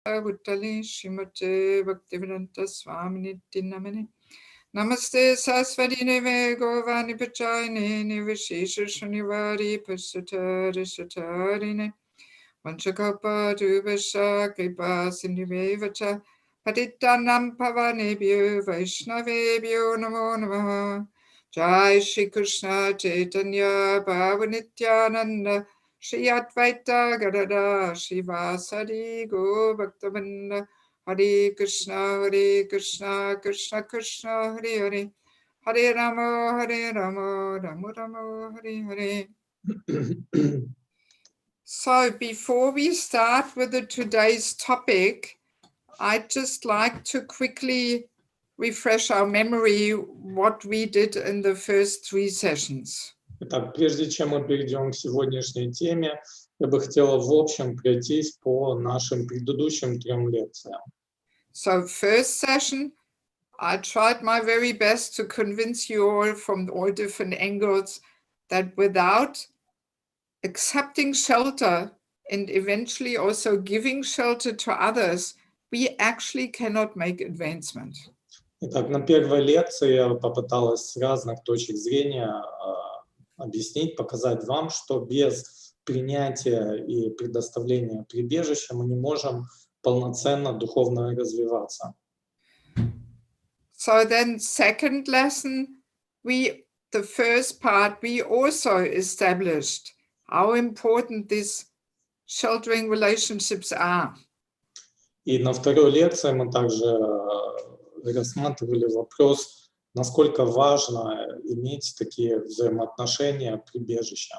Buddhali Shrimate Bhaktivedanta Swamini Namane Namaste Saraswati Neve Govani Pachayane Nivashesha Shunivari Pasatari Satarine Vanchakapa Dubasha Kripa Sindhivevacha Patitanam Pavanebhyo Vaishnavebhyo Namo Namaha Jai Shri Krishna Chaitanya Bhavanityananda Shri Advaita Gadada Shivasadi Go Bhaktavinda Hare Krishna Krishna Krishna Hare Hare Hare Rama Rama Rama Hare Hare. So before we start with today's topic, I'd just like to quickly refresh our memory what we did in the first 3 sessions. Итак, прежде чем мы перейдем к сегодняшней теме, я бы хотела в общем пройтись по нашим предыдущим 3 лекциям. So first session, I tried my very best to convince you all from all different angles that without accepting shelter and eventually also giving shelter to others, we actually cannot make advancement. Итак, на первой лекции я попыталась с разных точек зрения объяснить, показать вам, что без принятия и предоставления прибежища мы не можем полноценно духовно развиваться. So then second lesson, the first part, we also established how important these sheltering relationships are. И на второй лекции мы также рассматривали вопрос, насколько важно иметь такие взаимоотношения прибежища.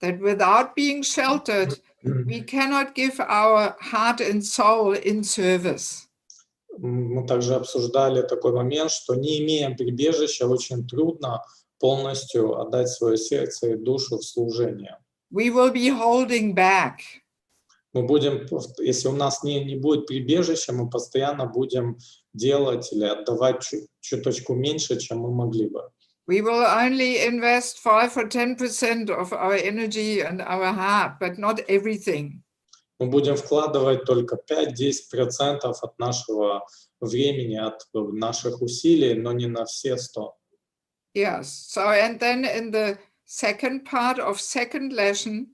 That without being sheltered, we cannot give our heart and soul in service. Мы также обсуждали такой момент, что не имея прибежища, очень трудно полностью отдать свое сердце и душу в служение. We will be holding back. Мы будем, если у нас не будет прибежища, мы постоянно будем делать или отдавать чуточку меньше, чем мы могли бы. We will only invest 5 or 10% of our energy and our heart, but not everything. Мы будем вкладывать только 5-10% от нашего времени, от наших усилий, но не на все 100. Yes. So, and then in the second part of second lesson,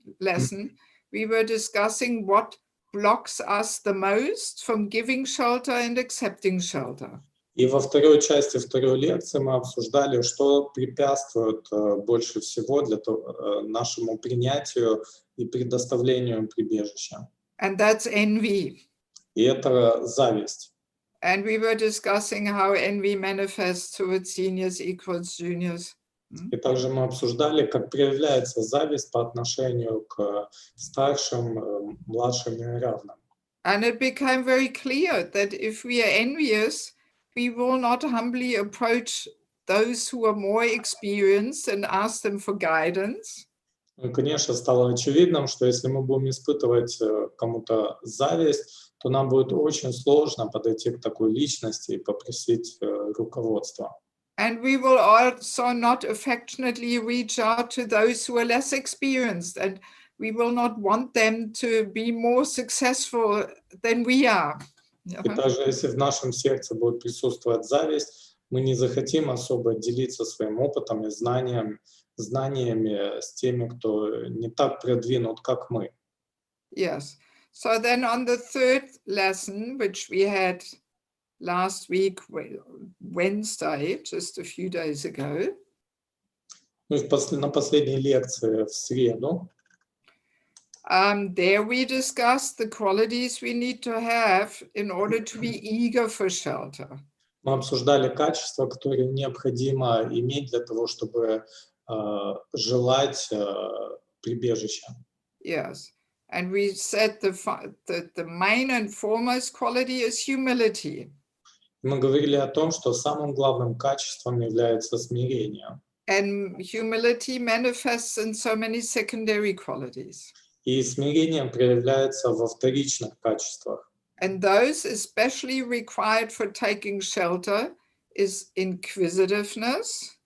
we were discussing what blocks us the most from giving shelter and accepting shelter. И во второй части второй лекции мы обсуждали, что препятствует больше всего для нашему принятию и предоставлению прибежища. And that's envy. И это зависть. And we were discussing how envy manifests towards seniors equals juniors. И также мы обсуждали, как проявляется зависть по отношению к старшим, младшим и равным. And it became very clear that if we are envious, we will not humbly approach those who are more experienced and ask them for guidance. Ну, конечно, стало очевидным, что если мы будем испытывать кому-то зависть, то нам будет очень сложно подойти к такой личности и попросить руководства. And we will also not affectionately reach out to those who are less experienced, and we will not want them to be more successful than we are. И даже если в нашем сердце будет присутствовать зависть, мы не захотим особо делиться своим опытом и знаниями с теми, кто не так продвинут, как мы. Yes. So then on the third lesson, which we had last week, Wednesday, just a few days ago. На последней лекции в среду. There we discussed the qualities we need to have in order to be eager for shelter. Мы обсуждали качества, которые необходимо иметь для того, чтобы желать прибежища. Yes. And we said the main and foremost quality is humility. Мы говорили о том, что самым главным качеством является смирение. And humility manifests in so many secondary qualities. И смирение проявляется во вторичных качествах. And those especially required for taking shelter is inquisitiveness.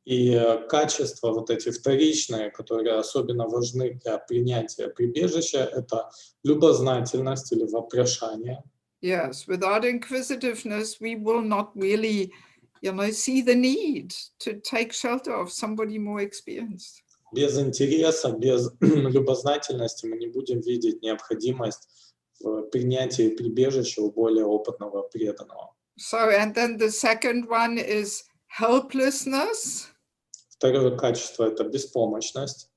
И качества вот эти вторичные, которые особенно важны для принятия прибежища, это любознательность или вопрошание. Yes, without inquisitiveness, we will not really, see the need to take shelter of somebody more experienced. Без интереса, без любознательности мы не будем видеть необходимость в принятии прибежища у более опытного преданного. So, and then the second one is helplessness. Второе качество – это беспомощность.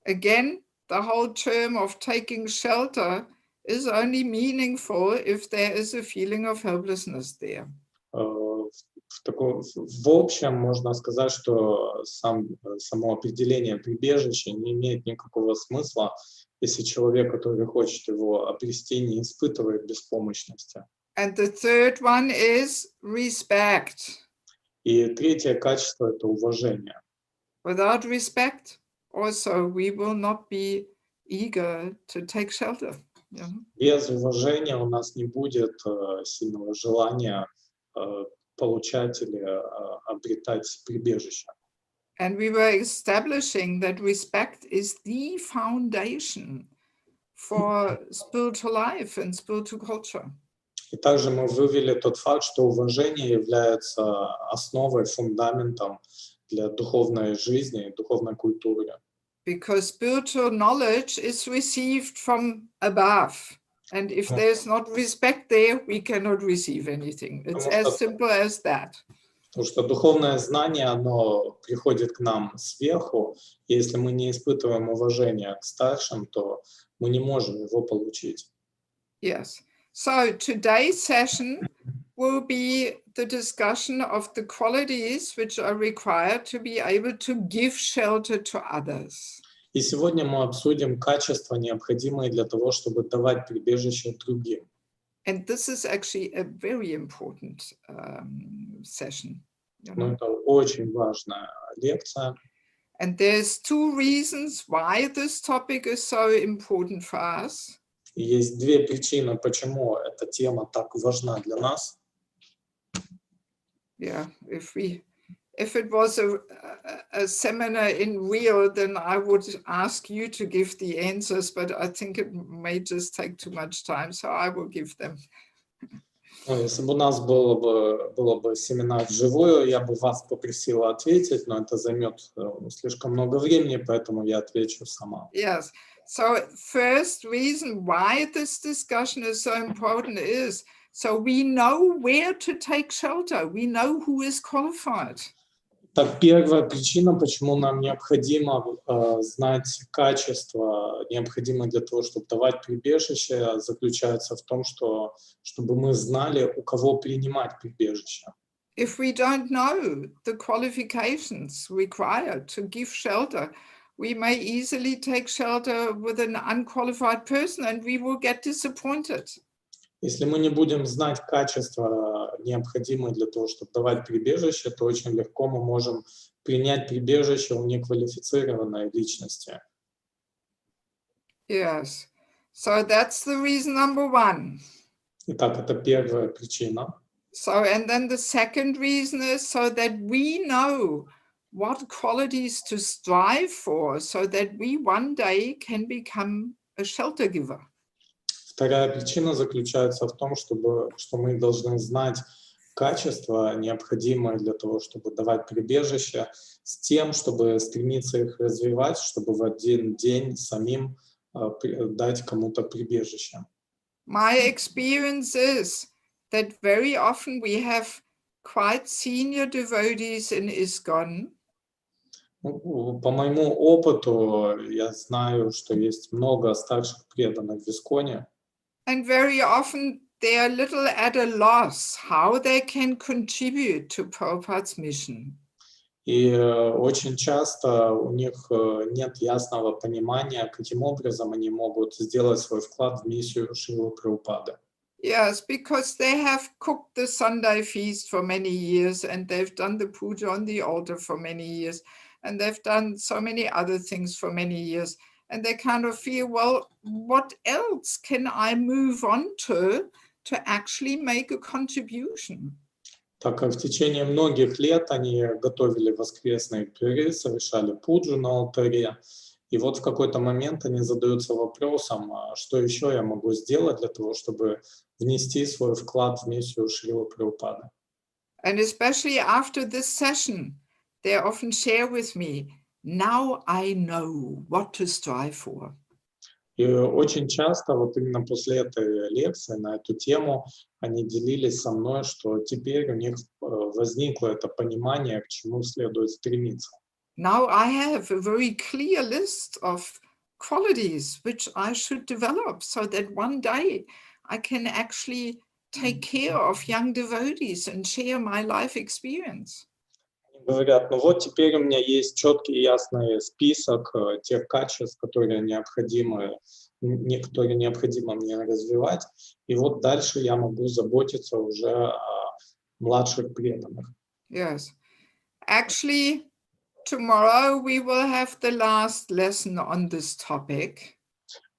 Again, the whole term of taking shelter is only meaningful if there is a feeling of helplessness there. В общем, можно сказать, что само определение прибежища не имеет никакого смысла, если человек, который хочет его обрести, не испытывает беспомощности. And the third one is respect. И третье качество – это уважение. Without respect, also we will not be eager to take shelter. Без уважения у нас не будет сильного желания получать или обретать прибежище. And we were establishing that respect is the foundation for spiritual life and spiritual culture. И также мы вывели тот факт, что уважение является основой, фундаментом для духовной жизни и духовной культуры. Because spiritual knowledge is received from above. And if there's not respect there, we cannot receive anything. It's as simple as that. Потому что духовное знание, оно приходит к нам сверху. И если мы не испытываем уважения к старшим, то мы не можем его получить. Yes. So today's session will be the discussion of the qualities which are required to be able to give shelter to others. И сегодня мы обсудим качества, необходимые для того, чтобы давать прибежище другим. And this is actually a very important session. Но это очень важная лекция. And there's two reasons why this topic is so important for us. И есть две причины, почему эта тема так важна для нас. Yeah, if it was a seminar in Rio, then I would ask you to give the answers, but I think it may just take too much time, so I will give them. Если бы у нас было бы семинар вживую, я бы вас попросила ответить, но это займет слишком много времени, поэтому я отвечу сама. Yes. So first reason why this discussion is so important is so we know where to take shelter. We know who is qualified. Так, первая причина, почему нам необходимо знать качества, необходимые для того, чтобы давать прибежище, заключается в том, чтобы мы знали, у кого принимать прибежище. If we don't know the qualifications required to give shelter, we may easily take shelter with an unqualified person and we will get disappointed. Если мы не будем знать качества, необходимые для того, чтобы давать прибежище, то очень легко мы можем принять прибежище у неквалифицированной личности. Yes. So that's the reason number one. Итак, это первая причина. So, and then the second reason is so that we know what qualities to strive for so that we one day can become a shelter giver. Вторая причина заключается в том, что мы должны знать качества, необходимые для того, чтобы давать прибежище, с тем, чтобы стремиться их развивать, чтобы в один день самим дать кому-то прибежище. My experience is that very often we have quite senior devotees in ISKCON. По моему опыту я знаю, что есть много старших преданных в ИСККОНе. And very often they are little at a loss how they can contribute to Prabhupada's mission. И очень часто у них нет ясного понимания, каким образом они могут сделать свой вклад в миссию Шрилы Прабхупады. Yes, because they have cooked the Sunday feast for many years and they've done the puja on the altar for many years and they've done so many other things for many years. And they kind of feel, well, what else can I move on to actually make a contribution? так как в течение многих лет они готовили воскресные пиры, совершали пуджу на алтаре. И вот в какой-то момент они задаются вопросом, что еще я могу сделать для того, чтобы внести свой вклад в миссию Шрилы Прабхупады. And especially after this session, they often share with me, now I know what to strive for. И очень часто, вот именно после этой лекции на эту тему, они делились со мной, что теперь у них возникло это понимание, к чему следует стремиться. Now I have a very clear list of qualities which I should develop so that one day I can actually take care of young devotees and share my life experience. Говорят, ну вот теперь у меня есть четкий и ясный список тех качеств, которые необходимо мне развивать, и вот дальше я могу заботиться уже о младших преданных. Yes. Actually, tomorrow we will have the last lesson on this topic.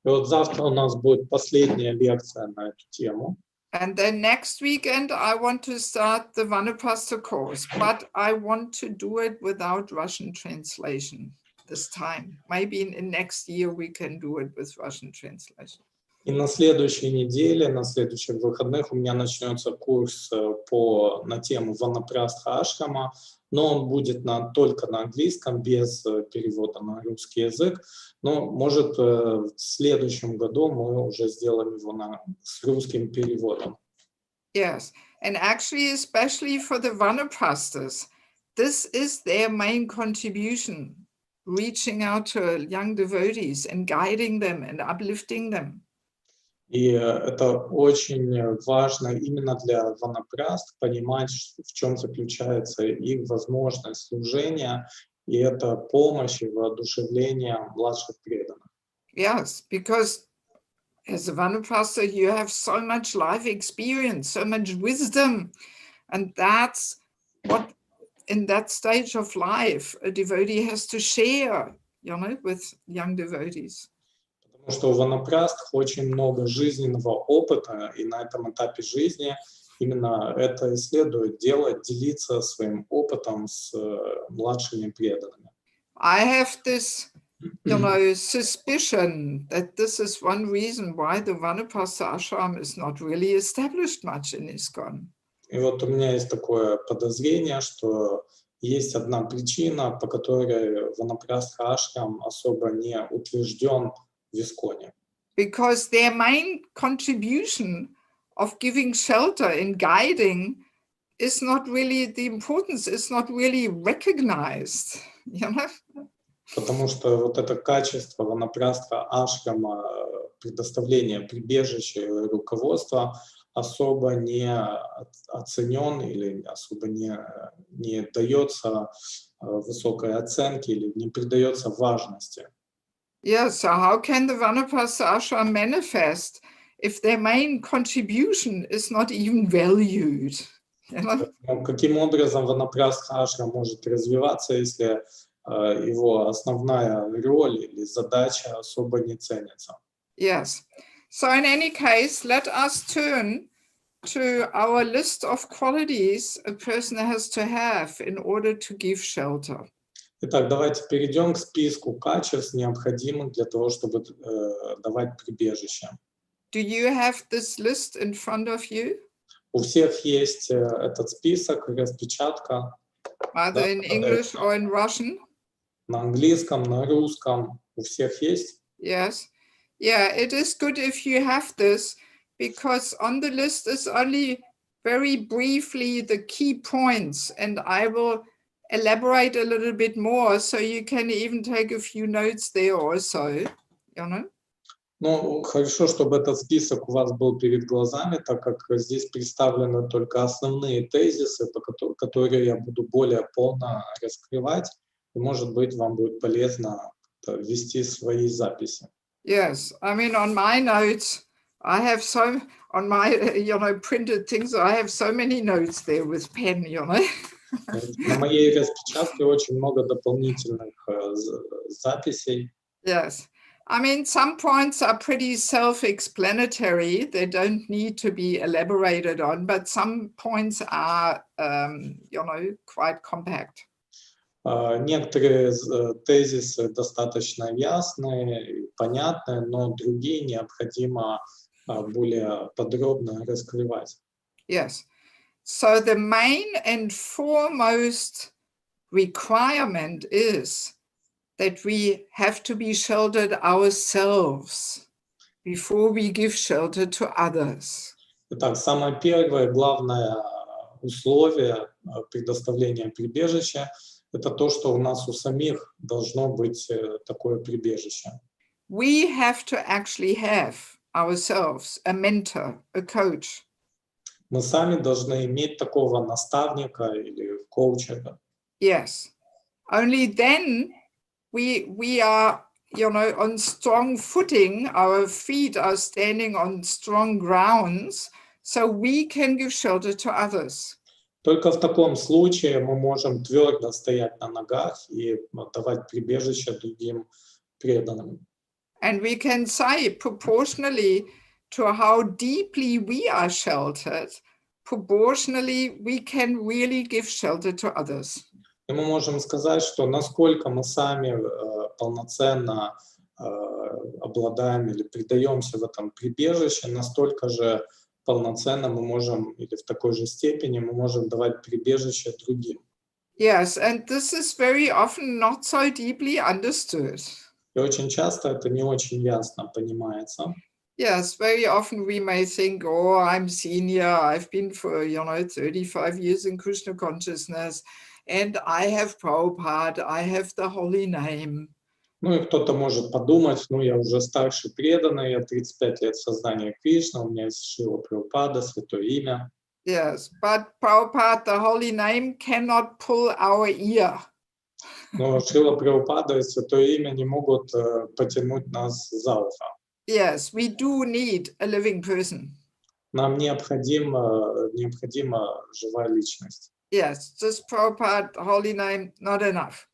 И вот завтра у нас будет последняя лекция на эту тему. And then next weekend, I want to start the Vanapasta course, but I want to do it without Russian translation this time. Maybe in next year we can do it with Russian translation. И на следующей неделе, на следующих выходных у меня начнется курс на тему Ванапрастха ашрама, но он будет только на английском, без перевода на русский язык. Но, может, в следующем году мы уже сделаем его с русским переводом. Yes, and actually, especially for the Vanaprasthas, this is their main contribution, reaching out to young devotees and guiding them and uplifting them. И это очень важно именно для ванапрастх понимать, в чем заключается их возможность служения, и это помощь и воодушевление младших преданных. Yes, because as a Vanaprastha, you have so much life experience, so much wisdom, and that's what, in that stage of life, a devotee has to share, with young devotees. Потому что у ванапрастх очень много жизненного опыта, и на этом этапе жизни именно это и следует делать, делиться своим опытом с младшими преданными. I have this, suspicion that this is one reason why the Vanaprastha ashram is not really established much in ISKCON. И вот у меня есть такое подозрение, что есть одна причина, по которой ванапрастха ашрам особо не утвержден в ISKCON. Because their main contribution of giving shelter and guiding is not really, the importance is not really recognized, Потому что вот это качество ванапрастха ашрама, предоставления прибежища и руководства особо не оценен или особо не дается высокой оценки или не придается важности. Yeah, so how can the Vanaprastha ashram manifest if their main contribution is not even valued? Каким образом ванапрастха ашрам может развиваться, если его основная роль или задача особо не ценится? Yes. So in any case, let us turn to our list of qualities a person has to have in order to give shelter. Итак, давайте перейдем к списку качеств, необходимых для того, чтобы давать прибежище. Do you have this list in front of you? У всех есть этот список, распечатка. Either in English or in Russian? На английском, на русском. У всех есть? Yes. Yeah, it is good if you have this, because on the list is only very briefly the key points, and I will elaborate a little bit more, so you can even take a few notes there also, Ну, хорошо, чтобы этот список у вас был перед глазами, так как здесь представлены только основные тезисы, которые я буду более полно раскрывать, и, может быть, вам будет полезно вести свои записи. Yes, I mean, on my notes, I have on my, printed things, I have so many notes there with pen, На моей распечатке очень много дополнительных записей. Yes, I mean, some points are pretty self-explanatory. They don't need to be elaborated on, but some points are, quite compact. Некоторые тезисы достаточно ясные, и понятные, но другие необходимо более подробно раскрывать. Yes. So the main and foremost requirement is that we have to be sheltered ourselves before we give shelter to others. Итак, самое первое, главное условие предоставления прибежища – это то, что у нас у самих должно быть такое прибежище. We have to actually have ourselves a mentor, a coach. Мы сами должны иметь такого наставника или коуча. Yes. Only then we are, on strong footing. Our feet are standing on strong grounds, so we can give shelter to others. Только в таком случае мы можем твердо стоять на ногах и давать прибежище другим преданным. And we can say proportionally to how deeply we are sheltered, proportionally we can really give shelter to others. И мы можем сказать, что насколько мы сами полноценно обладаем или предаемся в этом прибежище, настолько же полноценно мы можем, или в такой же степени мы можем давать прибежище другим. Yes, and this is very often not so deeply understood. И очень часто это не очень ясно понимается. Yes, very often we may think, oh, I'm senior, I've been for, 35 years in Krishna consciousness, and I have Prabhupada, I have the holy name. Ну и кто-то может подумать, ну я уже старший преданный, я 35 лет в сознании Кришны, у меня есть Шрила Прабхупада, Святое Имя. Yes, but Prabhupada, the holy name, cannot pull our ear. Но Шрила Прабхупада и Святое Имя не могут потянуть нас за ухо. Yes, we do need a living person. Нам необходима живая личность. Yes, just Prabhupada, the holy name, not enough.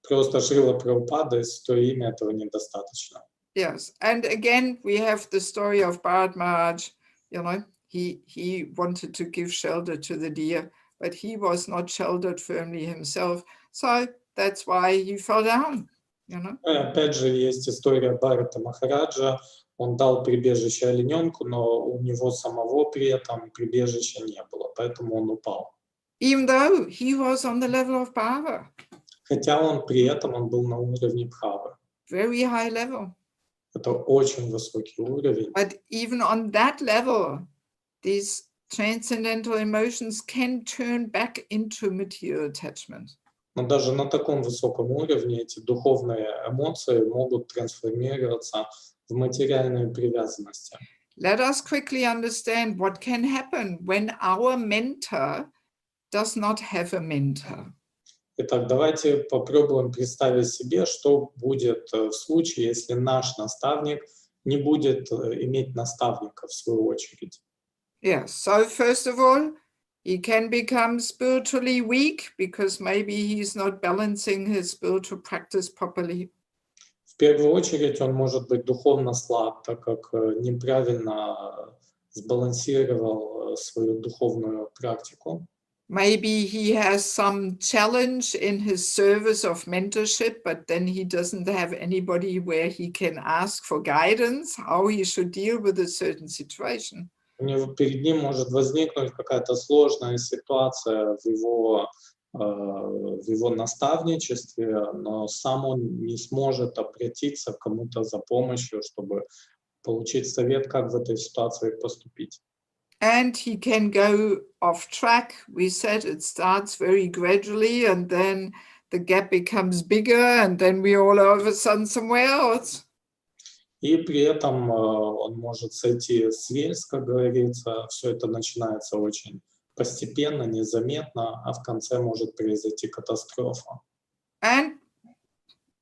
Просто Шрила Прабхупада и Святое Имя этого недостаточно. Yes, and again, we have the story of Bharat Maharaj, he wanted to give shelter to the deer, but he was not sheltered firmly himself, so that's why he fell down, И опять же, есть история Бхарата Махараджа, он дал прибежище олененку, но у него самого при этом прибежища не было, поэтому он упал. Even though he was on the level of Bhava. Хотя он при этом он был на уровне Бхавы. Very high level. Это очень высокий уровень. But even on that level, these transcendental emotions can turn back into material attachment. Но даже на таком высоком уровне эти духовные эмоции могут трансформироваться в материальные привязанности. Let us quickly understand what can happen when our mentor does not have a mentor. Итак, давайте попробуем представить себе, что будет в случае, если наш наставник не будет иметь наставника в свою очередь. Yes, so first of all, he can become spiritually weak because maybe he's not balancing his spiritual practice properly. В первую очередь он может быть духовно слаб, так как неправильно сбалансировал свою духовную практику. Maybe he has some challenge in his service of mentorship, but then he doesn't have anybody where he can ask for guidance, how he should deal with a certain situation. Перед ним может возникнуть какая-то сложная ситуация в его наставничестве, но сам он не сможет обратиться к кому-то за помощью, чтобы получить совет, как в этой ситуации поступить. And he can go off track. We said it starts very gradually, and then the gap becomes bigger, and then we all of a sudden somewhere else. И при этом он может сойти с рельс, как говорится. Все это начинается очень постепенно, незаметно, а в конце может произойти катастрофа. And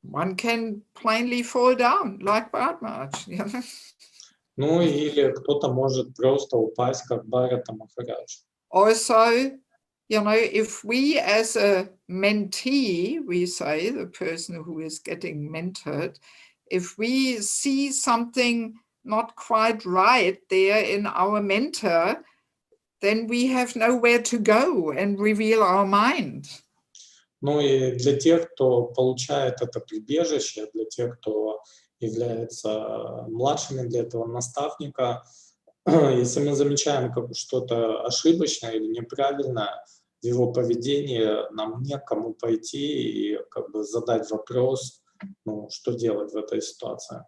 one can plainly fall down, like Bharat Maharaj. Ну или кто-то может просто упасть, как Бхарата Махарадж. Also, if we as a mentee, we say, the person who is getting mentored, if we see something not quite right there in our mentor, then we have nowhere to go and reveal our mind. Ну и для тех, кто получает это прибежище, для тех, кто является младшими для этого наставника, если мы замечаем как что-то ошибочное или неправильное в его поведении, нам некому пойти и как бы задать вопрос, ну, что делать в этой ситуации.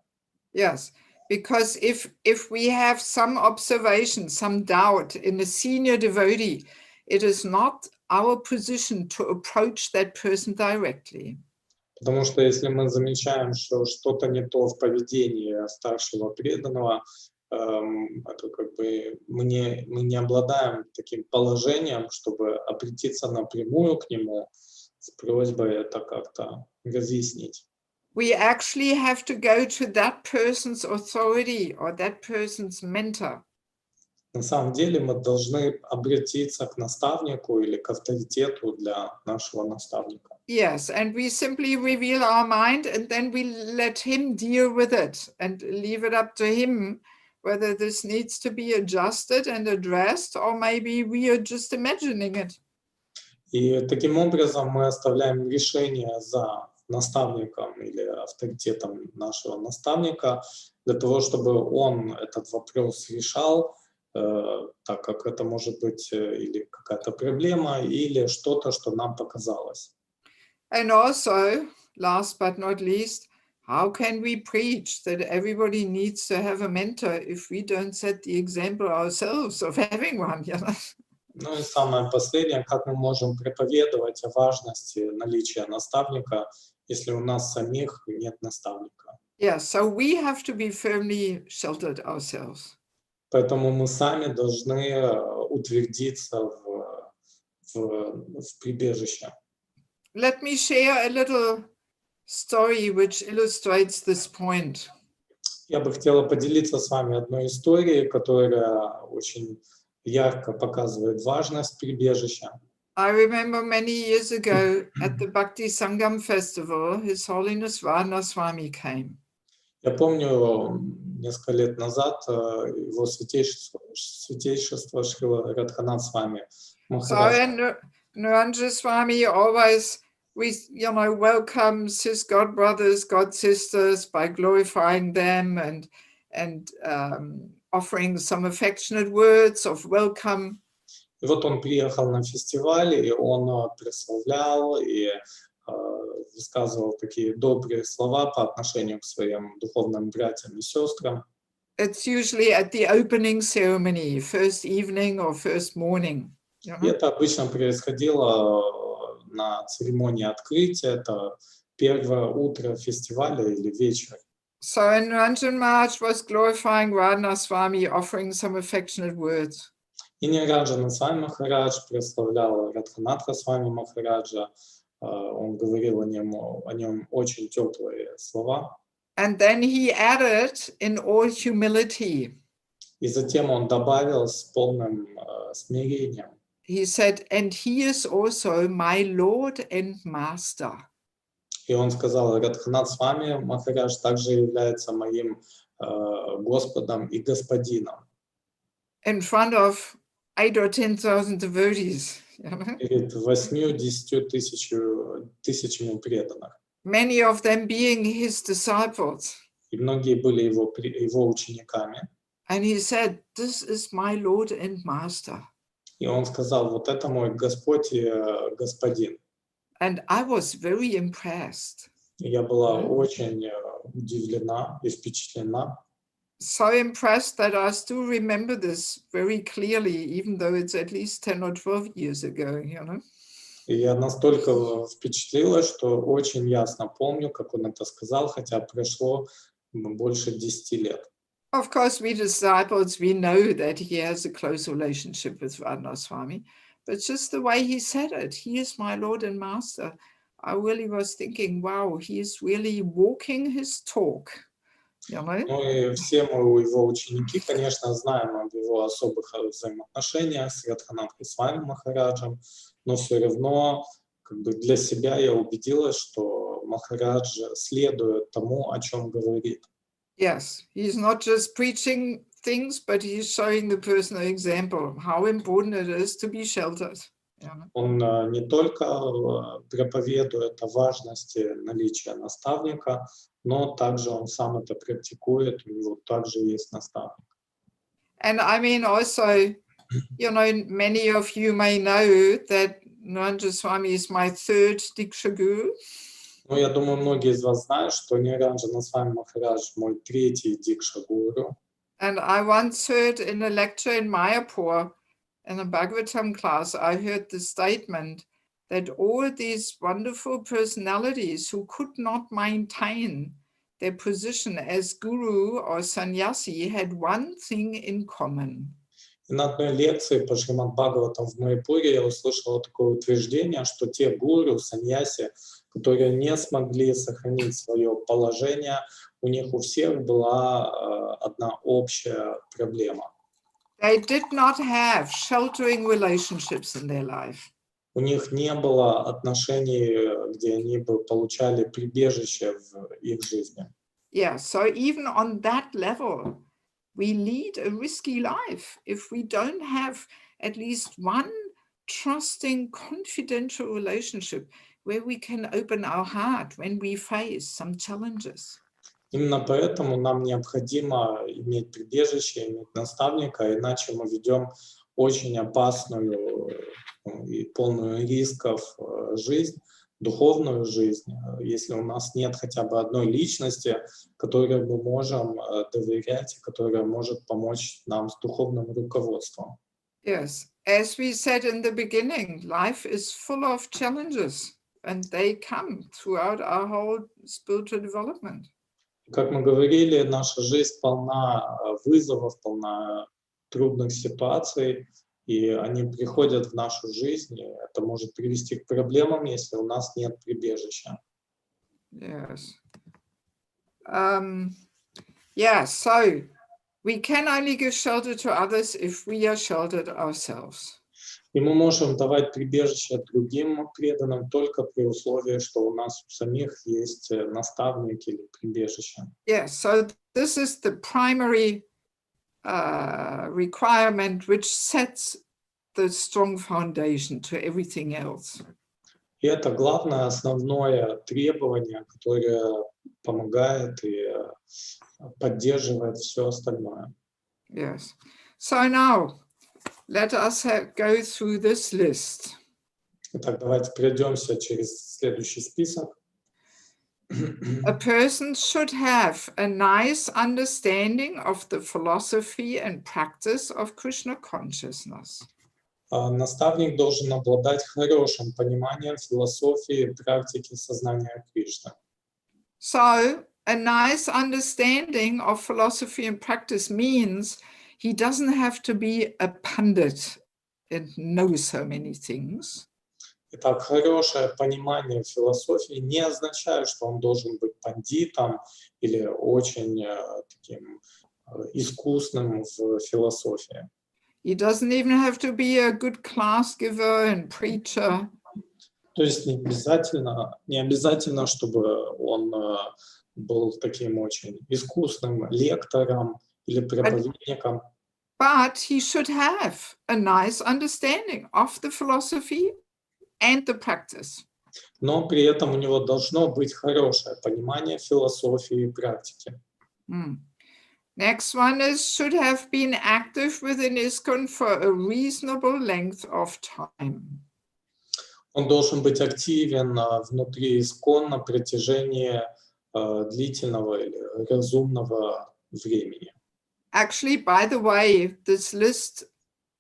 Yes, because if we have some observation, some doubt in a senior devotee, it is not our position to approach that person directly. Потому что если мы замечаем, что что-то не то в поведении старшего преданного, это как бы мы не обладаем таким положением, чтобы обратиться напрямую к нему с просьбой это как-то разъяснить. We actually have to go to that person's authority or that person's mentor. На самом деле мы должны обратиться к наставнику или к авторитету для нашего наставника. Yes, and we simply reveal our mind and then we let him deal with it and leave it up to him whether this needs to be adjusted and addressed or maybe we are just imagining it. И таким образом мы оставляем решение за наставником или авторитетом нашего наставника для того, чтобы он этот вопрос решал, так как это может быть или какая-то проблема, или что-то, что нам показалось. And also, last but not least, how can we preach that everybody needs to have a mentor if we don't set the example ourselves of having one? You know? Ну и самое последнее, как мы можем проповедовать о важности наличия наставника, если у нас самих нет наставника. Yeah, so we have to be firmly sheltered ourselves. Поэтому мы сами должны утвердиться в прибежище. Let me share a little story which illustrates this point. Я бы хотела поделиться с вами одной историей, которая очень ярко показывает важность прибежища. I remember many years ago at the Bhakti Sangam festival, His Holiness Radha Swami came. Я помню, несколько лет назад его святейшество Шрила Радханат Свами Махарадж. So Narendra Swami always welcomes his god brothers, god sisters by glorifying them and offering some affectionate words of welcome. И вот он приехал на фестиваль, и он прославлял и высказывал такие добрые слова по отношению к своим духовным братьям и сестрам. It's usually at the opening ceremony, first evening or first morning. You know? И это обычно происходило на церемонии открытия, это первое утро фестиваля или вечер. So Niranjan Maharaj was glorifying Radha Swami, offering some affectionate words. И Ниранджана Свами Махарадж прославлял Радханатха Свами Махараджа, он говорил о нем очень теплые слова. And then he added in all humility. И затем он добавил с полным смирением. He said, and he is also my Lord and Master. И он сказал, Радханат Свами Махарадж также является моим Господом и Господином. In front of 8,000 or 10,000 devotees. You know? Перед 8-10 тысячами преданных. Many of them being his disciples. И многие были его учениками. And he said, this is my Lord and Master. И он сказал, вот это мой Господь и Господин. And I was very impressed. И я была очень удивлена и впечатлена. So impressed that I still remember this very clearly, even though it's at least 10 or 12 years ago, you know. И я настолько впечатлилась, что очень ясно помню, как он это сказал, хотя прошло больше 10 лет. Of course, we disciples, we know that he has a close relationship with Radha Swami, but just the way he said it, he is my Lord and Master. I really was thinking, wow, he is really walking his talk. You know? Ну и все мы его ученики, конечно, знаем об его особых взаимоотношениях с Радханатхой Свами Махараджем, но все равно как бы для себя я убедилась, что Махарадж следует тому, о чем говорит. Yes, he's not just preaching things, but he's showing the personal example of how important it is to be sheltered. Yeah. Он не только проповедует о важности наличия наставника, но также он сам это практикует, у него также есть наставник. And I mean also, you know, many of you may know that Narendra Swami is my third Diksha Guru. Ну, я думаю, многие из вас знают, что Ниранджана Свами Махарадж мой третий дикша-гуру. And I once heard in a lecture in Mayapur, in a Bhagavatam class, I heard the statement that all these wonderful personalities who could not maintain their position as guru or sannyasi had one thing in common. И на одной лекции по Шримад Бхагаватам в Майяпуре я услышал такое утверждение, что те гуру, саньяси, которые не смогли сохранить свое положение, у них у всех была одна общая проблема. They did not have sheltering relationships in their life. У них не было отношений, где они бы получали прибежище в их жизни. Yeah, so even on that level, we lead a risky life if we don't have at least one trusting, confidential relationship where we can open our heart when we face some challenges. Именно поэтому нам необходимо иметь прибежище, иметь наставника, иначе мы ведем очень опасную и полную рисков жизнь, духовную жизнь, если у нас нет хотя бы одной личности, которой мы можем доверять, и которая может помочь нам с духовным руководством. Yes, as we said in the beginning, life is full of challenges, and they come throughout our whole spiritual development. Как мы говорили, наша жизнь полна вызовов, полна трудных ситуаций, и они приходят в нашу жизнь, и это может привести к проблемам, если у нас нет прибежища. Yes. Yeah, so we can only give shelter to others if we are sheltered ourselves. И мы можем давать прибежище другим преданным только при условии, что у нас у самих есть наставник или прибежище. Yeah, so this is the primary requirement which sets the strong foundation to everything else. И это главное, основное требование, которое помогает и поддерживает все остальное. Yes. So now, let us go through this list. Итак, давайте пройдемся через следующий список. A person should have a nice understanding of the philosophy and practice of Krishna consciousness. Наставник должен обладать хорошим пониманием философии и практики сознания Кришны. So, a nice understanding of philosophy and practice means he doesn't have to be a pundit and know so many things. Итак, хорошее понимание философии не означает, что он должен быть пандитом или очень таким искусным в философии. He doesn't even have to be a good class giver and preacher. То есть не обязательно, чтобы он был таким очень искусным лектором или проповедником. But he should have a nice understanding of the philosophy and the practice. Но при этом у него должно быть хорошее понимание философии и практики. Next one is should have been active within ISKCON for a reasonable length of time. Он должен быть активен внутри ИСККОН на протяжении длительного или разумного времени. Actually, by the way, this list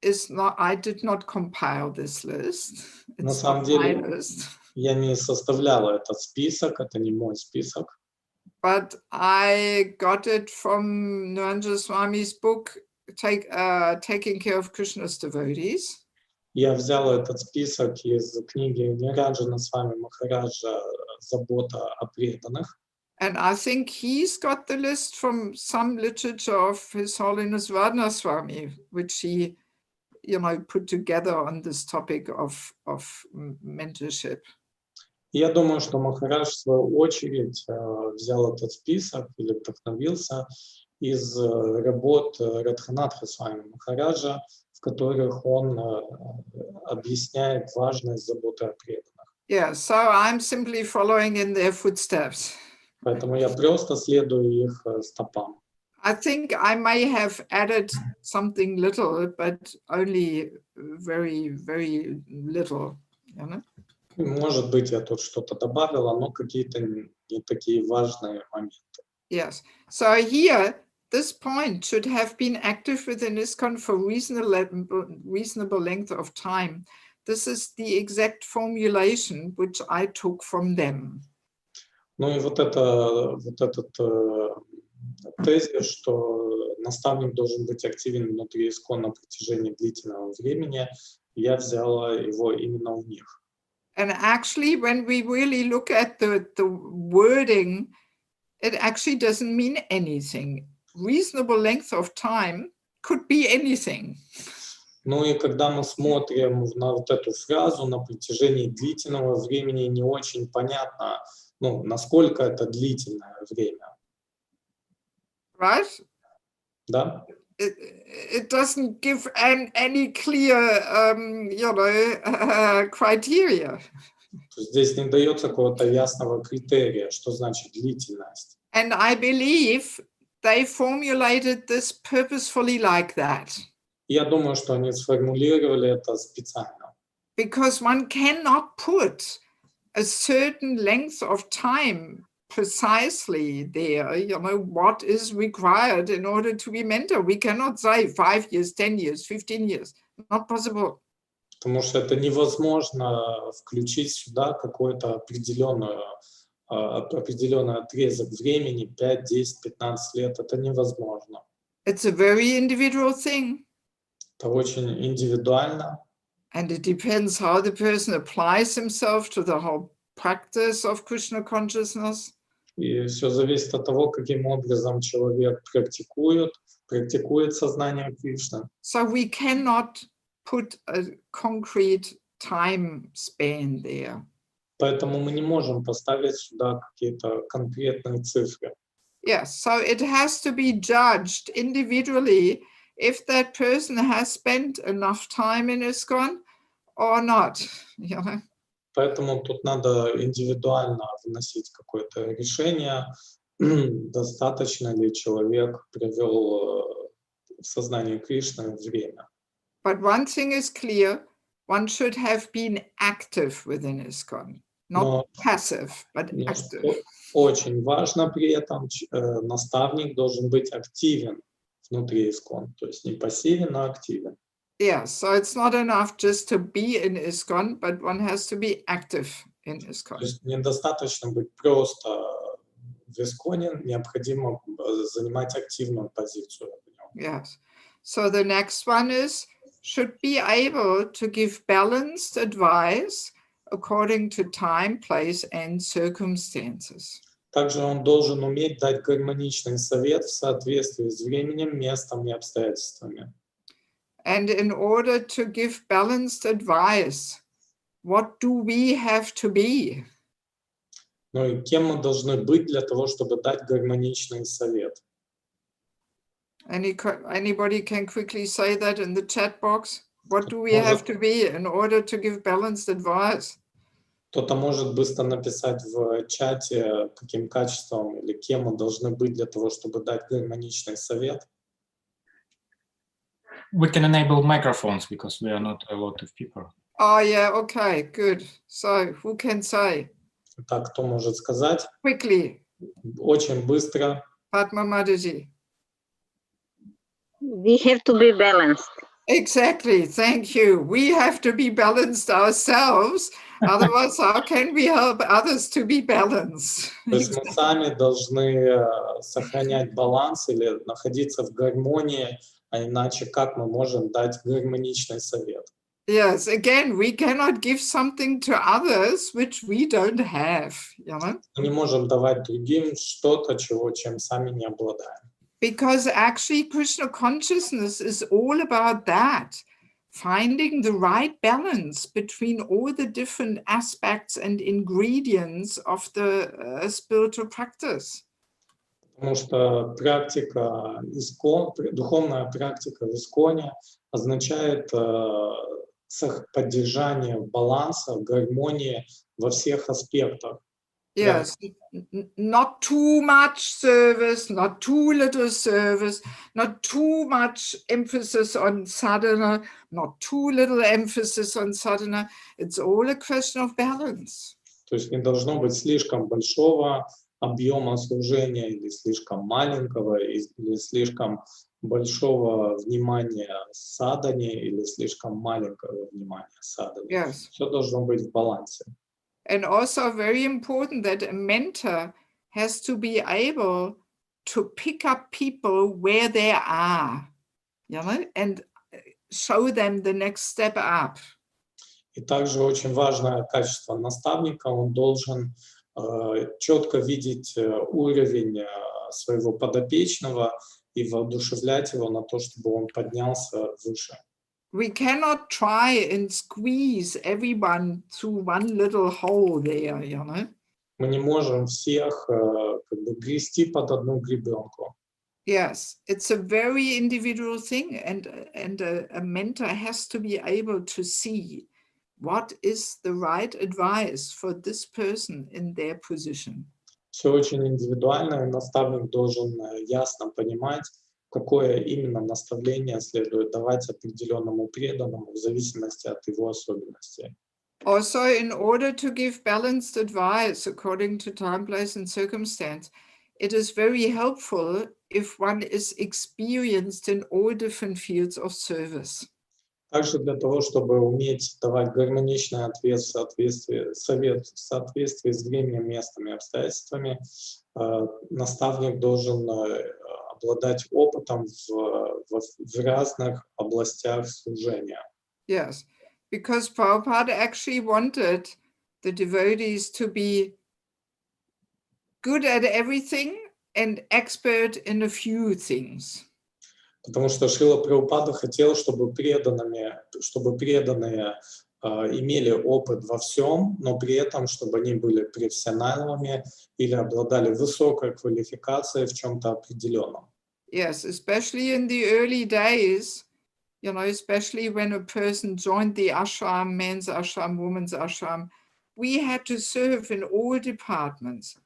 is not, I did not compile this list. На It's самом not my деле, list. я не составляла этот список, это не мой список. But I got it from Narendra Swami's book, Taking Care of Krishna's Devotees. Я взял этот список из книги Ниранджана Свами Махараджа «Забота о преданных». And I think he's got the list from some literature of His Holiness Vardhana Swami, which he put together on this topic of mentorship. Я думаю, что Махарадж, в свою очередь, взял этот список или вдохновился из работ Радханатха Свами Махараджа, в которых он объясняет важность заботы о преданных. Yeah, so I'm simply following in their footsteps. Поэтому я просто следую их стопам. I think I may have added something little, but only very, very little. Может быть, я тут что-то добавила, но какие-то не такие важные моменты. Yes. So here, this point should have been active within ISKCON for reasonable length of time. This is the exact formulation which I took from them. Ну и вот этот тезис, что наставник должен быть активен внутри ИСККОН на протяжении длительного времени, я взяла его именно у них. And actually, when we really look at the wording, it actually doesn't mean anything. Reasonable length of time could be anything. Ну и когда мы смотрим на вот эту фразу на протяжении длительного времени, не очень понятно, насколько это длительное время. Right? Да? It doesn't give any clear, criteria. Здесь не дается какого-то ясного критерия, что значит длительность. And I believe they formulated this purposefully like that. Я думаю, что они сформулировали это специально. Because one cannot put a certain length of time precisely there, what is required in order to be mentor. We cannot say 5 years, 10 years, 15 years. Not possible. Потому что это невозможно включить сюда какой-то определенный отрезок времени, 5, 10, 15 лет. Это невозможно. It's a very individual thing. Это очень индивидуально. And it depends how the person applies himself to the whole practice of Krishna consciousness. И все зависит от того, каким образом человек практикует сознание Кришны. So we cannot put a concrete time span there. Поэтому мы не можем поставить сюда какие-то конкретные цифры. Yes, so it has to be judged individually if that person has spent enough time in ISKCON or not. Поэтому тут надо индивидуально выносить какое-то решение, достаточно ли человек провел в сознании Кришны время. But one thing is clear, one should have been active within ISKCON, not passive, but active. Очень важно при этом, наставник должен быть активен внутри ИСККОН, то есть не пассивен, но активен. Yeah, so it's not enough just to be in ISKCON, but one has to be active in ISKCON. То есть недостаточно быть просто в ИСККОНе, необходимо занимать активную позицию. Yes. So the next one is, should be able to give balanced advice according to time, place, and circumstances. Также он должен уметь дать гармоничный совет в соответствии с временем, местом и обстоятельствами. And in order to give balanced advice, what do we have to be? Ну и кем мы должны быть для того, чтобы дать гармоничный совет? Anybody can quickly say that in the chat box? What do we have to be in order to give balanced advice? Кто-то может быстро написать в чате, каким качеством или кем мы должны быть для того, чтобы дать гармоничный совет. We can enable microphones because we are not a lot of people. Oh, yeah, okay, good. So, who can say? Так, кто может сказать? Quickly. Очень быстро. Padma Mataji. We have to be balanced. Exactly, thank you. We have to be balanced ourselves. Otherwise, how can we help others to be balanced? То есть мы сами должны сохранять баланс или находиться в гармонии, а иначе как мы можем дать гармоничный совет? Yes, again, we cannot give something to others which we don't have. Мы не можем давать другим что-то, чем сами не обладаем. Because actually Krishna consciousness is all about that. finding the right balance between all the different aspects and ingredients of the spiritual practice. Потому что практика духовная практика в исконе означает поддержание баланса, гармонии во всех аспектах. Yes, not too much service, not too little service, not too much emphasis on sadhana, not too little emphasis on sadhana. It's all a question of balance. То есть не должно быть слишком большого объема служения или слишком маленького, или слишком большого внимания садхане, или слишком маленького внимания садхане. Yes. Все должно быть в балансе. And also very important that a mentor has to be able to pick up people where they are, you know, and show them the next step up. И также очень важное качество наставника, он должен четко видеть уровень своего подопечного и воодушевлять его на то, чтобы он поднялся выше. We cannot try and squeeze everyone through one little hole there, you know. Мы не можем всех как бы грести под одну гребенку. Yes, it's a very individual thing, and a mentor has to be able to see what is the right advice for this person in their position. Все очень индивидуально, и наставник должен ясно понимать, какое именно наставление следует давать определенному преданному в зависимости от его особенностей. Also, in order to give balanced advice according to time, place, and circumstance, it is very helpful if one is experienced in all different fields of service. Также для того, чтобы уметь давать гармоничный ответ совет в соответствии с временем, местом и обстоятельствами, наставник должен обладать опытом в разных областях служения. Yes, because Prabhupada actually wanted the devotees to be good at everything and expert in a few things. Потому что Шрила Прабхупада хотел, чтобы преданные имели опыт во всем, но при этом, чтобы они были профессионалами или обладали высокой квалификацией в чем-то определенном. Yes, especially in the early days, you know, especially when a person joined the ashram, men's ashram, women's ashram, we had to serve in all departments.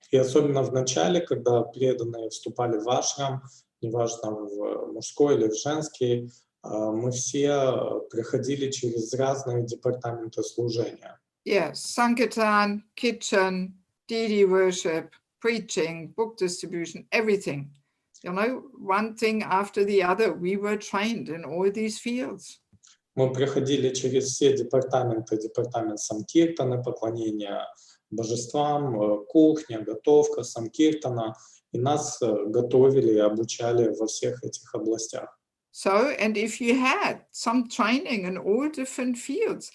И особенно в начале, когда преданные вступали в ашрам, неважно в мужской или в женский, мы все проходили через разные департаменты служения. Yes, Sankirtan, kitchen, deity worship, preaching, book distribution, everything. You know, one thing after the other, we were trained in all these fields. Мы проходили через все департаменты, департамент Санкиртана, поклонение божествам, кухня, готовка, Санкиртана, и нас готовили и обучали во всех этих областях. So, and if you had some training in all different fields,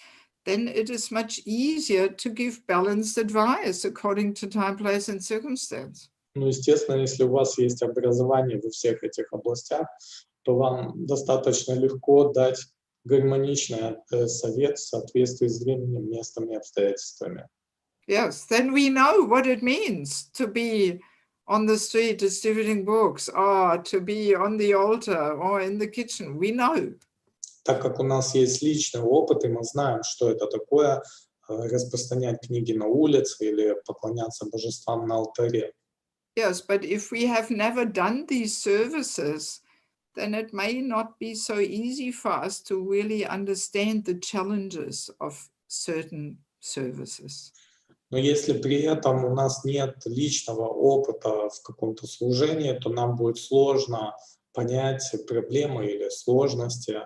then it is much easier to give balanced advice according to time, place, and circumstance. Ну, естественно, если у вас есть образование во всех этих областях, то вам достаточно легко дать гармоничный совет в соответствии с временем, местом и обстоятельствами. Yes, then we know what it means to be on the street distributing books, or to be on the altar or in the kitchen. We know. Так как у нас есть личный опыт, и мы знаем, что это такое, распространять книги на улице или поклоняться божествам на алтаре. Yes, but if we have never done these services, then it may not be so easy for us to really understand the challenges of certain services. Но если при этом у нас нет личного опыта в каком-то служении, то нам будет сложно понять проблемы или сложности,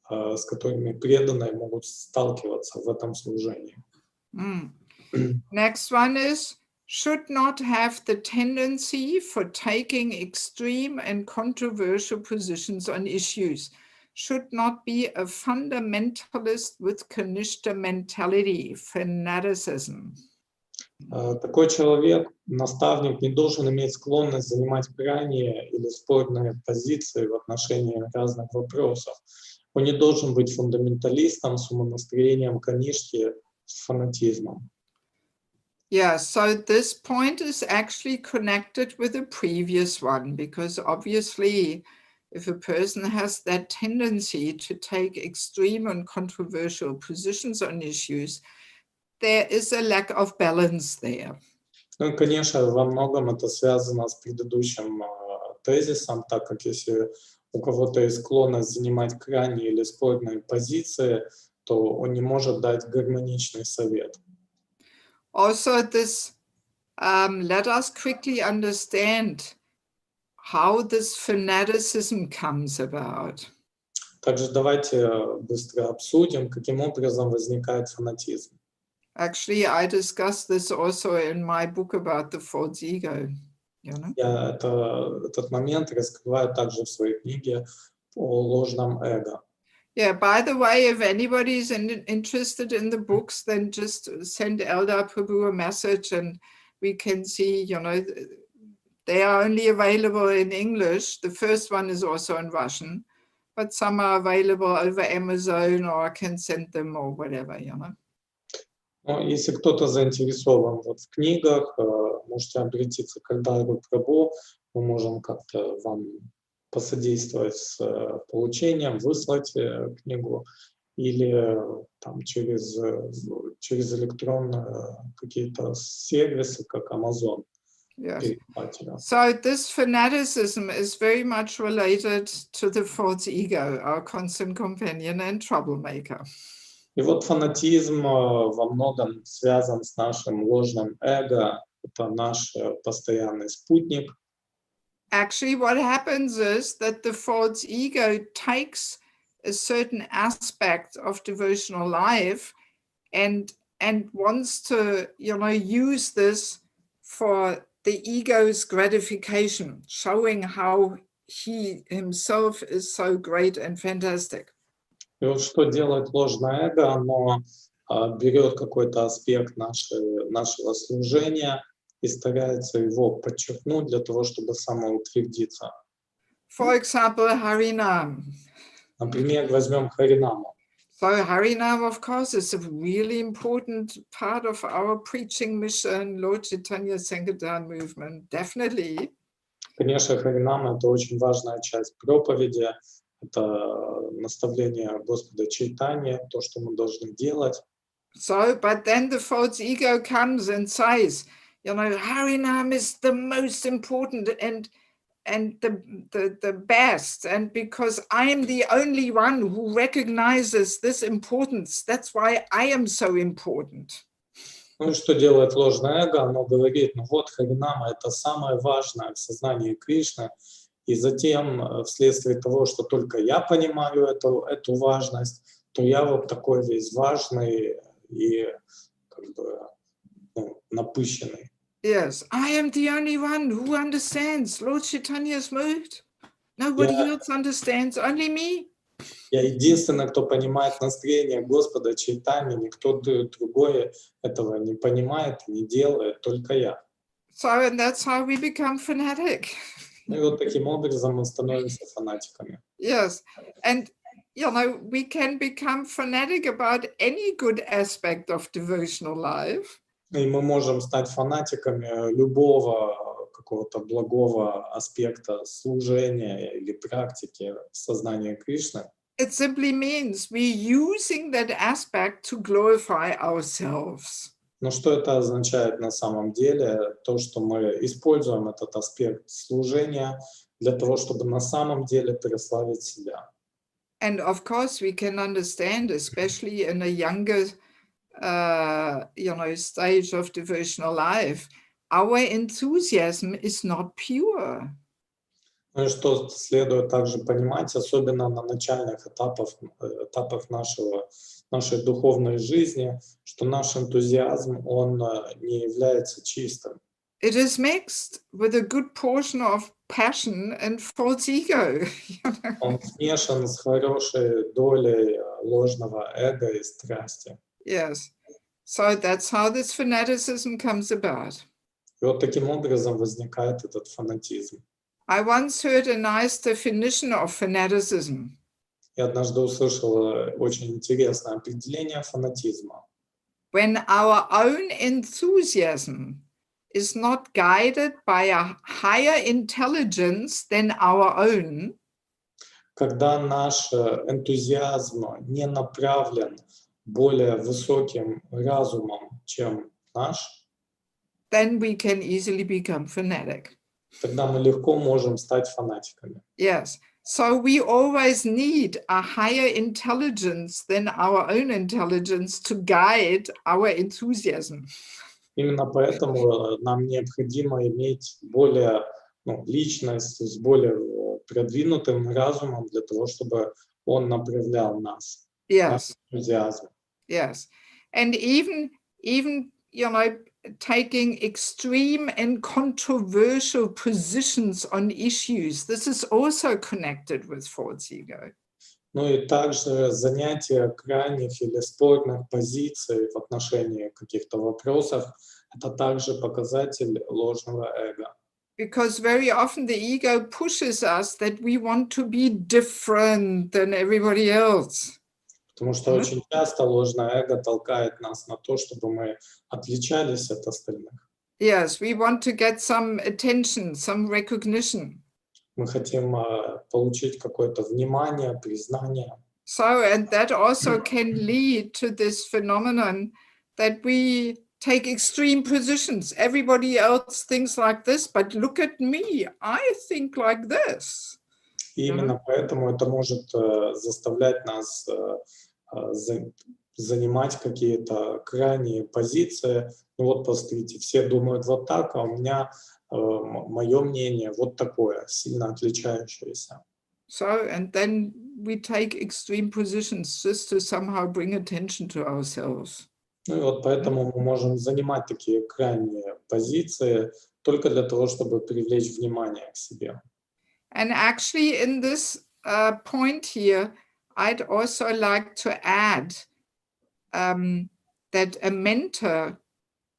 с которыми преданные могут сталкиваться в этом служении. Next one is, should not have the tendency for taking extreme and controversial positions on issues, should not be a fundamentalist with Kanishta mentality, fanaticism. Такой человек, наставник, не должен иметь склонность занимать крайние или спорные позиции в отношении разных вопросов. Он не должен быть фундаменталистом с умонастроением конишки, с фанатизмом. Yeah, so this point is actually connected with the previous one, because obviously, if a person has that tendency to take extreme and controversial positions on issues, there is a lack of balance there. Ну и, конечно, во многом это связано с предыдущим тезисом, так как если у кого-то есть склонность занимать крайние или спорные позиции, то он не может дать гармоничный совет. Also, this let us quickly understand how this fanaticism comes about. Также давайте быстро обсудим, каким образом возникает фанатизм. Actually, I discussed this also in my book about the false ego. You know? Я этот момент раскрываю также в своей книге о ложном эго. Yeah, by the way, if anybody is interested in the books, then just send Elder Prabhu a message and we can see, you know, they are only available in English. The first one is also in Russian, but some are available over Amazon, or I can send them or whatever, you know. Но если кто-то заинтересован в книгах, можете обратиться к Эльдару Прабу, мы можем как-то вам посодействовать с получением, выслать книгу или там через электронные какие-то сервисы, как Amazon. Yes. So this fanaticism is very much related to the false ego, our constant companion and troublemaker. И вот фанатизм во многом связан с нашим ложным эго. Это наш постоянный спутник. Actually, what happens is that the false ego takes a certain aspect of devotional life and wants to, you know, use this for the ego's gratification, showing how he himself is so great and fantastic. И вот что делает ложное эго, оно берет какой-то аспект нашего служения и старается его подчеркнуть для того, чтобы самоутвердиться. For example, Harinam. Например, возьмем Харинаму. So Harinam, of course, is a really important part of our preaching mission, Lord Chaitanya Sankirtan movement, definitely. Конечно, Харинама — это очень важная часть проповеди, это наставление Господа Чайтаньи, то, что мы должны делать. So, but then the false ego comes and says, you know, Harinam is the most important and the best, and because I am the only one who recognizes this importance, that's why I am so important. Ну и что делает ложное эго? Оно говорит, ну вот Харинама — это самое важное в сознании Кришны, и затем, вследствие того, что только я понимаю эту важность, то я вот такой весь важный и как бы напыщенный. Yes, I am the only one who understands Lord Chaitanya's mood. Nobody else understands, only me. Я единственный, кто понимает настроение Господа Чайтаньи, никто другой этого не понимает, не делает, только я. So, and that's how we become fanatic. Ну и вот таким образом мы становимся фанатиками. Yes, and you know, we can become fanatic about any good aspect of devotional life. И мы можем стать фанатиками любого какого-то благого аспекта служения или практики сознания Кришны. It simply means we're using that aspect to glorify ourselves. Но что это означает на самом деле? То, что мы используем этот аспект служения для того, чтобы на самом деле прославить себя. And of course, we can understand, especially in a younger stage of devotional life, our enthusiasm is not pure. Ну и что следует также понимать, особенно на начальных этапах нашей духовной жизни, что наш энтузиазм, он не является чистым. It is mixed with a good portion of passion and false ego. Он смешан с хорошей долей ложного эго и страсти. Yes. So that's how this fanaticism comes about. И вот таким образом возникает этот фанатизм. I once heard a nice definition of fanaticism. Я однажды услышал очень интересное определение фанатизма. When our own enthusiasm is not guided by a higher intelligence than our own, Когда наш энтузиазм не направлен более высоким разумом, чем наш, then we can easily become fanatic. тогда мы легко можем стать фанатиками. Yes. So we always need a higher intelligence than our own intelligence to guide our enthusiasm. Именно поэтому нам необходимо иметь более личность с более продвинутым разумом для того, чтобы он направлял нас. Yes. Энтузиазм. Yes. And even taking extreme and controversial positions on issues, this is also connected with false ego. Ну и также занятие крайних или спорных позиций в отношении каких-то вопросов — это также показатель ложного эго. Because very often the ego pushes us that we want to be different than everybody else. Потому что очень часто ложное эго толкает нас на то, чтобы мы отличались от остальных. Yes, we want to get some attention, some recognition. Мы хотим получить какое-то внимание, признание. So, and that also can lead to this phenomenon that we take extreme positions. Everybody else thinks like this, but look at me, I think like this. И именно поэтому это может заставлять нас занимать какие-то крайние позиции. Ну вот, посмотрите, все думают вот так, а у меня мое мнение вот такое, сильно отличающееся. So, and then we take extreme positions just to somehow bring attention to ourselves. Ну и вот поэтому мы можем занимать такие крайние позиции только для того, чтобы привлечь внимание к себе. And actually in this point here, I'd also like to add that a mentor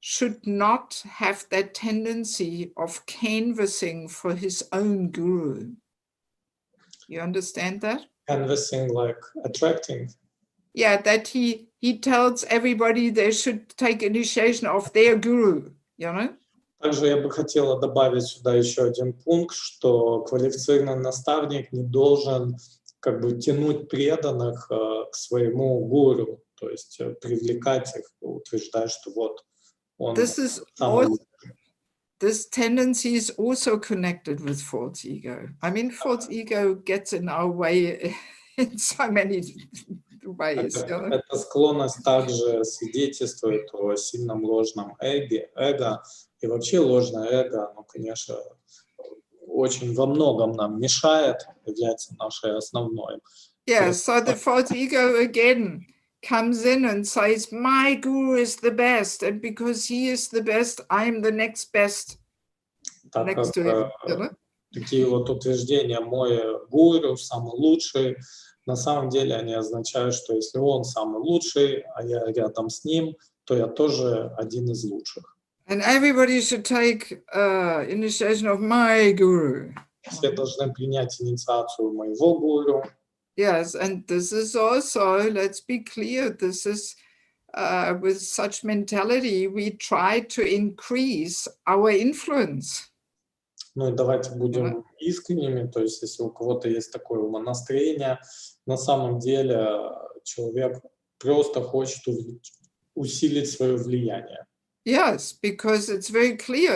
should not have that tendency of canvassing for his own guru. You understand that? Canvassing, like attracting. Yeah, that he tells everybody they should take initiation of their guru, you know? Также я бы хотела добавить сюда еще один пункт, что квалифицированный наставник не должен как бы тянуть преданных к своему гуру, то есть привлекать их, утверждать, что вот он самый лучший. This tendency is also connected with false ego. I mean, false ego gets in our way in so many ways. Эта склонность также свидетельствует о сильном ложном эго, и вообще ложное эго, оно, конечно, очень во многом нам мешает, является нашей основной. Yes, so the false ego again comes in and says, my guru is the best, and because he is the best, I'm the next best next to him. Такие вот утверждения, мой гуру самый лучший, на самом деле они означают, что если он самый лучший, а я рядом с ним, то я тоже один из лучших. And everybody should take initiation of my guru. Все должны принять инициацию моего гуру. Yes, and this is also, let's be clear, this is with such mentality, we try to increase our influence. Ну и давайте будем искренними, то есть если у кого-то есть такое умонастроение, на самом деле человек просто хочет усилить свое влияние. Yes, because it's very clear,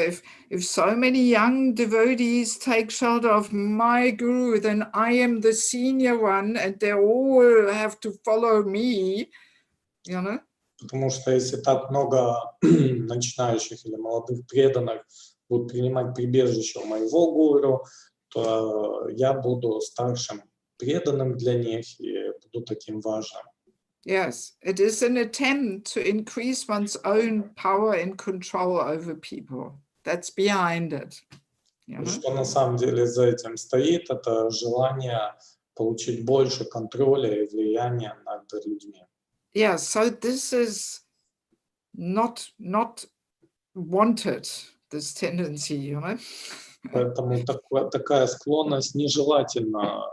if so many young devotees take shelter of my guru, then I am the senior one and they all have to follow me, you know? Потому что если так много начинающих или молодых преданных будут принимать прибежище у моего гуру, то я буду старшим преданным для них и буду таким важным. Yes, it is an attempt to increase one's own power and control over people. That's behind it. Что на самом деле за этим стоит, это желание получить больше контроля и влияния над людьми. Yeah, so this is not wanted, this tendency, you know. Поэтому такая склонность нежелательна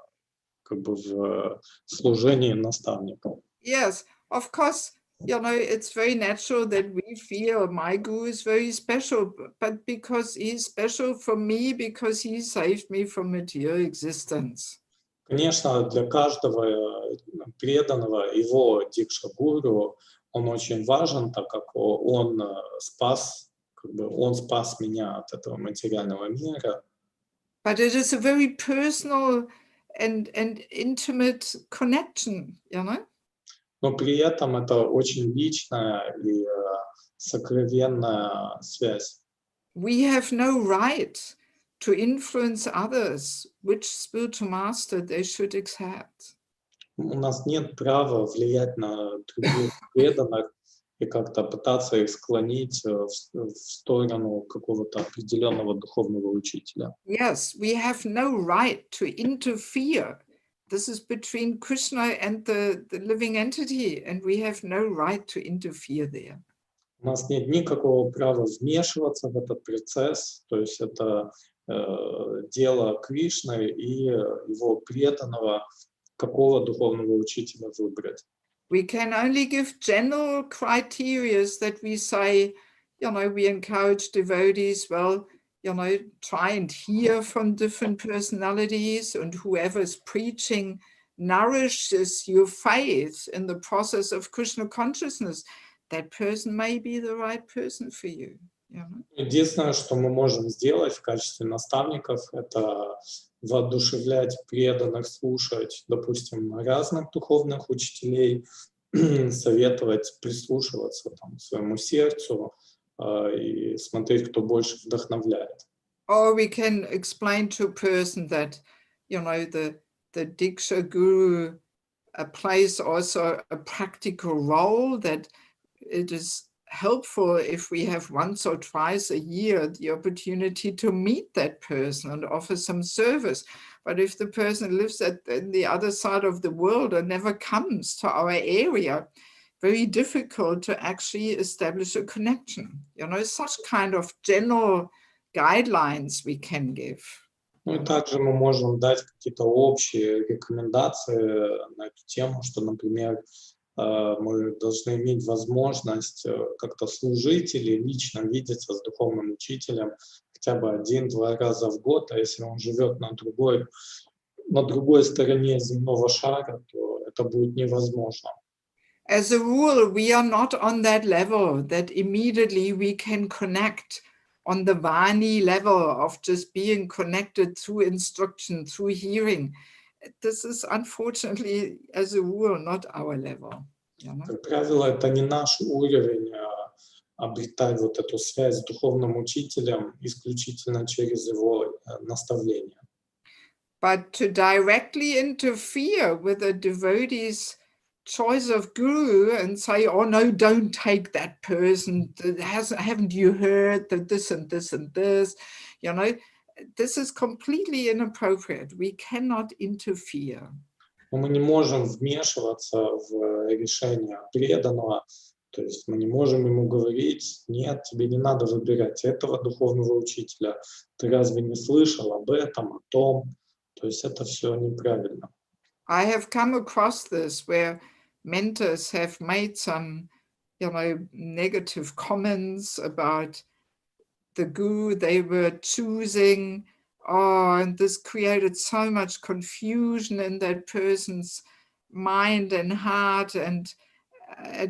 как бы в служении наставника. Yes, of course, it's very natural that we feel my guru is very special, but because he's special for me, because he saved me from material existence. Конечно, для каждого преданного его дикша-гуру он очень важен, так как он спас, как бы он спас меня от этого материального мира. But it is a very personal and intimate connection, Но при этом это очень личная и сокровенная связь. We have no right to influence others which spiritual master they should accept. У нас нет права влиять на других преданных и как-то пытаться их склонить в сторону какого-то определенного духовного учителя. Yes, we have no right to interfere. This is between Krishna and the living entity, and we have no right to interfere there. У нас нет никакого права вмешиваться в этот процесс, то есть это дело Кришны и его преданного, какого духовного учителя выбрать. We can only give general criteria that we say, we encourage devotees, try and hear from different personalities, and whoever is preaching nourishes your faith in the process of Krishna consciousness. That person may be the right person for you. Единственное, что мы можем сделать в качестве наставников, это воодушевлять преданных, слушать, допустим, разных духовных учителей, советовать прислушиваться к своему сердцу и смотреть, кто больше вдохновляет. Or we can explain to a person that, the Diksha Guru plays also a practical role, that it is helpful if we have once or twice a year the opportunity to meet that person and offer some service. But if the person lives at the other side of the world or never comes to our area, very difficult to actually establish a connection. Such kind of general guidelines we can give. Ну и также мы можем дать какие-то общие рекомендации на эту тему, что, например, мы должны иметь возможность как-то служить или лично видеться с духовным учителем хотя бы 1-2 раза в год, а если он живет на другой стороне земного шара, то это будет невозможно. As a rule, we are not on that level that immediately we can connect on the Vani level of just being connected through instruction, through hearing. This is unfortunately, as a rule, not our level. Как правило, это не наш уровень обретать вот эту связь с духовным учителем исключительно через его наставление. But to directly interfere with a devotee's choice of guru and say, oh no, don't take that person, haven't you heard that this and this and this, this is completely inappropriate. We cannot interfere. Но мы не можем вмешиваться в решение преданного, то есть мы не можем ему говорить, нет, тебе не надо выбирать этого духовного учителя, ты разве не слышал об этом, о том, то есть это все неправильно. I have come across this where mentors have made some, negative comments about the guru they were choosing. Oh, and this created so much confusion in that person's mind and heart, and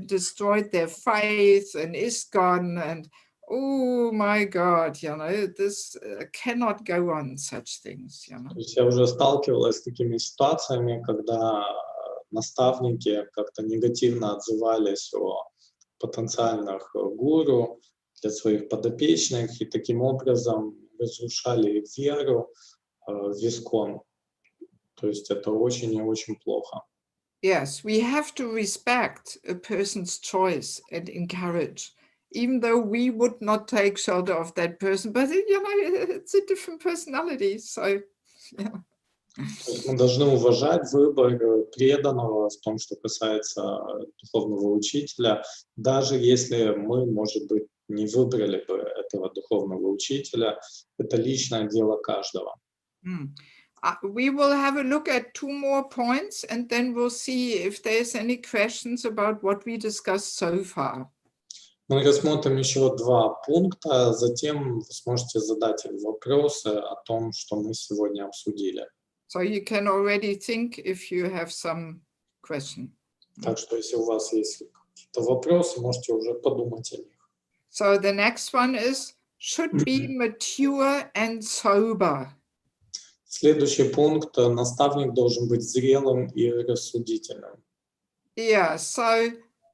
destroyed their faith and ISKCON. And oh my God, this cannot go on, such things. То есть я уже сталкивалась с такими ситуациями, когда наставники как-то негативно отзывались о потенциальных гуру для своих подопечных и таким образом разрушали их веру в ISKCON. То есть это очень и очень плохо. Yes, we have to respect a person's choice and encourage, even though we would not take shelter of that person, but it's a different personality, so yeah. Мы должны уважать выбор преданного в том, что касается духовного учителя, даже если мы, может быть, не выбрали бы этого духовного учителя, это личное дело каждого. We will have a look at 2 more points, and then we'll see if there's any questions about what we discussed so far. Мы рассмотрим еще 2 пункта, затем вы сможете задать им вопросы о том, что мы сегодня обсудили. So you can already think if you have some question. Так что, если у вас есть какие-то вопросы, можете уже подумать о них. So the next one is, should be mature and sober. Следующий пункт. Наставник должен быть зрелым и рассудительным. Yeah, so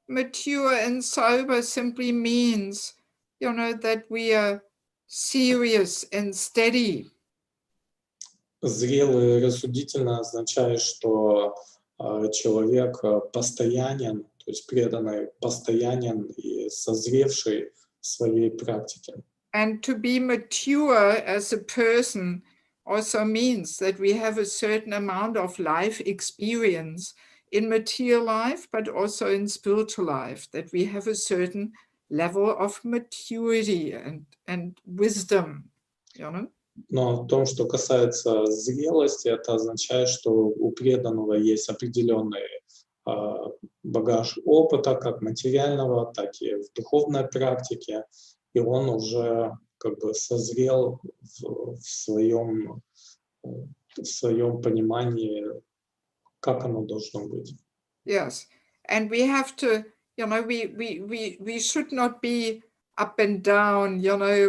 mature and sober simply means, that we are serious and steady. Зрелый и рассудительно означает, что человек постоянен, то есть преданный, постоянен и созревший в своей практике. And to be mature as a person also means that we have a certain amount of life experience in material life, but also in spiritual life, that we have a certain level of maturity and wisdom, Но в том, что касается зрелости, это означает, что у преданного есть определенный багаж опыта, как материального, так и в духовной практике, и он уже как бы созрел в своем понимании, как оно должно быть. Yes, and we have to, we should not be up and down,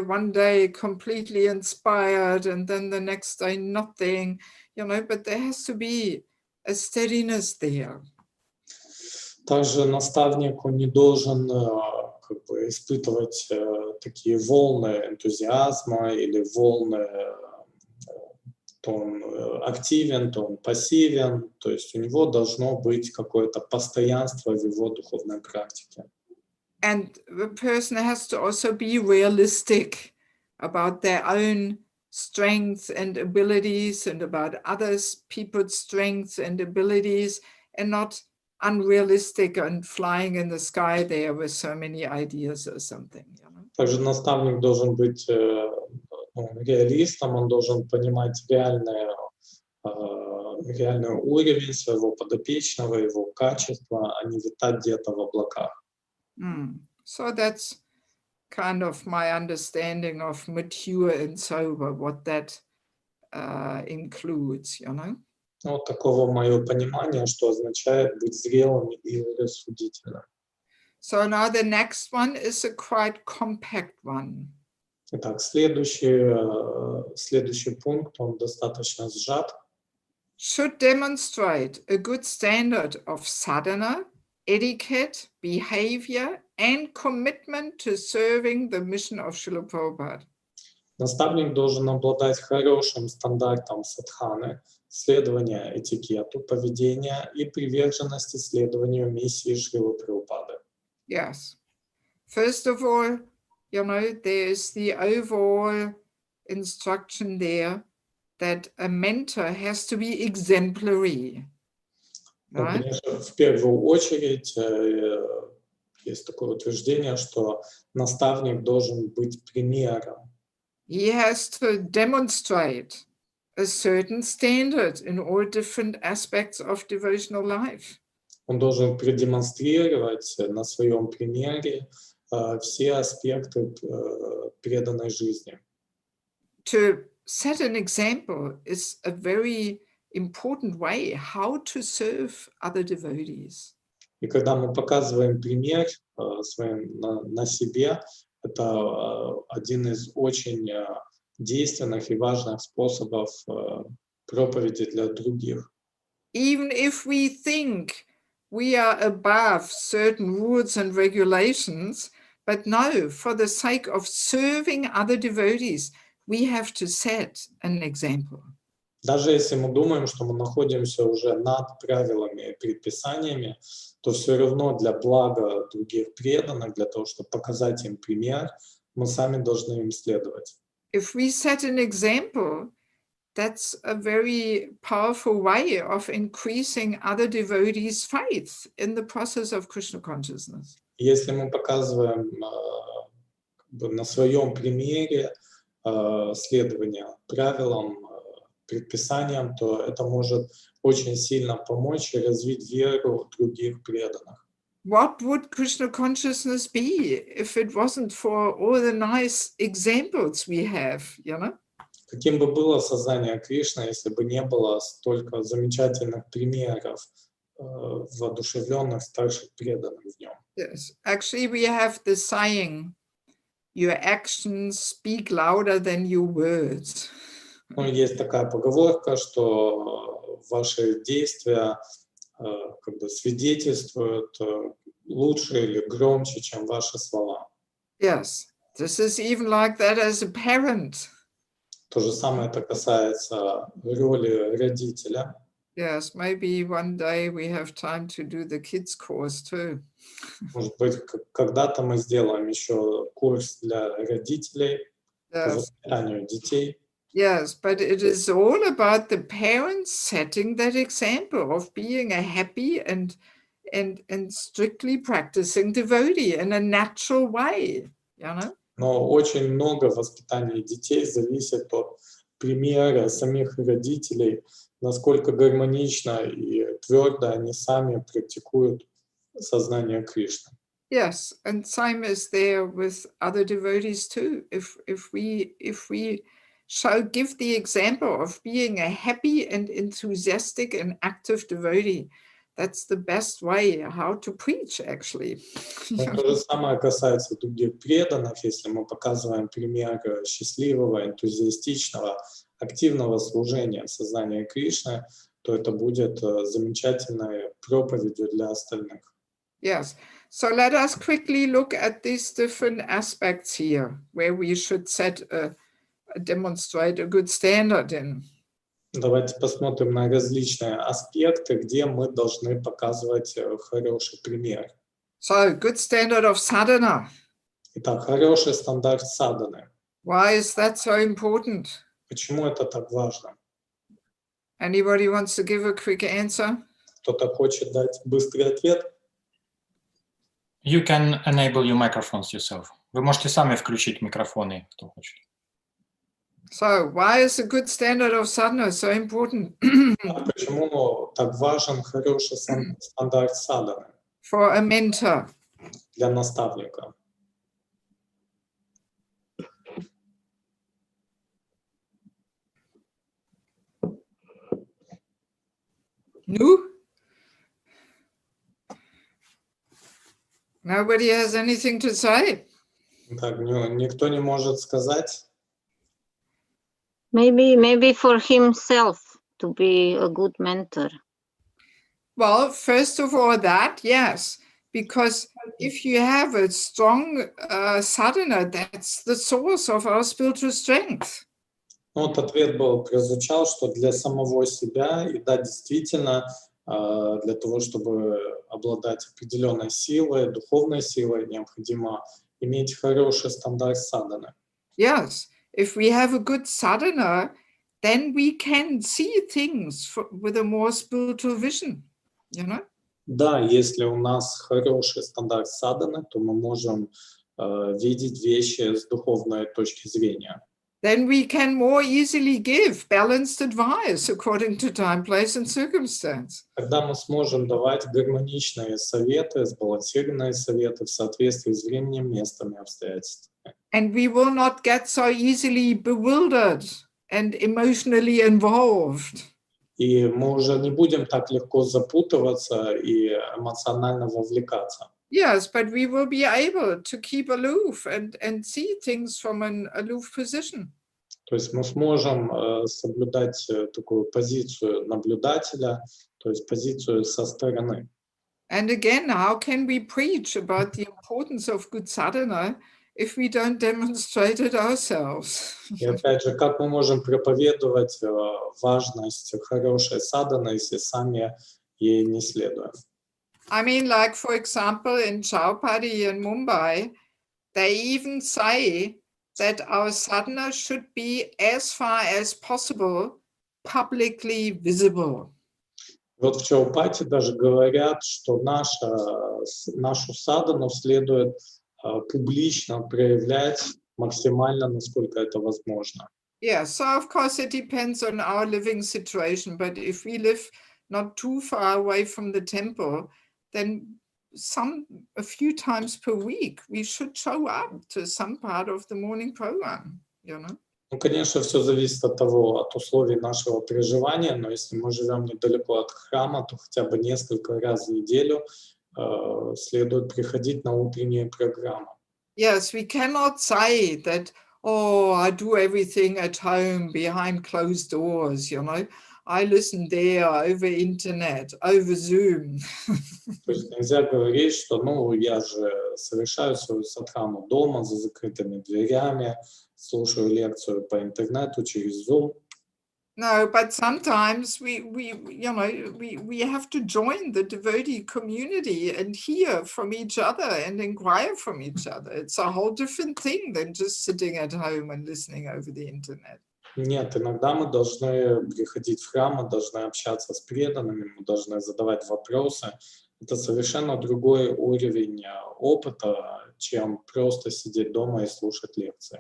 one day completely inspired and then the next day nothing, but there has to be a steadiness there. Также наставник, он не должен как бы испытывать такие волны энтузиазма или волны, то он активен, то он пассивен, то есть у него должно быть какое-то постоянство в его духовной практике. And the person has to also be realistic about their own strengths and abilities and about others people's strengths and abilities, and not unrealistic and flying in the sky there with so many ideas or something. Также наставник должен быть реалистом, он должен понимать реальный уровень своего подопечного, его качества, а не витать где-то в облаках. So that's kind of my understanding of mature and sober, what that includes, Вот таково мое понимание, что означает быть зрелым и рассудительным. So now the next one is a quite compact one. Итак, следующий пункт, он достаточно сжат. Should demonstrate a good standard of sadhana, etiquette, behavior, and commitment to serving the mission of Srila Prabhupada. Наставник должен обладать хорошим стандартом садханы, следования этикету, поведения и приверженности следованию миссии Шрилы Прабхупады. Yes. First of all, there's the overall instruction there that a mentor has to be exemplary. Right? Конечно, в первую очередь есть такое утверждение, что наставник должен быть примером. He has to demonstrate a certain standard in all different aspects of devotional life. Он должен продемонстрировать на своем примере все аспекты преданной жизни. To set an example is a very important way how to serve other devotees. И когда мы показываем пример своим на себе, это один из очень действенных и важных способов проповеди для других. Even if we think we are above certain rules and regulations, but no, for the sake of serving other devotees, we have to set an example. Даже если мы думаем, что мы находимся уже над правилами и предписаниями, то все равно для блага других преданных, для того, чтобы показать им пример, мы сами должны им следовать. If we set an example, that's a very powerful way of increasing other devotees' faith in the process of Krishna consciousness. Если мы показываем на своем примере следования правилам, предписаниям, то это может очень сильно помочь и развить веру других преданных. What would Krishna consciousness be if it wasn't for all the nice examples we have, you know? Каким бы было сознание Кришны, если бы не было столько замечательных примеров воодушевленных старших преданных в нем? Yes, actually we have the saying, your actions speak louder than your words. Ну, есть такая поговорка, что ваши действия как бы свидетельствуют лучше или громче, чем ваши слова. Yes, this is even like that as a parent. То же самое это касается роли родителя. Yes, maybe one day we have time to do the kids course too. Может быть, когда-то мы сделаем еще курс для родителей по Yes. воспитанию детей. Yes, but it is all about the parents setting that example of being a happy and strictly practicing devotee in a natural way, you know? Но очень много воспитания детей зависит от примера самих родителей, насколько гармонично и твердо они сами практикуют сознание Кришны. Yes, and same is there with other devotees too. If we shall give the example of being a happy and enthusiastic and active devotee, that's the best way how to preach, actually. То же самое касается других преданных. Если мы показываем пример счастливого, энтузиастичного, активного служения сознания Кришны, то это будет замечательной проповедью для остальных. Yes. So let us quickly look at these different aspects here, where we should demonstrate a good standard in. Давайте посмотрим на различные аспекты, где мы должны показывать хороший пример. So, good standard of sadhana. Итак, хороший стандарт садханы. Why is that so important? Почему это так важно? Anybody wants to give a quick answer? Кто-то хочет дать быстрый ответ? You can enable your microphones yourself. Вы можете сами включить микрофоны, кто хочет. So, why is a good standard of sadhana so important? Почему так важен хороший стандарт садханы For a mentor. для наставника? No? Nobody has anything to say? Так, никто не может сказать. Maybe for himself to be a good mentor. Well, first of all, that, yes, because if you have a strong sadhana, that's the source of our spiritual strength. Ну, вот ответ был, прозвучал, что для самого себя, и да, действительно, для того, чтобы обладать определенной силой, духовной силой, необходимо иметь хороший стандарт садханы. Yes, if we have a good sadhana, then we can see things with a more spiritual vision, you know? Да, если у нас хороший стандарт садханы, то мы можем видеть вещи с духовной точки зрения. Then we can more easily give balanced advice according to time, place, and circumstance. Тогда мы сможем давать гармоничные советы, сбалансированные советы в соответствии с временем, местом и обстоятельствами. And we will not get so easily bewildered and emotionally involved. И мы уже не будем так легко запутываться и эмоционально вовлекаться. Yes, but we will be able to keep aloof and see things from an aloof position. То есть мы сможем соблюдать такую позицию наблюдателя, то есть позицию со стороны. And again, how can we preach about the importance of good sadhana if we don't demonstrate it ourselves? И опять же, как мы можем проповедовать важность хорошей садханы, если сами ей не следуем? I mean, like, for example, in Chowpatty in Mumbai, they even say that our sadhana should be, as far as possible, publicly visible. Вот в Чаупати даже говорят, что нашу садхану следует публично проявлять максимально, насколько это возможно. Yeah, so of course it depends on our living situation, but if we live not too far away from the temple, then a few times per week we should show up to some part of the morning program, you know. Ну, конечно, все зависит от того, от условий нашего проживания, но если мы живем недалеко от храма, то хотя бы несколько раз в неделю следует приходить на утренние программы. Yes, we cannot say that, oh, I do everything at home behind closed doors, you know. I listen there over internet, over Zoom. То есть нельзя говорить, что, ну, я же совершаю свою садхану дома за закрытыми дверями, слушаю лекцию по интернету через Zoom. No, but sometimes we have to join the devotee community and hear from each other and inquire from each other. It's a whole different thing than just sitting at home and listening over the internet. Нет, иногда мы должны приходить в храм, мы должны общаться с преданными, мы должны задавать вопросы. Это совершенно другой уровень опыта, чем просто сидеть дома и слушать лекции.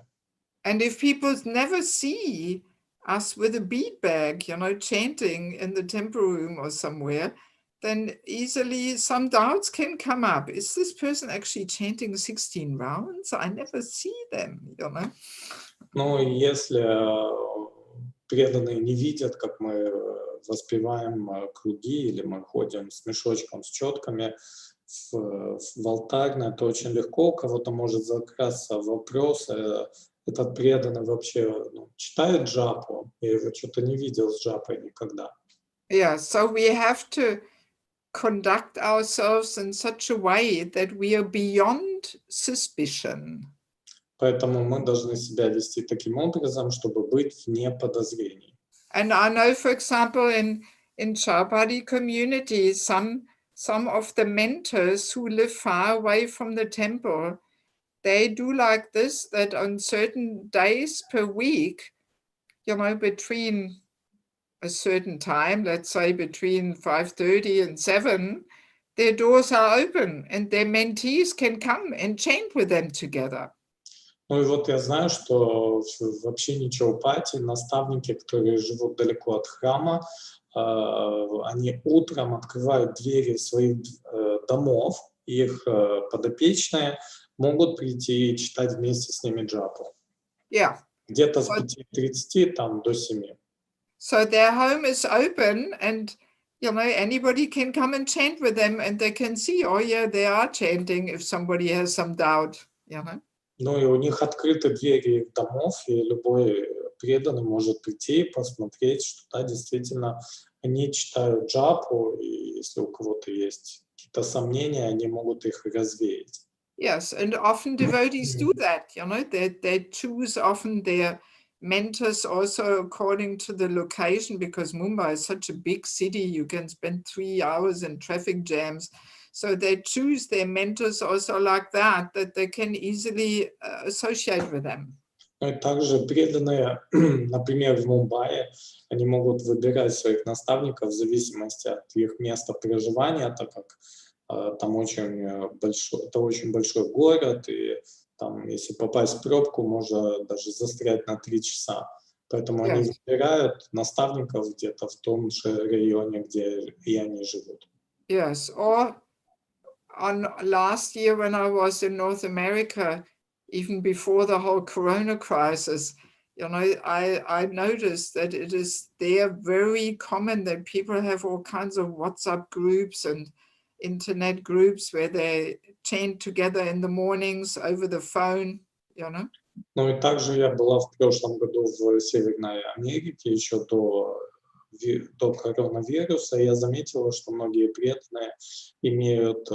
And if people never see us with a bead bag, you know, chanting in the temple room or somewhere, then easily some doubts can come up. Is this person actually chanting 16 rounds? I never see them, you know. Ну, если преданные не видят, как мы воспеваем круги, или мы ходим с мешочком, с четками в алтарное, то очень легко у кого-то может закрасться вопрос, этот преданный вообще читает джапу? Я его что-то не видел с джапой никогда. Yeah, so we have to conduct ourselves in such a way that we are beyond suspicion. Поэтому мы должны себя вести таким образом, чтобы быть вне подозрений. And I know, for example, in Chhabari community, some of the mentors who live far away from the temple, they do like this, that on certain days per week, you know, between a certain time, let's say between 5:30 and 7, their doors are open and their mentees can come and chant with them together. Ну и вот я знаю, что в общине Чаупати наставники, которые живут далеко от храма, они утром открывают двери своих домов, и их подопечные могут прийти и читать вместе с ними джапу. Yeah. Где-то с 5:30 там до 7. So their home is open and, you know, anybody can come and chant with them and they can see, oh yeah, they are chanting if somebody has some doubt, you know. Ну и у них открыты двери их домов, и любой преданный может прийти и посмотреть, что да, действительно они читают джапу, и если у кого-то есть какие-то сомнения, они могут их развеять. Yes, and often devotees do that, you know, they choose often their mentors also according to the location, because Mumbai is such a big city, you can spend 3 hours in traffic jams. So they choose their mentors also like that they can easily associate with them. Ну и также преданные, например, в Мумбаи, они могут выбирать своих наставников в зависимости от их места проживания, так как там это очень большой город, и там, если попасть в пробку, можно даже застрять на 3 часа. Поэтому они выбирают наставников где-то в том же районе, где и они живут. Yes, or on last year when I was in North America, even before the whole Corona crisis, you know, I noticed that it is there very common that people have all kinds of WhatsApp groups and internet groups where they chant together in the mornings over the phone, you know. Ну и также я была в прошлом году в Северной Америке, еще до коронавируса, и я заметила, что многие преданные имеют,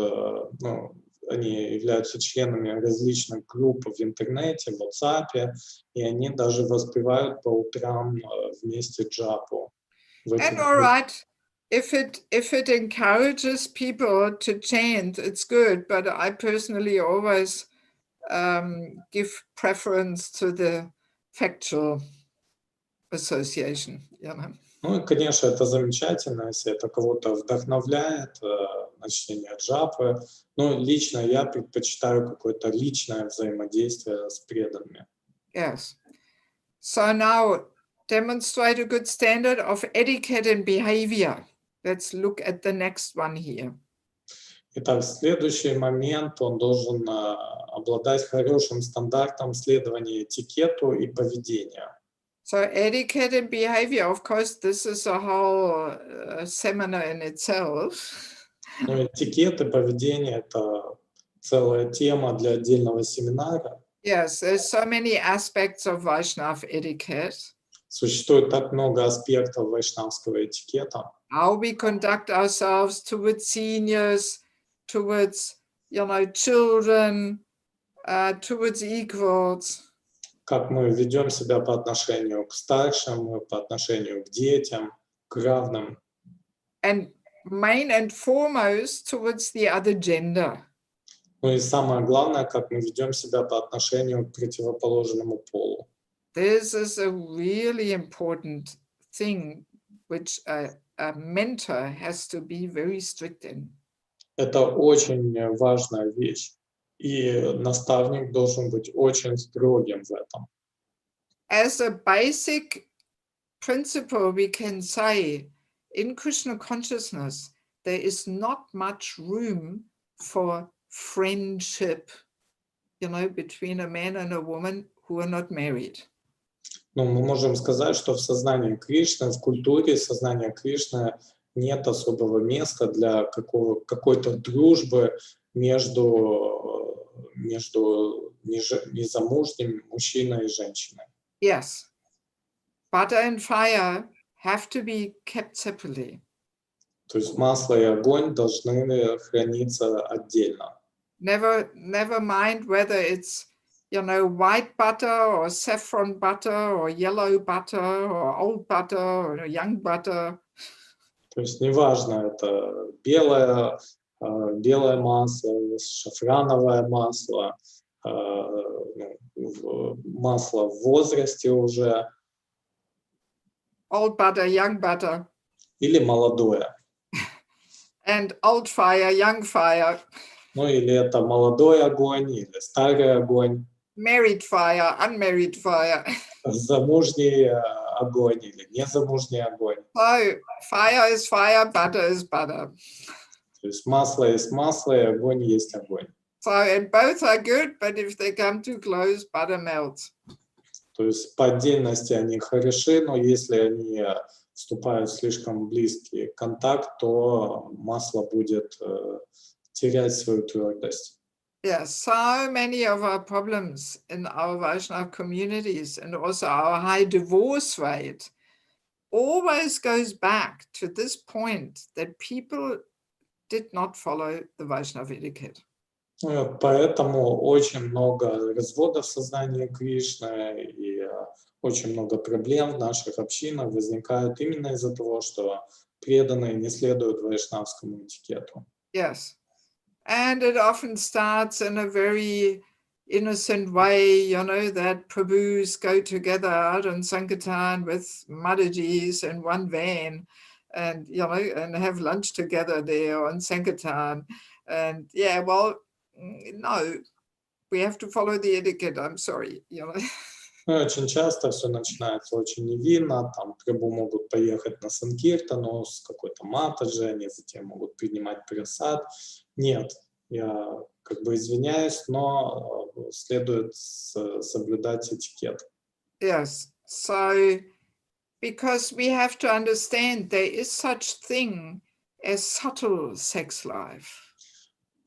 они являются членами различных групп в интернете, в WhatsApp, и они даже воспевают по утрам вместе джапу. And all right, if it encourages people to chant, it's good, but I personally always give preference to the factual association, you know. Ну и, конечно, это замечательно, если это кого-то вдохновляет на чтение джапы. Но лично я предпочитаю какое-то личное взаимодействие с преданными. Yes. So now demonstrate a good standard of etiquette and behavior. Let's look at the next one here. Итак, следующий момент, он должен обладать хорошим стандартом следования этикету и поведению. So etiquette and behavior, of course, this is a whole seminar in itself. Но этикет и поведение – это целая тема для отдельного семинара. Yes, there's so many aspects of Vaishnav etiquette. Существует так много аспектов вайшнавского этикета. How we conduct ourselves towards seniors, towards, children, towards equals. Как мы ведем себя по отношению к старшим, по отношению к детям, к равным. And main and foremost towards the other gender. Ну и самое главное, как мы ведем себя по отношению к противоположному полу. This is a really important thing which a mentor has to be very strict in. Это очень важная вещь. И наставник должен быть очень строгим в этом. As a basic principle, we can say in Krishna consciousness, there is not much room for friendship, between a man and a woman who are not married. Но мы можем сказать, что в сознании Кришны, в культуре сознания Кришны нет особого места для какой-то дружбы между незамужним мужчиной и женщиной. Yes, butter and fire have to be kept separately. То есть масло и огонь должны храниться отдельно. Never mind whether it's, white butter or saffron butter or yellow butter or old butter or young butter. То есть неважно, это белое масло, шафрановое масло, масло в возрасте уже. Old butter, young butter. Или молодое. And old fire, young fire. Ну или это молодой огонь, или старый огонь. Married fire, unmarried fire. Замужний огонь или незамужний огонь. So fire is fire, butter is butter. То есть масло есть масло, и огонь есть огонь. So, and both are good, but if they come too close, butter melts. То есть по отдельности они хороши, но если они вступают в слишком близкий контакт, то масло будет терять свою твердость. Yes, so many of our problems in our Vaishnava communities and also our high divorce rate always goes back to this point that people did not follow the Vaishnava etiquette. Поэтому очень много разводов в сознании Кришны и очень много проблем в наших общинах возникают именно из-за того, что преданные не следуют вайшнавскому этикету. Yes, and it often starts in a very innocent way, that Prabhus go together out on Sankirtan with Madhajis in one van and, and have lunch together there on Sankirtan. And yeah, well, no, we have to follow the etiquette, I'm sorry, Очень часто все начинается очень невинно, там Прабху могут поехать на Санкиртану с какой-то матаджи, они затем могут принимать прасад. Нет, я извиняюсь, но следует соблюдать этикет. Yes, so because we have to understand there is such thing as subtle sex life.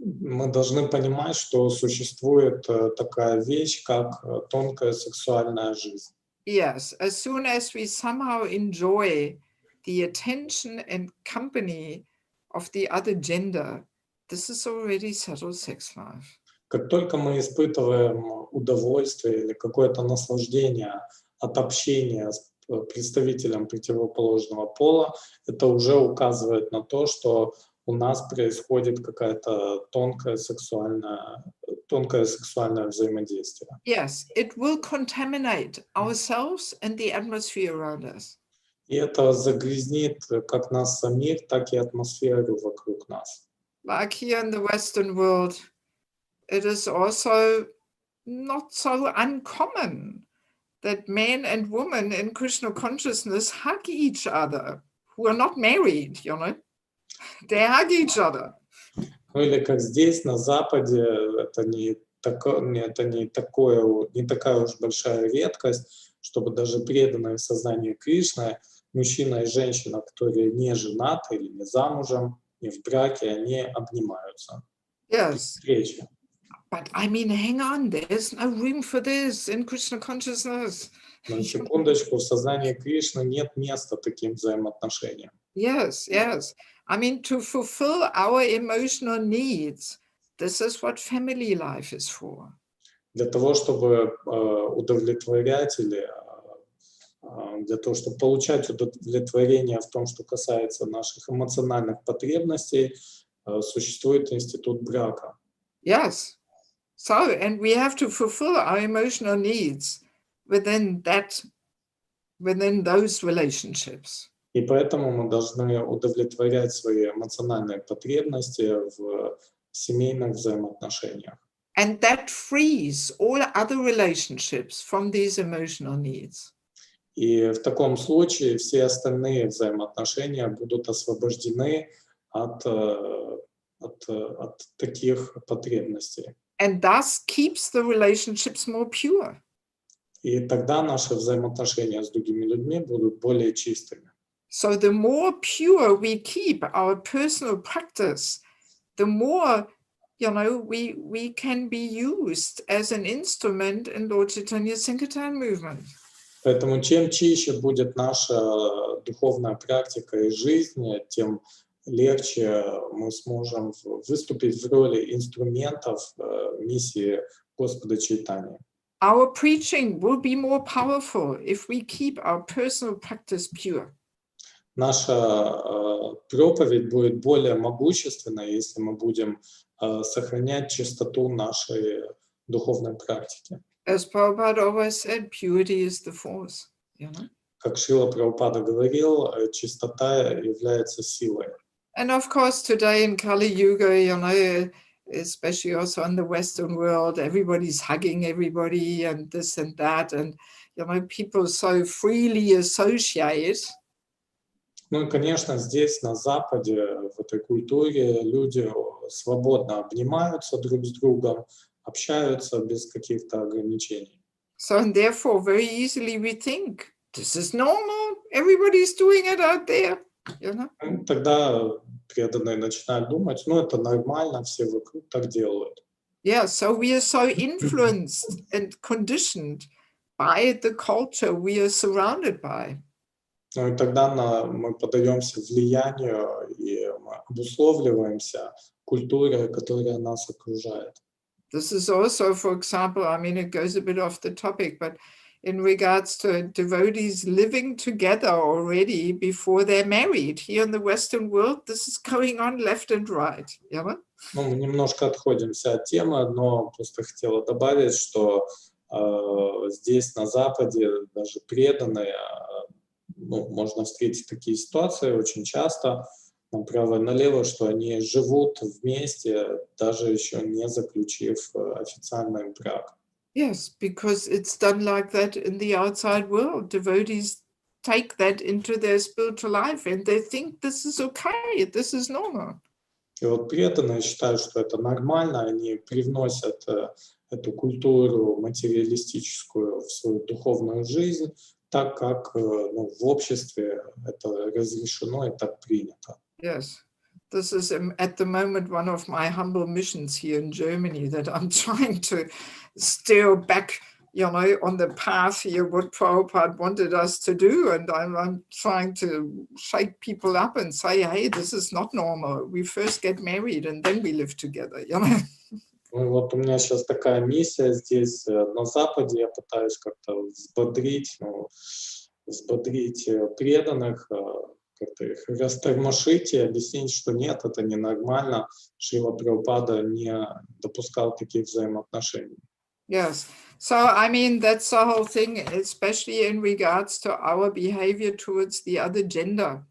Мы должны понимать, что существует такая вещь, как тонкая сексуальная жизнь. Yes, as soon as we somehow enjoy the attention and company of the other gender, this is already subtle sex life. Как только мы испытываем удовольствие или какое-то наслаждение от общения с представителем противоположного пола, это уже указывает на то, что у нас происходит какая-то тонкое сексуальное взаимодействие. Yes, it will contaminate ourselves and the atmosphere around us. И это загрязнит как нас самих, так и атмосферу вокруг нас. Like here in the Western world, it is also not so uncommon that men and women in Krishna consciousness hug each other who are not married, you know. They hug each other. Ну или как здесь, на Западе, это не такая уж большая редкость, чтобы даже преданные в сознании Кришны, мужчина и женщина, которые не женаты или не замужем, не в браке, они обнимаются. Yes. Встречи. But I mean, hang on, there's no room for this in Krishna consciousness. На секундочку, в сознании Кришны нет места таким взаимоотношениям. Yes, yes. I mean, to fulfill our emotional needs, this is what family life is for. Для того, чтобы удовлетворять или для того, чтобы получать удовлетворение в том, что касается наших эмоциональных потребностей, существует институт брака. Yes. So, and we have to fulfill our emotional needs within those relationships. И поэтому мы должны удовлетворять свои эмоциональные потребности в семейных взаимоотношениях. And that frees all other relationships from these emotional needs. И в таком случае все остальные взаимоотношения будут освобождены от таких потребностей. And thus keeps the relationships more pure. И тогда наши взаимоотношения с другими людьми будут более чистыми. So the more pure we keep our personal practice, the more, you know, we can be used as an instrument in Lord Chaitanya's Sankirtan movement. Поэтому чем чище будет наша духовная практика и жизнь, тем легче мы сможем выступить в роли инструментов миссии Господа Чайтаньи. Our preaching will be more powerful if we keep our personal practice pure. Наша проповедь будет более могущественной, если мы будем сохранять чистоту нашей духовной практики. As Prabhupada always said, purity is the force. You know? Как Шрила Прабхупада говорил, чистота является силой. And of course, today in Kali Yuga, you know, especially also in the Western world, everybody's hugging everybody and this and that. And, you know, people so freely associate. Ну и, конечно, здесь, на Западе, в этой культуре, люди свободно обнимаются друг с другом, общаются без каких-то ограничений. So, and therefore, very easily we think, this is normal, everybody's doing it out there, you know? Тогда преданные начинают думать, ну это нормально, все вокруг так делают. Yeah, so we are so influenced and conditioned by the culture we are surrounded by. Ну и тогда мы поддаемся влиянию и мы обусловливаемся культурой, которая нас окружает. This is also, for example, I mean, it goes a bit off the topic, but in regards to devotees living together already before they're married. Here in the Western world, this is going on left and right. You know? Ну, мы немножко отходимся от темы, но просто хотела добавить, что здесь, на Западе, даже преданные, можно встретить такие ситуации очень часто, направо и налево, что они живут вместе, даже еще не заключив официальный брак. Yes, because it's done like that in the outside world. Devotees take that into their spiritual life and they think this is okay, this is normal. И вот преданные считают, что это нормально, они привносят эту культуру материалистическую в свою духовную жизнь, так как в обществе это разрешено и так принято. Yes, this is at the moment one of my humble missions here in Germany, that I'm trying to steer back, you know, on the path here, what Prabhupada wanted us to do. And I'm trying to shake people up and say, hey, this is not normal. We first get married and then we live together, you know. Ну вот у меня сейчас такая миссия здесь, на Западе, я пытаюсь как-то взбодрить преданных, как-то их растормошить и объяснить, что нет, это ненормально. Шрила Прабхупада не допускал таких взаимоотношений. Yes. So, I mean, that's the whole thing, especially in regards to our behavior towards the other gender.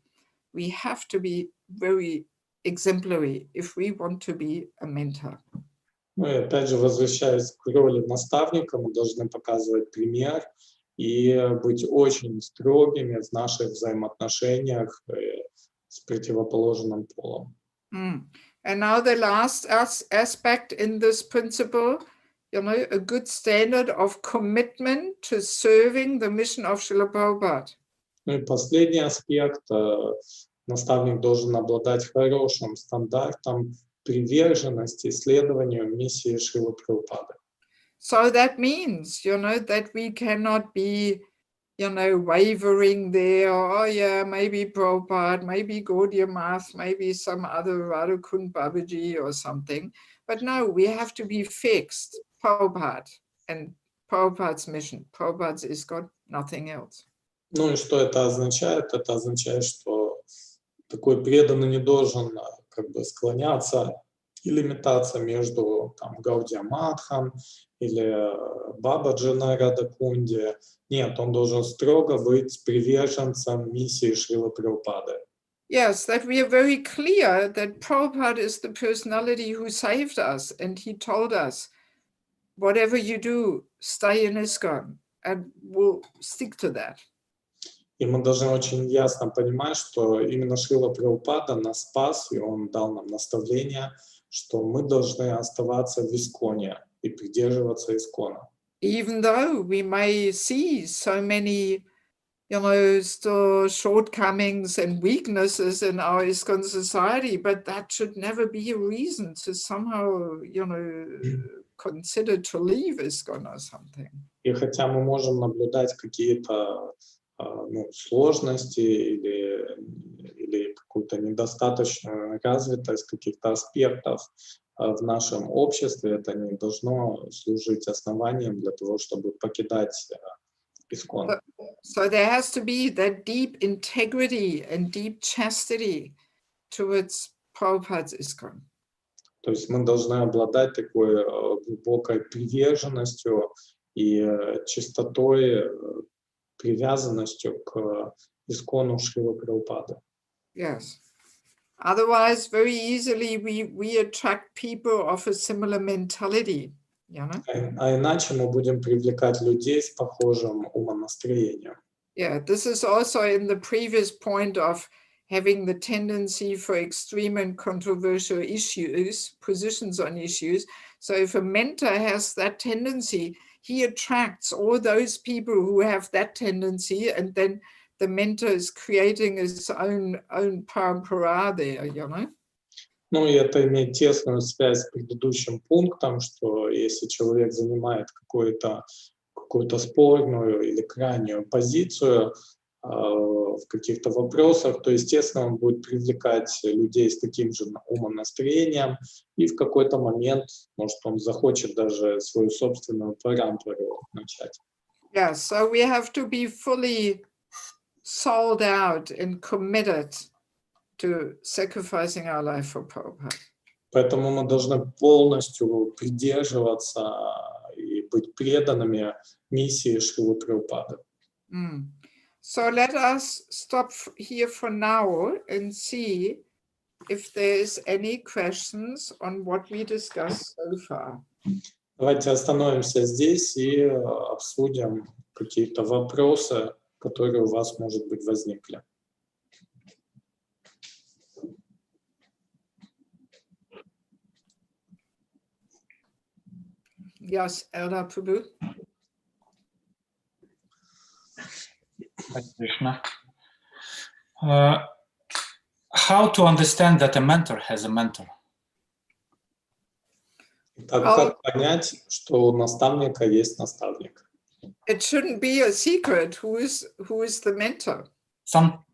We have to be very exemplary if we want to be a mentor. Ну и опять же, возвращаясь к роли наставника, мы должны показывать пример и быть очень строгими в наших взаимоотношениях с противоположным полом. And now the last aspect in this principle, a good standard of commitment to serving the mission of Srila Prabhupada. Ну и последний аспект, наставник должен обладать хорошим стандартом приверженности исследованию миссии Шрилы Прабхупады. So that means, that we cannot be, wavering there. Oh yeah, maybe Prabhupada, maybe Gaudiya Math, maybe some other Radhakund Babaji or something. But no, we have to be fixed. Prabhupada and Prabhupada's mission. Prabhupada's is got nothing else. Ну и что это означает? Это означает, что такой преданный не должен как бы склоняться или метаться между Гаудия Мадхом или Бабаджи на Радакунде. Нет, он должен строго быть приверженцем миссии Шрилы Прабхупады. Yes, that we are very clear that Prabhupada is the personality who saved us, and he told us, whatever you do, stay in ISKCON, and we'll stick to that. И мы должны очень ясно понимать, что именно Шрила Прабхупада нас спас, и он дал нам наставление, что мы должны оставаться в Исконе и придерживаться Искона. Even though we may see so many, still shortcomings and weaknesses in our ISKCON society, but that should never be a reason to somehow, consider to leave ISKCON or something. И хотя мы можем наблюдать какие-то сложности или какую-то недостаточную развитость каких-то аспектов в нашем обществе, это не должно служить основанием для того, чтобы покидать Искон. So there has to be that deep integrity and deep chastity towards Prabhupada's ISKCON. То есть мы должны обладать такой глубокой приверженностью и чистотой, привязанностью к Искону Шрилы Прабхупады. Yes. Otherwise, very easily we attract people of a similar mentality. А иначе мы будем привлекать людей с похожим умонастроением. Yeah, this is also in the previous point of having the tendency for extreme and controversial issues, positions on issues. So if a mentor has that tendency, he attracts all those people who have that tendency, and then the mentor is creating his own parampara there, Ну и это имеет тесную связь с предыдущим пунктом, что если человек занимает какую-то спорную или крайнюю позицию в каких-то вопросах, то, естественно, он будет привлекать людей с таким же умонастроением, и в какой-то момент, может, он захочет даже свою собственную парампару начать. Yeah, so we have to be fully sold out and committed to sacrificing our life for Prabhupada. Поэтому мы должны полностью придерживаться и быть преданными миссии Шрилы Прабхупады. So let us stop here for now and see if there's any questions on what we discussed so far. Давайте остановимся здесь и обсудим какие-то вопросы, которые у вас, может быть, возникли. Yes, Elder Prabhu. Krishna. How to understand that a mentor has a mentor? Итак, как понять, что у наставника есть наставник? It shouldn't be a secret who is the mentor. То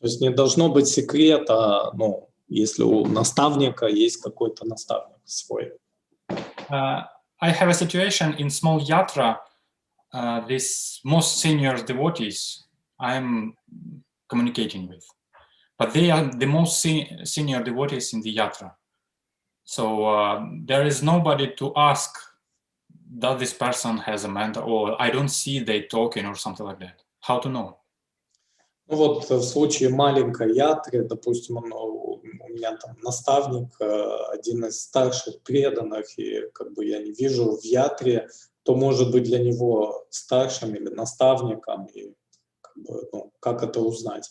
есть не должно быть секрета, если у наставника есть какой-то наставник свой. I have a situation in small yatra. These most senior devotees I'm communicating with, but they are the most senior devotees in the yatra. So there is nobody to ask that this person has a mentor, or I don't see they talking or something like that. How to know? Ну вот в случае маленькой ятры, допустим, у меня там наставник, один из старших преданных, и как бы я не вижу в ятре кто может быть для него старшим или наставником, и как это узнать?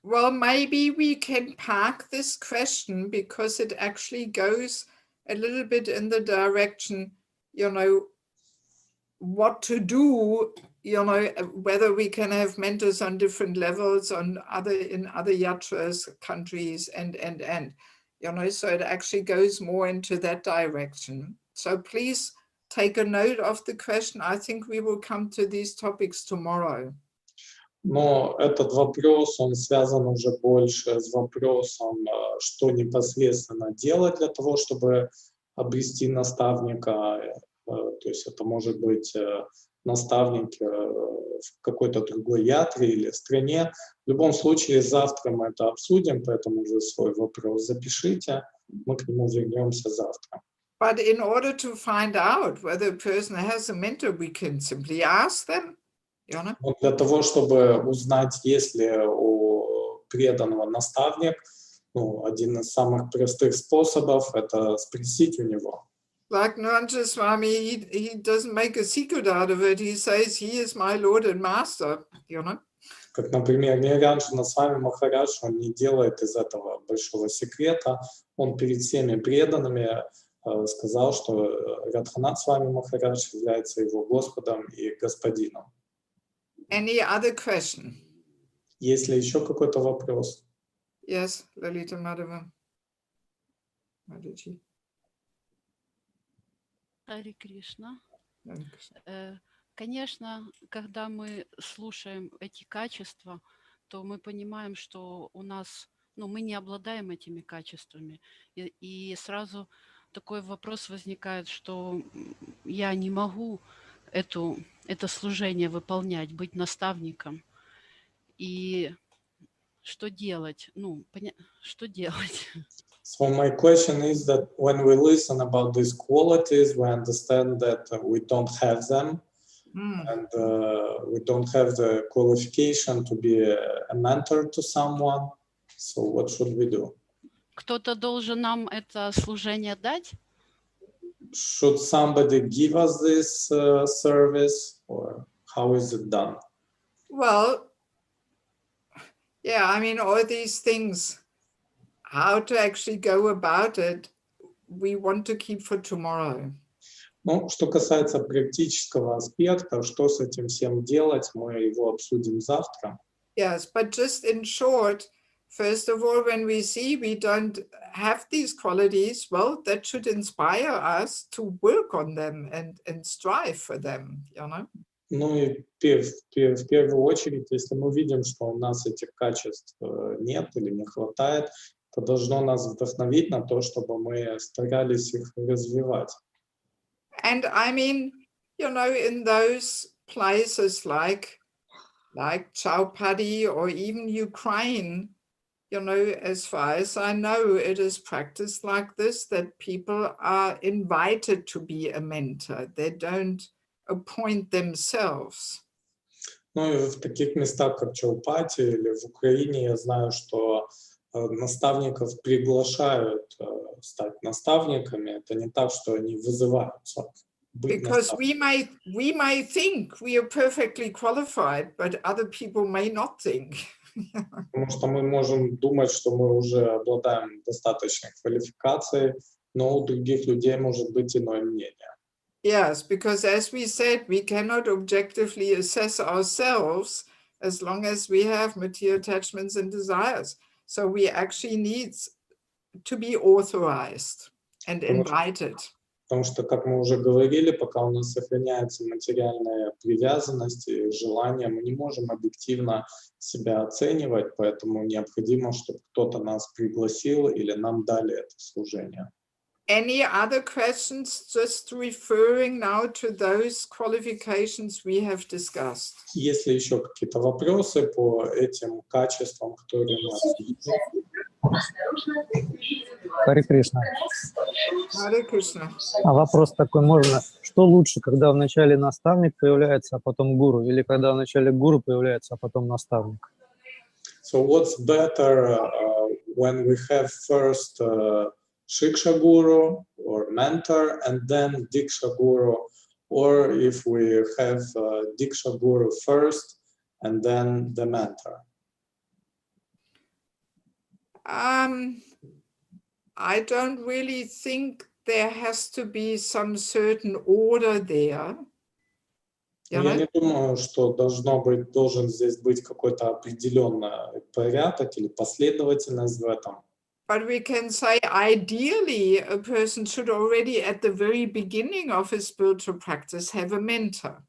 Well, maybe we can park this question because it actually goes a little bit in the direction, what to do, whether we can have mentors on different levels in other yatras, countries, and so it actually goes more into that direction. So please take a note of the question. I think we will come to these topics tomorrow. Но этот вопрос, он связан уже больше с вопросом, что непосредственно делать для того, чтобы обрести наставника. То есть это может быть наставник в какой-то другой ятре или стране. В любом случае, завтра мы это обсудим, поэтому вы свой вопрос запишите, мы к нему вернемся завтра. But in order to find out whether a person has a mentor, we can simply ask them. Вот для того, чтобы узнать, есть ли у преданного наставник, один из самых простых способов — это спросить у него. Like Niranja Swami, he doesn't make a secret out of it. He says, he is my Lord and Master, Как, например, Нирянджана Свами Махарадж, он не делает из этого большого секрета. Он перед всеми преданными сказал, что Радханат Свами Махарадж является его Господом и Господином. Any other question? Есть ли еще какой-то вопрос? Yes, Lalita Madhava. Madhaji. Харе Кришна. Конечно, когда мы слушаем эти качества, то мы понимаем, что у нас, мы не обладаем этими качествами. И сразу такой вопрос возникает, что я не могу это служение выполнять, быть наставником. И что делать? Что делать? So my question is that when we listen about these qualities, we understand that we don't have them, and we don't have the qualification to be a mentor to someone. So what should we do? Кто-то должен нам это служение дать? Should somebody give us this service, or how is it done? Well, yeah, I mean, all these things, how to actually go about it, we want to keep for tomorrow. Что касается практического аспекта, что с этим всем делать, мы его обсудим завтра. Yes, but just in short, first of all, when we see we don't have these qualities, well, that should inspire us to work on them and strive for them, И в первую очередь, если мы видим, что у нас этих качеств нет или не хватает, это должно нас вдохновить на то, чтобы мы старались их развивать. And I mean, in those places like Chowpatty or even Ukraine, as far as I know, it is practiced like this, that people are invited to be a mentor. They don't appoint themselves. И в таких местах, как Чаупати или в Украине, я знаю, что наставников приглашают стать наставниками. Это не так, что они вызываются быть Because наставниками. we may think we are perfectly qualified, but other people may not think. Потому что мы можем думать, что мы уже обладаем достаточной квалификацией, но у других людей может быть иное мнение. Yes, because as we said, we cannot objectively assess ourselves as long as we have material attachments and desires. So we actually need to be authorized and invited. Потому что, как мы уже говорили, пока у нас сохраняется материальная привязанность и желание, мы не можем объективно себя оценивать, поэтому необходимо, чтобы кто-то нас пригласил или нам дали это служение. Any other questions, just referring now to those qualifications we have discussed? Есть ли еще какие-то вопросы по этим качествам, которые у нас есть? Харе Кришна. Hare Krishna. А вопрос такой можно. Что лучше, когда вначале наставник появляется, а потом гуру? Или когда вначале гуру появляется, а потом наставник? So what's better when we have first Shiksha Guru or mentor and then Diksha Guru, or if we have Diksha Guru first and then the mentor. I don't really think there has to be some certain order there. Но я не думаю, что должен здесь быть какой-то определенный порядок или последовательность в этом. But we can say ideally a person should already at the very beginning of his spiritual practice have a mentor.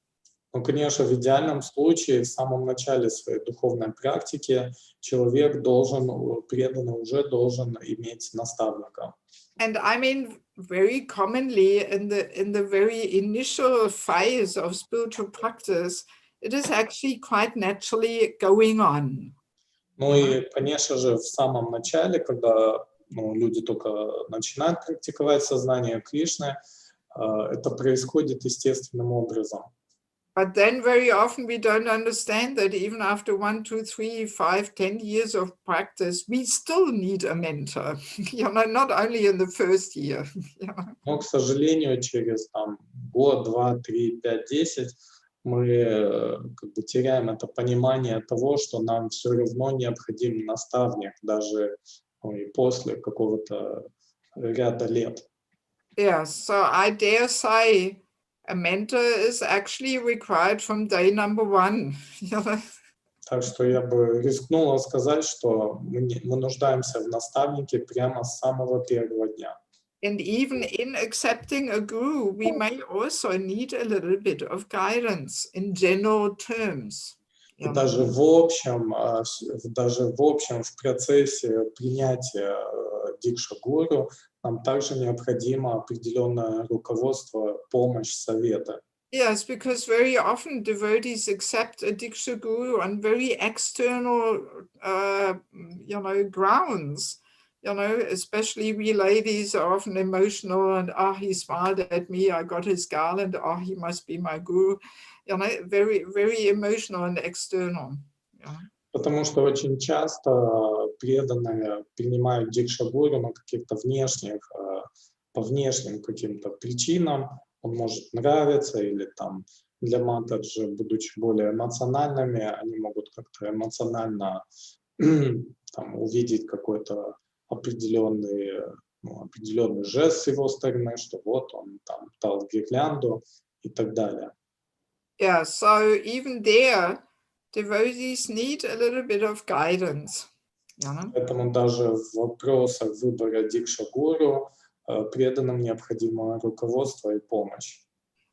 Ну, конечно, в идеальном случае, в самом начале своей духовной практики, человек преданный уже должен иметь наставника. And I mean, very commonly in the very initial phase of spiritual practice, it is actually quite naturally going on. Ну и, конечно же, в самом начале, когда люди только начинают практиковать сознание Кришны, это происходит естественным образом. But then very often we don't understand that even after 1, 2, 3, 5, 10 years of practice, we still need a mentor, not only in the first year. Но, к сожалению, через год, 2, 3, 5, 10 мы теряем это понимание того, что нам все равно необходим наставник, даже и после какого-то ряда лет. Yeah, so I dare say a mentor is actually required from day number 1. Так что я бы рискнула сказать, что мы нуждаемся в наставнике прямо с самого первого дня. And even in accepting a guru, we may also need a little bit of guidance in general terms. И даже в общем, в процессе принятия Дикша Гуру нам также необходимо определенное руководство, помощь, советы. Yes, because very often devotees accept a Diksha Guru on very external, grounds. Especially we ladies are often emotional and, he smiled at me, I got his garland, he must be my guru. Very, very emotional and external. Yeah. Потому что очень часто преданные принимают Дикша-гуру на каких-то по внешним каким-то причинам. Он может нравиться, или для матаджи, будучи более эмоциональными, они могут как-то эмоционально увидеть какой-то определенный жест с его стороны, что вот он дал гирлянду и так далее. Yeah, so even there, devotees need a little bit of guidance. Поэтому даже в вопросах выбора Дикша-гуру преданным необходимо руководство и помощь.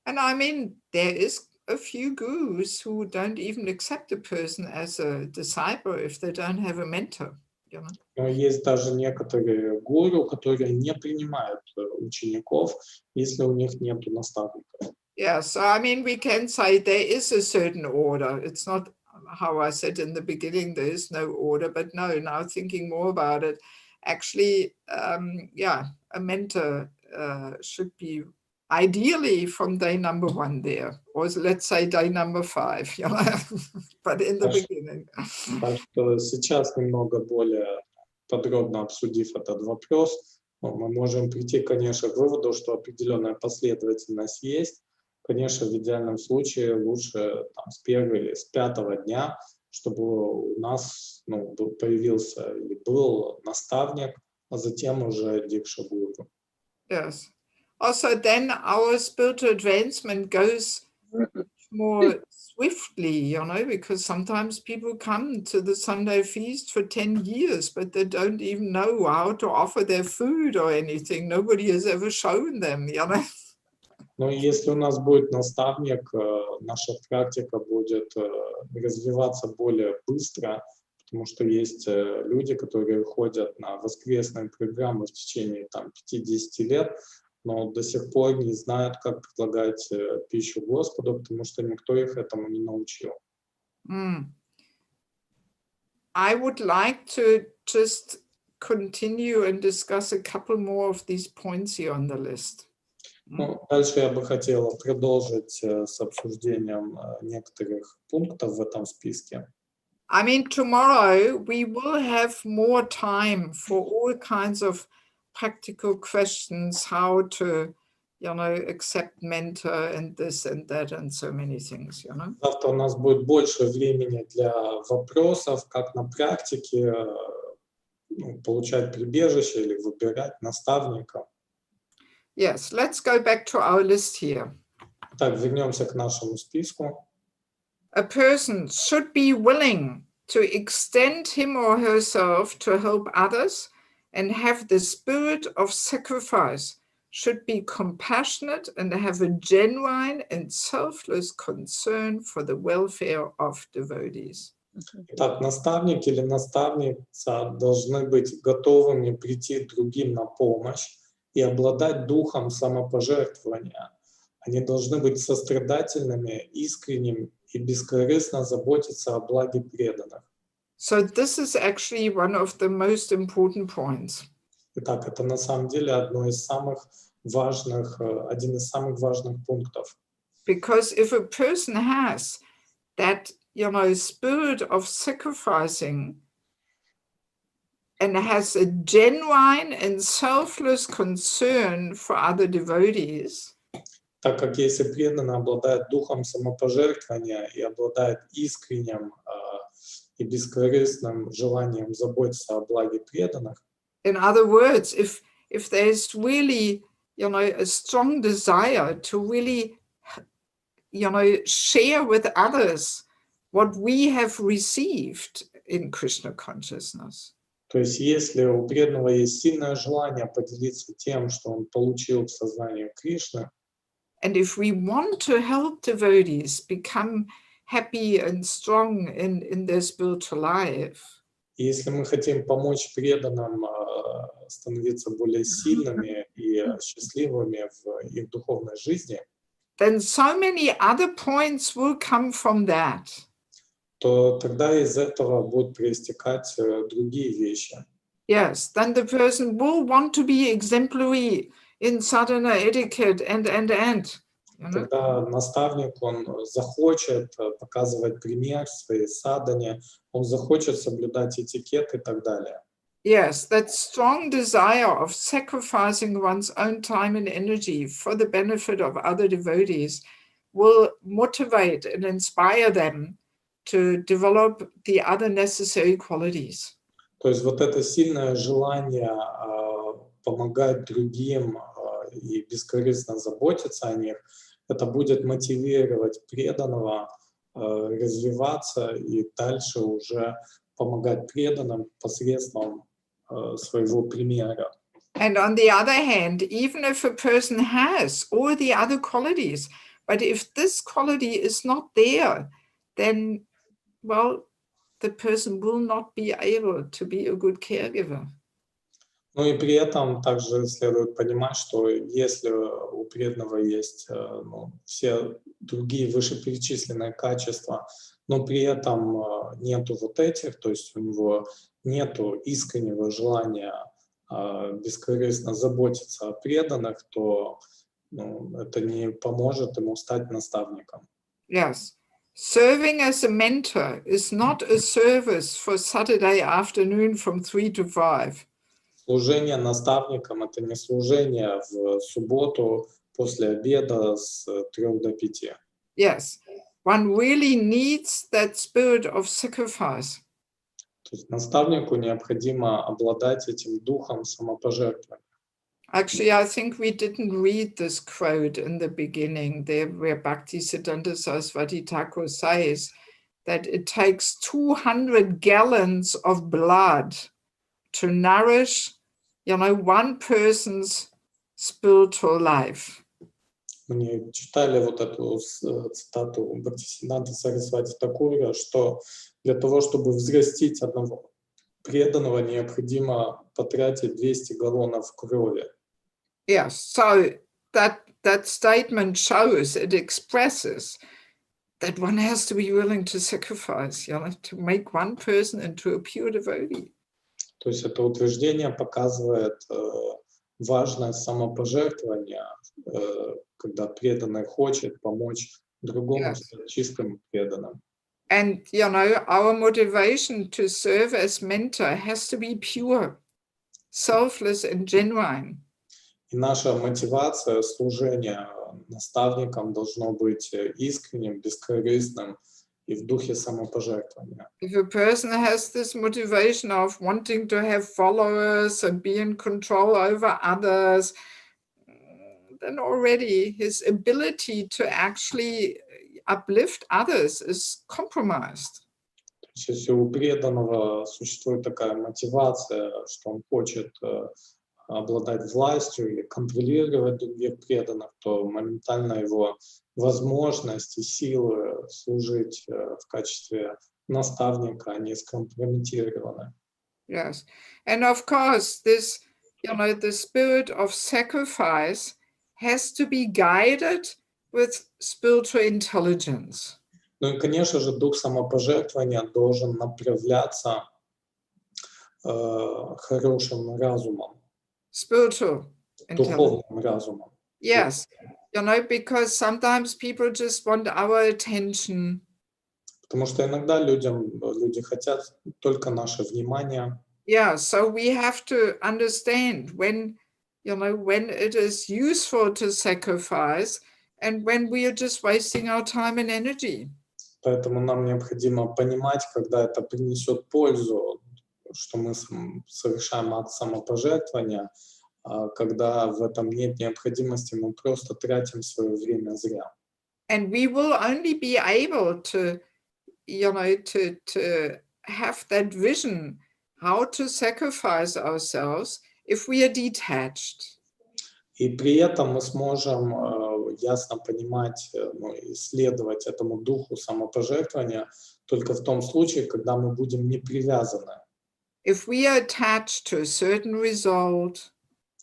And I mean, there is a few gurus who don't even accept a person as a disciple if they don't have a mentor. Но есть даже некоторые гуру, которые не принимают учеников, если у них нет наставника. Yeah, so I mean, we can say there is a certain order. It's not how I said in the beginning, there is no order, but no, now thinking more about it, actually, a mentor should be ideally from day number 1 there, or let's say day number 5, but in the beginning. Так что сейчас, немного более подробно обсудив этот вопрос, мы можем прийти, конечно, к выводу, что определенная последовательность есть. Конечно, в идеальном случае лучше с 1 или с 5 дня, чтобы у нас появился или был наставник, а затем уже Дикша-гуру. Yes. Also, then our spiritual advancement goes more swiftly, because sometimes people come to the Sunday feast for 10 years, but they don't even know how to offer their food or anything. Nobody has ever shown them, Но если у нас будет наставник, наша практика будет развиваться более быстро, потому что есть люди, которые ходят на воскресные программы в течение 5-10 лет, но до сих пор не знают, как предлагать пищу Господу, потому что никто их этому не научил. I would like to just continue and discuss a couple more of these points here on the list. Дальше я бы хотела продолжить с обсуждением некоторых пунктов в этом списке. I mean, tomorrow we will have more time for all kinds of practical questions, how to accept mentor and this and that and so many things, Завтра у нас будет больше времени для вопросов, как на практике получать прибежище или выбирать наставника. Yes, let's go back to our list here. Так, вернемся к нашему списку. A person should be willing to extend him or herself to help others and have the spirit of sacrifice, should be compassionate and have a genuine and selfless concern for the welfare of devotees. Итак, наставник или наставница должны быть готовыми прийти другим на помощь и обладать духом самопожертвования. Они должны быть сострадательными, искренними и бескорыстно заботиться о благе преданных. So this is actually one of the most important points. Итак, это на самом деле один из самых важных пунктов. Because if a person has that, spirit of sacrificing and has a genuine and selfless concern for other devotees, Так как если преданный обладает духом самопожертвования и обладает искренним и бескорыстным желанием заботиться о благе преданных, in other words, if there's really, a strong desire to really, share with others what we have received in Krishna consciousness. то есть если у преданного есть сильное желание поделиться тем, что он получил в сознании Кришны, And if we want to help devotees become happy and strong in their spiritual life, и если мы хотим помочь преданным становиться более сильными и счастливыми в их духовной жизни, then so many other points will come from that. то тогда из этого будут проистекать другие вещи. Yes, then the person will want to be exemplary in sadhana etiquette and. Когда наставник, он захочет показывать пример в своей садхане, он захочет соблюдать этикет и так далее. Yes, that strong desire of sacrificing one's own time and energy for the benefit of other devotees will motivate and inspire them to develop the other necessary qualities. То есть вот это сильное желание помогать другим и бескорыстно заботиться о них, это будет мотивировать преданного развиваться и дальше уже помогать преданным посредством своего примера. And on the other hand, even if a person has all the other qualities, but if this quality is not there, then, well, the person will not be able to be a good caregiver. Ну и при этом также следует понимать, что если у преданного есть все другие вышеперечисленные качества, но при этом нету вот этих, то есть у него нету искреннего желания бескорыстно заботиться о преданных, то это не поможет ему стать наставником. Yes. Serving as a mentor is not a service for Saturday afternoon from 3 to 5. Служение наставником — это не служение в субботу после обеда с 3 до 5. Yes, one really needs that spirit of sacrifice. То есть наставнику необходимо обладать этим духом самопожертвования. Actually, I think we didn't read this quote in the beginning there, where Bhaktisiddhanta Saraswati Thakur says that it takes 200 gallons of blood to nourish, one person's spiritual life. Мы не читали вот эту цитату Бхактисиддханты Сарасвати Такура, что для того, чтобы взрастить одного преданного, необходимо потратить 200 галлонов крови. Yes, so that statement shows, it expresses that one has to be willing to sacrifice, to make one person into a pure devotee. То есть это утверждение показывает важность самопожертвования, когда преданный хочет помочь другому чистым преданным. And, our motivation to serve as mentor has to be pure, selfless and genuine. И наша мотивация служения наставникам должно быть искренним, бескорыстным и в духе самопожертвования. If a person has this motivation of wanting to have followers and be in control over others, then already his ability to actually uplift others is compromised. Если у преданного существует такая мотивация, что он хочет обладать властью или контролировать других преданных, то моментально его возможности, силы служить в качестве наставника, они скомпрометированы. Yes. And of course, this, the spirit of sacrifice has to be guided with spiritual intelligence. Ну и, конечно же, дух самопожертвования должен направляться хорошим разумом, Spiritual intelligence. духовным разумом. Yes. Because sometimes people just want our attention. Потому что иногда люди хотят только наше внимание. Yeah, so we have to understand when it is useful to sacrifice and when we are just wasting our time and energy. Поэтому нам необходимо понимать, когда это принесет пользу, что мы совершаем акт самопожертвования, а когда в этом нет необходимости, мы просто тратим свое время зря. And we will only be able to have that vision how to sacrifice ourselves if we are detached. И при этом мы сможем ясно понимать, исследовать этому духу самопожертвования только в том случае, когда мы будем не привязаны. If we are attached to a certain result,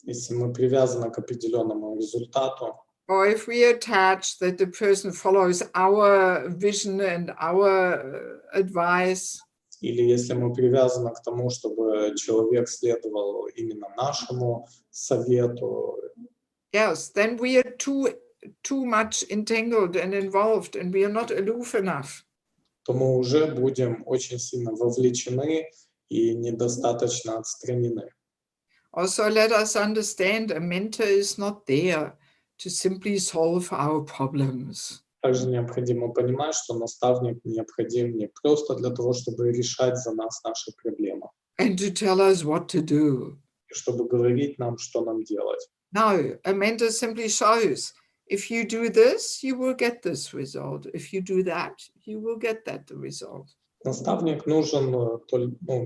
Если мы привязаны к определенному результату, or if we are attached that the person follows our vision and our advice, или если мы привязаны к тому, чтобы человек следовал именно нашему совету, yes, then we are too much entangled and involved, and we are not aloof enough. то мы уже будем очень сильно вовлечены и недостаточно отстранены. Also, let us understand a mentor is not there to simply solve our problems. Также необходимо понимать, что наставник необходим не просто для того, чтобы решать за нас наши проблемы, And to tell us what to do. и чтобы говорить нам, что нам делать. No, a mentor simply shows, if you do this, you will get this result. If you do that, you will get that result. Наставник нужен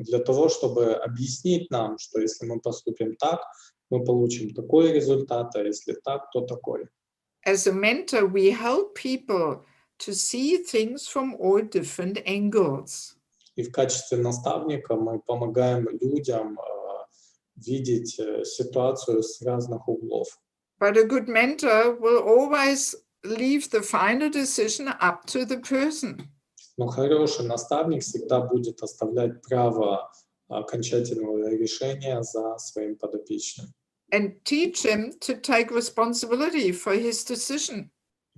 для того, чтобы объяснить нам, что если мы поступим так, мы получим такой результат, а если так, то такой. As a mentor, we help people to see things from all different angles. И в качестве наставника мы помогаем людям видеть ситуацию с разных углов. But a good mentor will always leave the final decision up to the person. Но хороший наставник всегда будет оставлять право окончательного решения за своим подопечным. And teach him to take responsibility for his decision.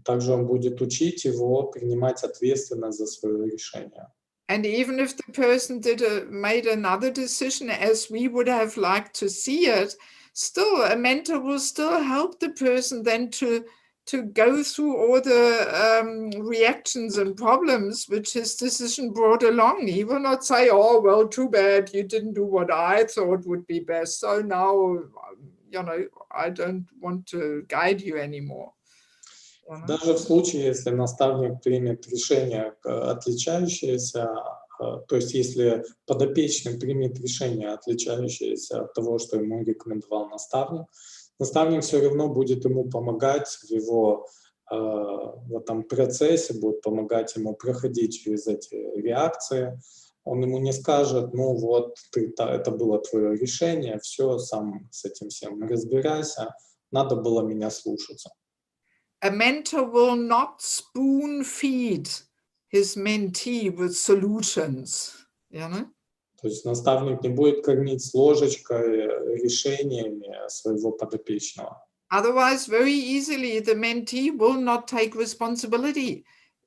Также он будет учить его принимать ответственность за свое решение. And even if the person made another decision as we would have liked to see it, still a mentor will still help the person then to go through all the reactions and problems which his decision brought along. He will not say, oh, well, too bad, you didn't do what I thought would be best. So now, I don't want to guide you anymore. Даже в случае, если наставник примет решение, отличающееся, то есть если подопечный примет решение, отличающееся от того, что ему рекомендовал наставник, наставник все равно будет ему помогать в этом процессе, будет помогать ему проходить через эти реакции. Он ему не скажет, ну вот, это было твое решение, все, сам с этим всем разбирайся, надо было меня слушаться. A mentor will not spoon feed his mentee with solutions. То есть наставник не будет кормить с ложечкой решениями своего подопечного. Otherwise, very easily, the mentee will not take responsibility.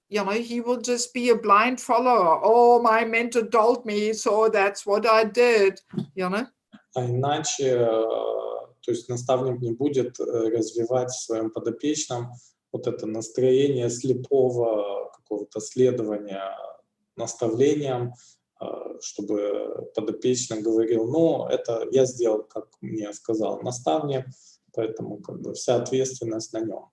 He will just be a blind follower. Oh, my mentor told me, so that's what I did. А иначе то есть наставник не будет развивать в своем подопечном вот это настроение слепого какого-то следования наставлениям, чтобы подопечный говорил, ну, это я сделал, как мне сказал наставник, поэтому как бы вся ответственность на нем.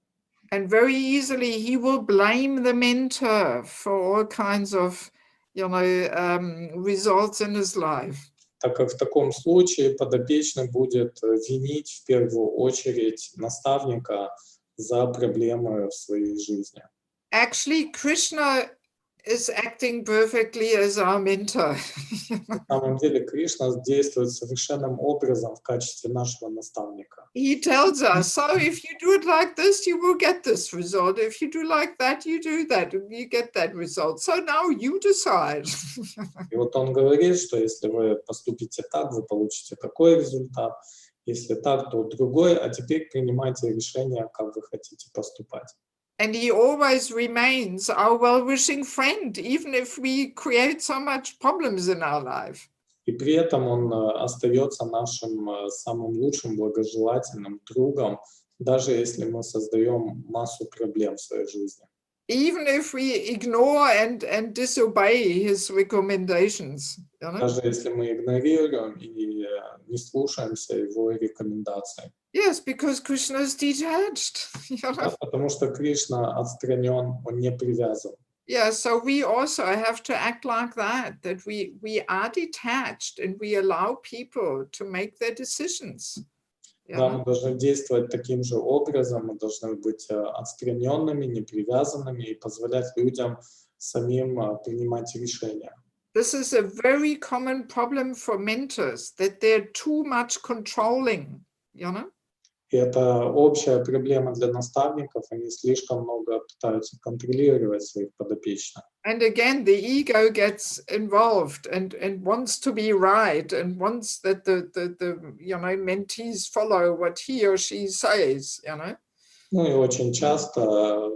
And very easily he will blame the mentor for all kinds of, results in his life. Так как в таком случае подопечный будет винить в первую очередь наставника за проблемы в своей жизни. Actually, Krishna is acting perfectly as our mentor. На самом деле Кришна действует совершенным образом в качестве нашего наставника. He tells us, so if you do it like this, you will get this result. If you do like that, you do that, you get that result. So now you decide. И вот он говорит, что если вы поступите так, вы получите такой результат, если так, то другой, а теперь принимайте решение, как вы хотите поступать. And he always remains our well-wishing friend, even if we create so much problems in our life. И при этом он остается нашим самым лучшим благожелательным другом, даже если мы создаем массу проблем в своей жизни. Even if we ignore and disobey his recommendations. Даже если мы игнорируем и не слушаемся его рекомендаций. Yes, because Krishna is detached. Да, потому что Кришна отстранен, он не привязан. Yeah, so we also have to act like that we are detached and we allow people to make their decisions. Да, мы должны действовать таким же образом, мы должны быть отстраненными, непривязанными и позволять людям самим принимать решения. This is a very common problem for mentors, that they're too much controlling, И это общая проблема для наставников, они слишком много пытаются контролировать своих подопечных. And again, the ego gets involved and wants to be right and wants that the mentees follow what he or she says, Ну и очень часто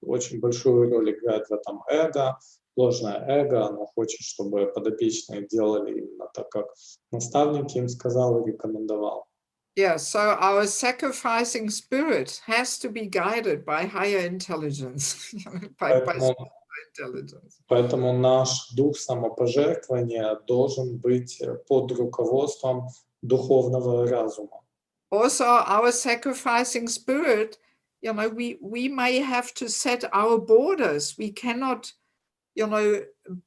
очень большую роль играет в этом эго, ложное эго, оно хочет, чтобы подопечные делали именно так, как наставник им сказал и рекомендовал. Yeah, so our sacrificing spirit has to be guided by higher intelligence, by intelligence. Поэтому наш дух самопожертвования должен быть под руководством духовного разума. Also, our sacrificing spirit, we may have to set our borders. We cannot,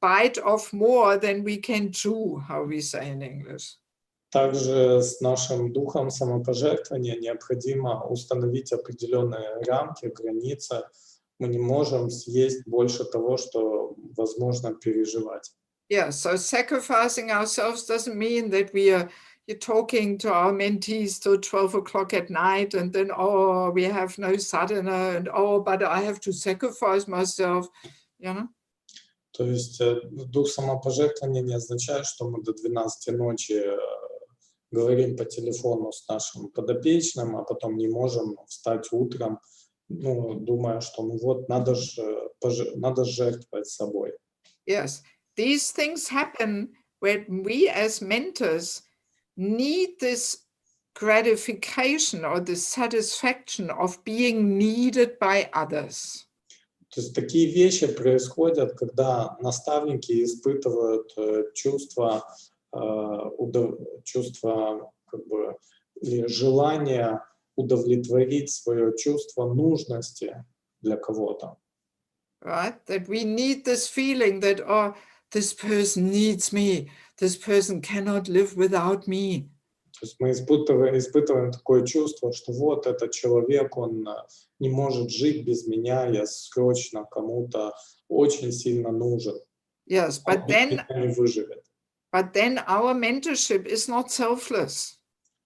bite off more than we can chew, how we say in English. Также с нашим духом самопожертвования необходимо установить определенные рамки, границы. Мы не можем съесть больше того, что возможно переживать. Yeah, so sacrificing ourselves doesn't mean that you're talking to our mentees till 12 o'clock at night and then, oh, we have no sadhana and, oh, but I have to sacrifice myself, То есть дух самопожертвования не означает, что мы до 12 ночи говорим по телефону с нашим подопечным, а потом не можем встать утром, думая, что надо жертвовать собой. Yes, these things happen when we as mentors need this gratification or the satisfaction of being needed by others. То есть такие вещи происходят, когда наставники испытывают чувство или желание удовлетворить свое чувство нужности для кого-то. Right? That we need this feeling that, oh, this person needs me, this person cannot live without me. То есть мы испытываем такое чувство, что вот этот человек, он не может жить без меня, я срочно кому-то очень сильно нужен. Yes, Он без меня не выживет. But then our mentorship is not selfless.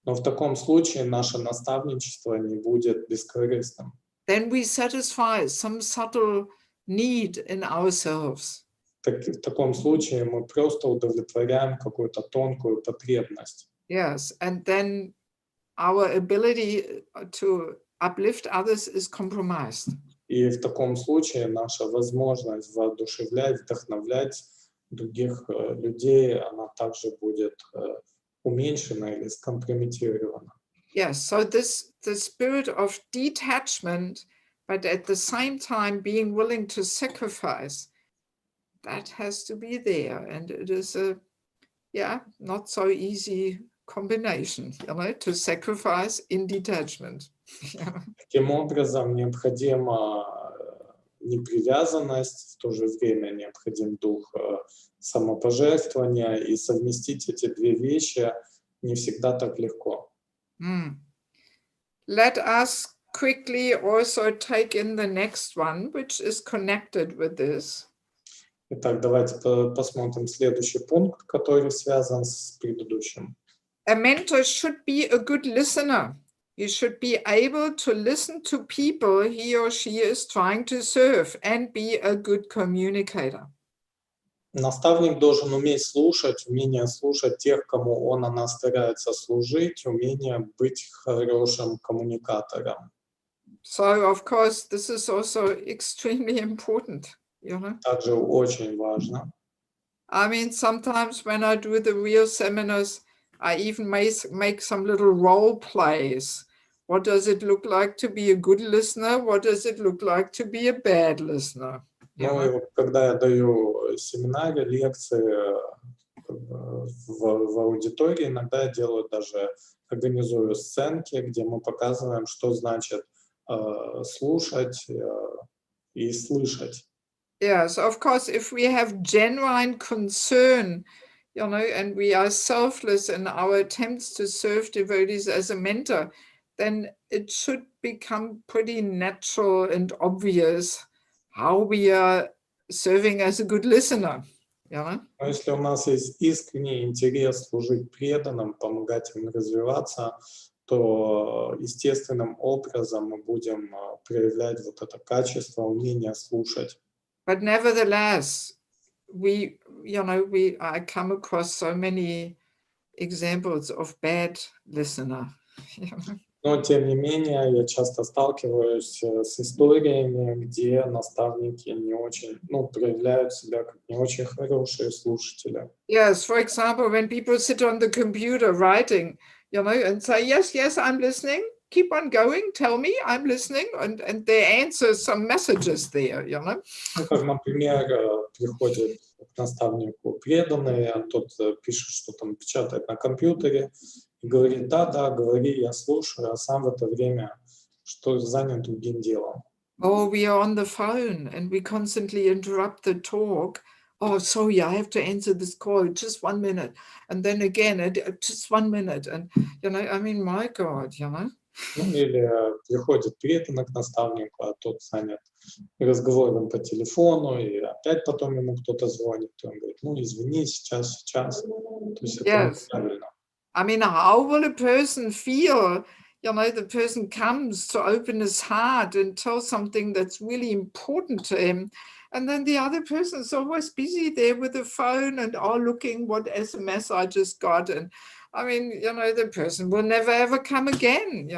Но в таком случае наше наставничество не будет бескорыстным. Then we satisfy some subtle need in ourselves. В таком случае мы просто удовлетворяем какую-то тонкую потребность. Yes, and then our ability to uplift others is compromised. И в таком случае наша возможность воодушевлять, вдохновлять других людей, она также будет уменьшена или скомпрометирована. Yes, so the spirit of detachment, but at the same time being willing to sacrifice, that has to be there. And it is a, not so easy combination, to sacrifice in detachment. Таким образом, необходима непривязанность, в то же время необходим дух самопожертвования, и совместить эти две вещи не всегда так легко. Let us quickly also take in the next one, which is connected with this. Итак, давайте посмотрим следующий пункт, который связан с предыдущим. A mentor should be a good listener. He should be able to listen to people he or she is trying to serve and be a good communicator. Наставник должен уметь слушать, умение слушать тех, кому он, она старается служить, умение быть хорошим коммуникатором. So, of course, this is also extremely important, Также очень важно. I mean, sometimes when I do the real seminars, I even make some little role plays. What does it look like to be a good listener? What does it look like to be a bad listener? Ну и вот когда я даю семинары, лекции в аудитории, иногда я делаю даже, организую сценки, где мы показываем, что значит слушать и слышать. Yes, of course, if we have genuine concern, and we are selfless in our attempts to serve devotees as a mentor, then it should become pretty natural and obvious how we are serving as a good listener. Но если у нас есть искренний интерес служить преданным, помогать им развиваться, то естественным образом мы будем проявлять вот это качество, умение слушать. But nevertheless, I come across so many examples of bad listener. Но, тем не менее, я часто сталкиваюсь с историями, где наставники не очень, проявляют себя как не очень хорошие слушатели. Yes, for example, when people sit on the computer writing, and say, yes, I'm listening, keep on going, tell me, I'm listening, and they answer some messages there, Ну, как, например, приходит к наставнику преданный, а тот пишет, что там печатает на компьютере, и говорит, да, говори, я слушаю, а сам в это время что занят другим делом. Oh, we are on the phone and we constantly interrupt the talk. Oh, sorry, I have to answer this call, just 1 minute. And then again, just 1 minute. And, I mean, my God, Ну, или приходит преданный к наставнику, а тот занят разговором по телефону, и опять потом ему кто-то звонит, и он говорит, извини, сейчас. То есть это неправильно. I mean, how will a person feel? The person comes to open his heart and tell something that's really important to him. And then the other person is always busy there with the phone and looking what SMS I just got. And I mean, the person will never ever come again,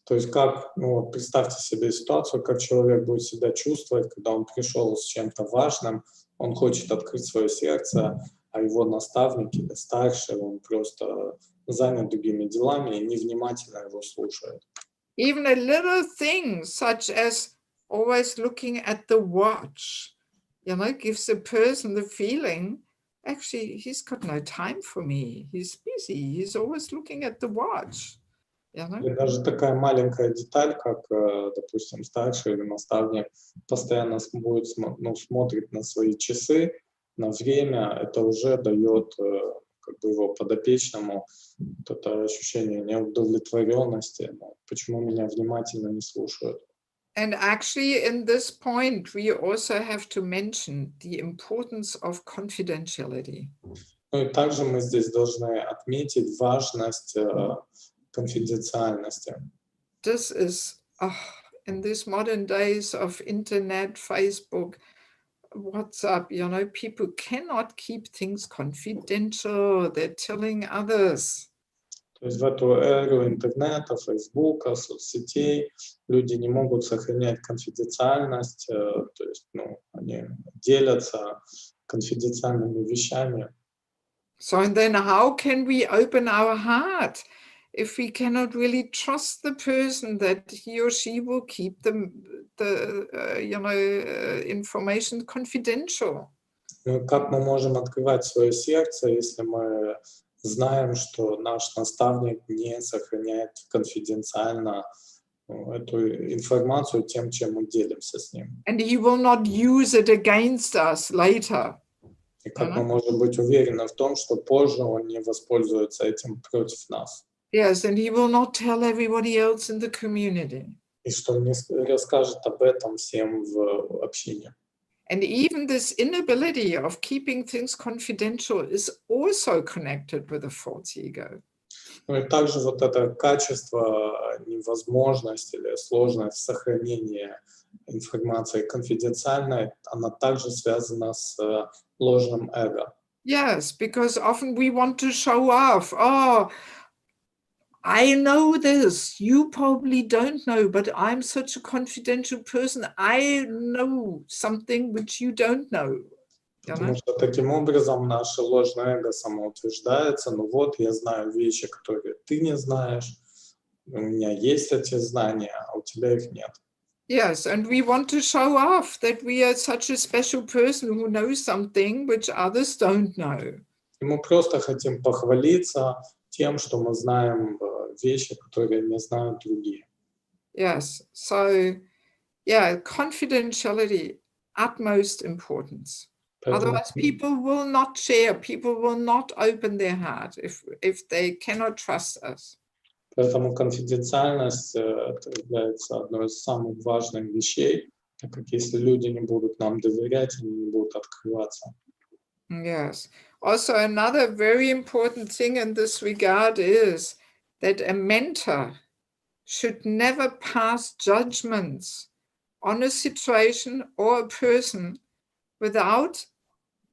То есть как, представьте себе ситуацию, как человек будет себя чувствовать, когда он пришел с чем-то важным, он хочет открыть свое сердце, а его наставник или старший, он просто занят другими делами и невнимательно его слушает. Even a little thing such as always looking at the watch, gives a person the feeling, actually, he's got no time for me. He's busy. He's always looking at the watch. И даже такая маленькая деталь, как, допустим, старший или наставник постоянно будет, смотрит на свои часы, на время, это уже дает как бы его подопечному вот это ощущение неудовлетворенности. Почему меня внимательно не слушают? And actually, in this point, we also have to mention the importance of confidentiality. Ну и также мы здесь должны отметить важность конфиденциальности. This is, in these modern days of internet, Facebook, WhatsApp, people cannot keep things confidential. They're telling others. То есть в эту эру интернета, Фейсбука, соцсетей люди не могут сохранять конфиденциальность, то есть они делятся конфиденциальными вещами. So, and then how can we open our heart if we cannot really trust the person that he or she will keep the information confidential? Ну, как мы можем открывать свое сердце, если мы знаем, что наш наставник не сохраняет конфиденциально эту информацию тем, чем мы делимся с ним? And he will not use it against us later. И как мы можем быть уверены в том, что позже он не воспользуется этим против нас? Yes, and he will not tell everybody else in the community. И что он не расскажет об этом всем в общине. And even this inability of keeping things confidential is also connected with a false ego. Ну и также вот это качество, невозможность или сложность сохранения информации конфиденциальной, она также связана с ложным эго. Yes, because often we want to show off. Oh, I know this, you probably don't know, but I'm such a confidential person. I know something which you don't know. Потому что таким образом наше ложное эго самоутверждается. Ну вот, я знаю вещи, которые ты не знаешь. У меня есть эти знания, а у тебя их нет. Yes, and we want to show off that we are such a special person who knows something which others don't know. И мы просто хотим похвалиться тем, что мы знаем вещи, которые не знают другие. Yes, so yeah, confidentiality, utmost importance. Поэтому, Otherwise, people will not share, people will not open their heart if they cannot trust us. поэтому конфиденциальность это является одной из самых важных вещей, так как если люди не будут нам доверять, они не будут открываться. Yes. Also, another very important thing in this regard is that a mentor should never pass judgments on a situation or a person without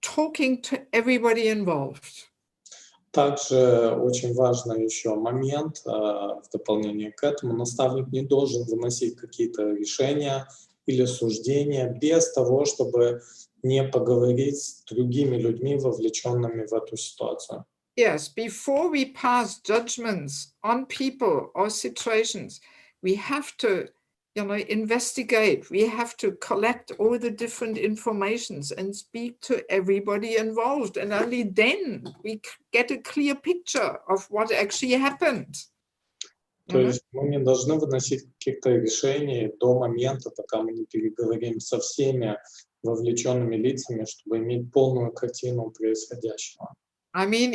talking to everybody involved. Также очень важный еще момент в дополнение к этому. Наставник не должен выносить какие-то решения или суждения без того, чтобы не поговорить с другими людьми, вовлеченными в эту ситуацию. Yes, before we pass judgments on people or situations, we have to, investigate. We have to collect all the different informations and speak to everybody involved. And only then we get a clear picture of what actually happened. То есть мы не должны выносить каких-то решений до момента, пока мы не переговорим со всеми вовлеченными лицами, чтобы иметь полную картину происходящего. I mean,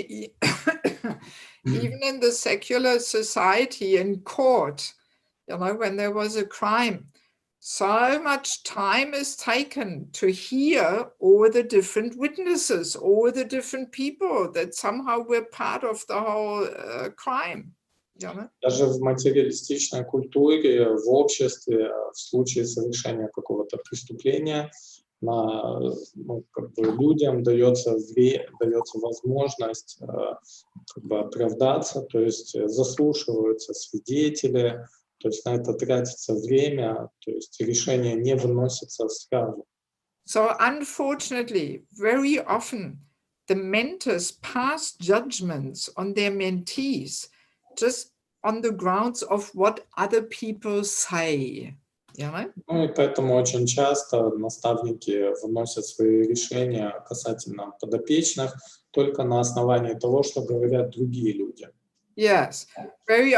even in the secular society in court, when there was a crime, so much time is taken to hear all the different witnesses, all the different people that somehow were part of the whole crime. Даже в материалистичной культуре, в обществе, в случае совершения какого-то преступления, людям дается возможность оправдаться, то есть заслушиваются свидетели, то есть на это тратится время, то есть решение не выносится сразу. So unfortunately, very often the mentors pass judgments on their mentees just on the grounds of what other people say. Ну и поэтому очень часто наставники выносят свои решения касательно подопечных только на основании того, что говорят другие люди. Yes, very,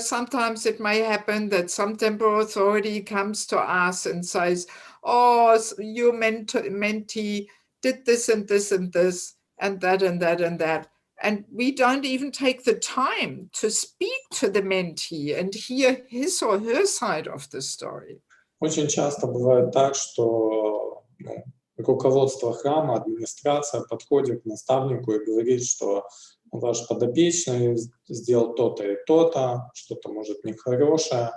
sometimes it may happen that some temporal authority comes to us and says, oh, your mentee did this and this and this and that and that and that. And we don't even take the time to speak to the mentee and hear his or her side of the story. Очень часто бывает так, что руководство храма, администрация подходит к наставнику и говорит, что ваш подопечный сделал то-то и то-то, что-то может нехорошее,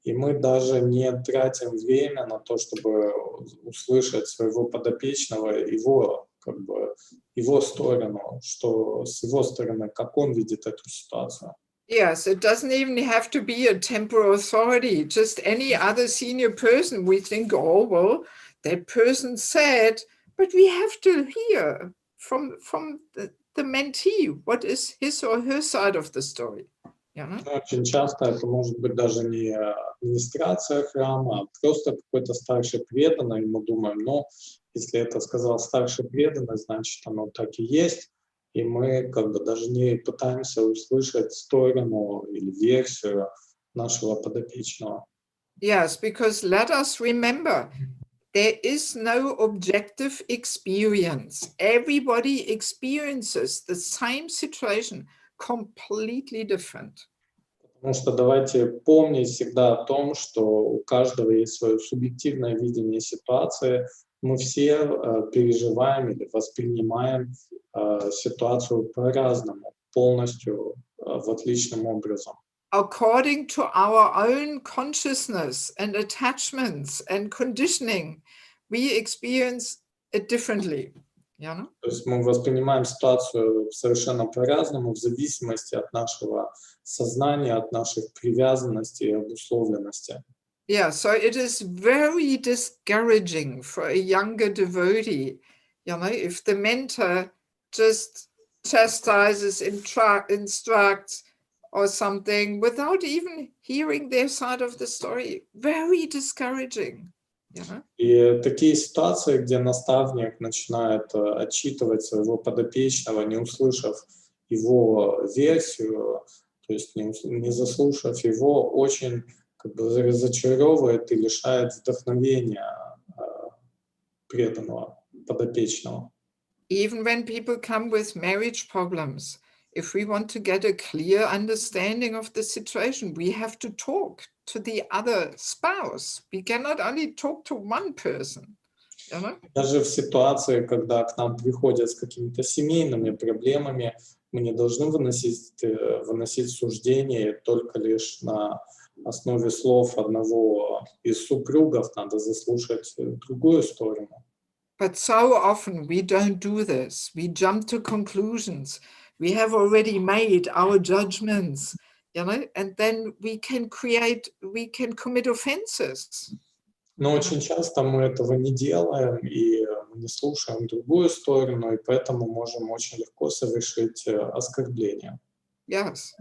и мы даже не тратим время на то, чтобы услышать своего подопечного, его сторону, что с его стороны, как он видит эту ситуацию. Yes, it doesn't even have to be a temporal authority, just any other senior person. We think, oh, well, that person said, but we have to hear from the mentee what is his or her side of the story. You know? Очень часто это может быть даже не администрация храма, а просто какой-то старший преданный. И мы думаем, ну, если это сказал старший преданный, значит, оно так и есть. И мы как бы даже не пытаемся услышать сторону или версию нашего подопечного. Yes, because let us remember, there is no objective experience. Everybody experiences the same situation completely different. Потому что давайте помнить всегда о том, что у каждого есть свое субъективное видение ситуации. Мы все переживаем или воспринимаем ситуацию по-разному, полностью в отличным образом. According to our own consciousness and attachments and conditioning, we experience it differently. You know? То есть мы воспринимаем ситуацию совершенно по-разному в зависимости от нашего сознания, от наших привязанностей и обусловленности. Yeah, so it is very discouraging for a younger devotee, you know, if the mentor just chastises, instructs, or something without even hearing their side of the story. Very discouraging. You know? И такие ситуации, где наставник начинает отчитывать своего подопечного, не услышав его версию, то есть не заслушав его, очень как бы разочаровывает и лишает вдохновения преданного подопечного. Even when people come with marriage problems, if we want to get a clear understanding of the situation, we have to talk to the other spouse. We cannot only talk to one person. You know? Даже в ситуации, когда к нам приходят с какими-то семейными проблемами, мы не должны выносить суждения только лишь на основе слов одного из супругов, надо заслушать другую сторону. But so often we don't do this. We jump to conclusions. We have already made our judgments, you know, and then we can commit offenses. Но очень часто мы этого не делаем, и мы не слушаем другую сторону, и поэтому можем очень легко совершить оскорбление. Yes.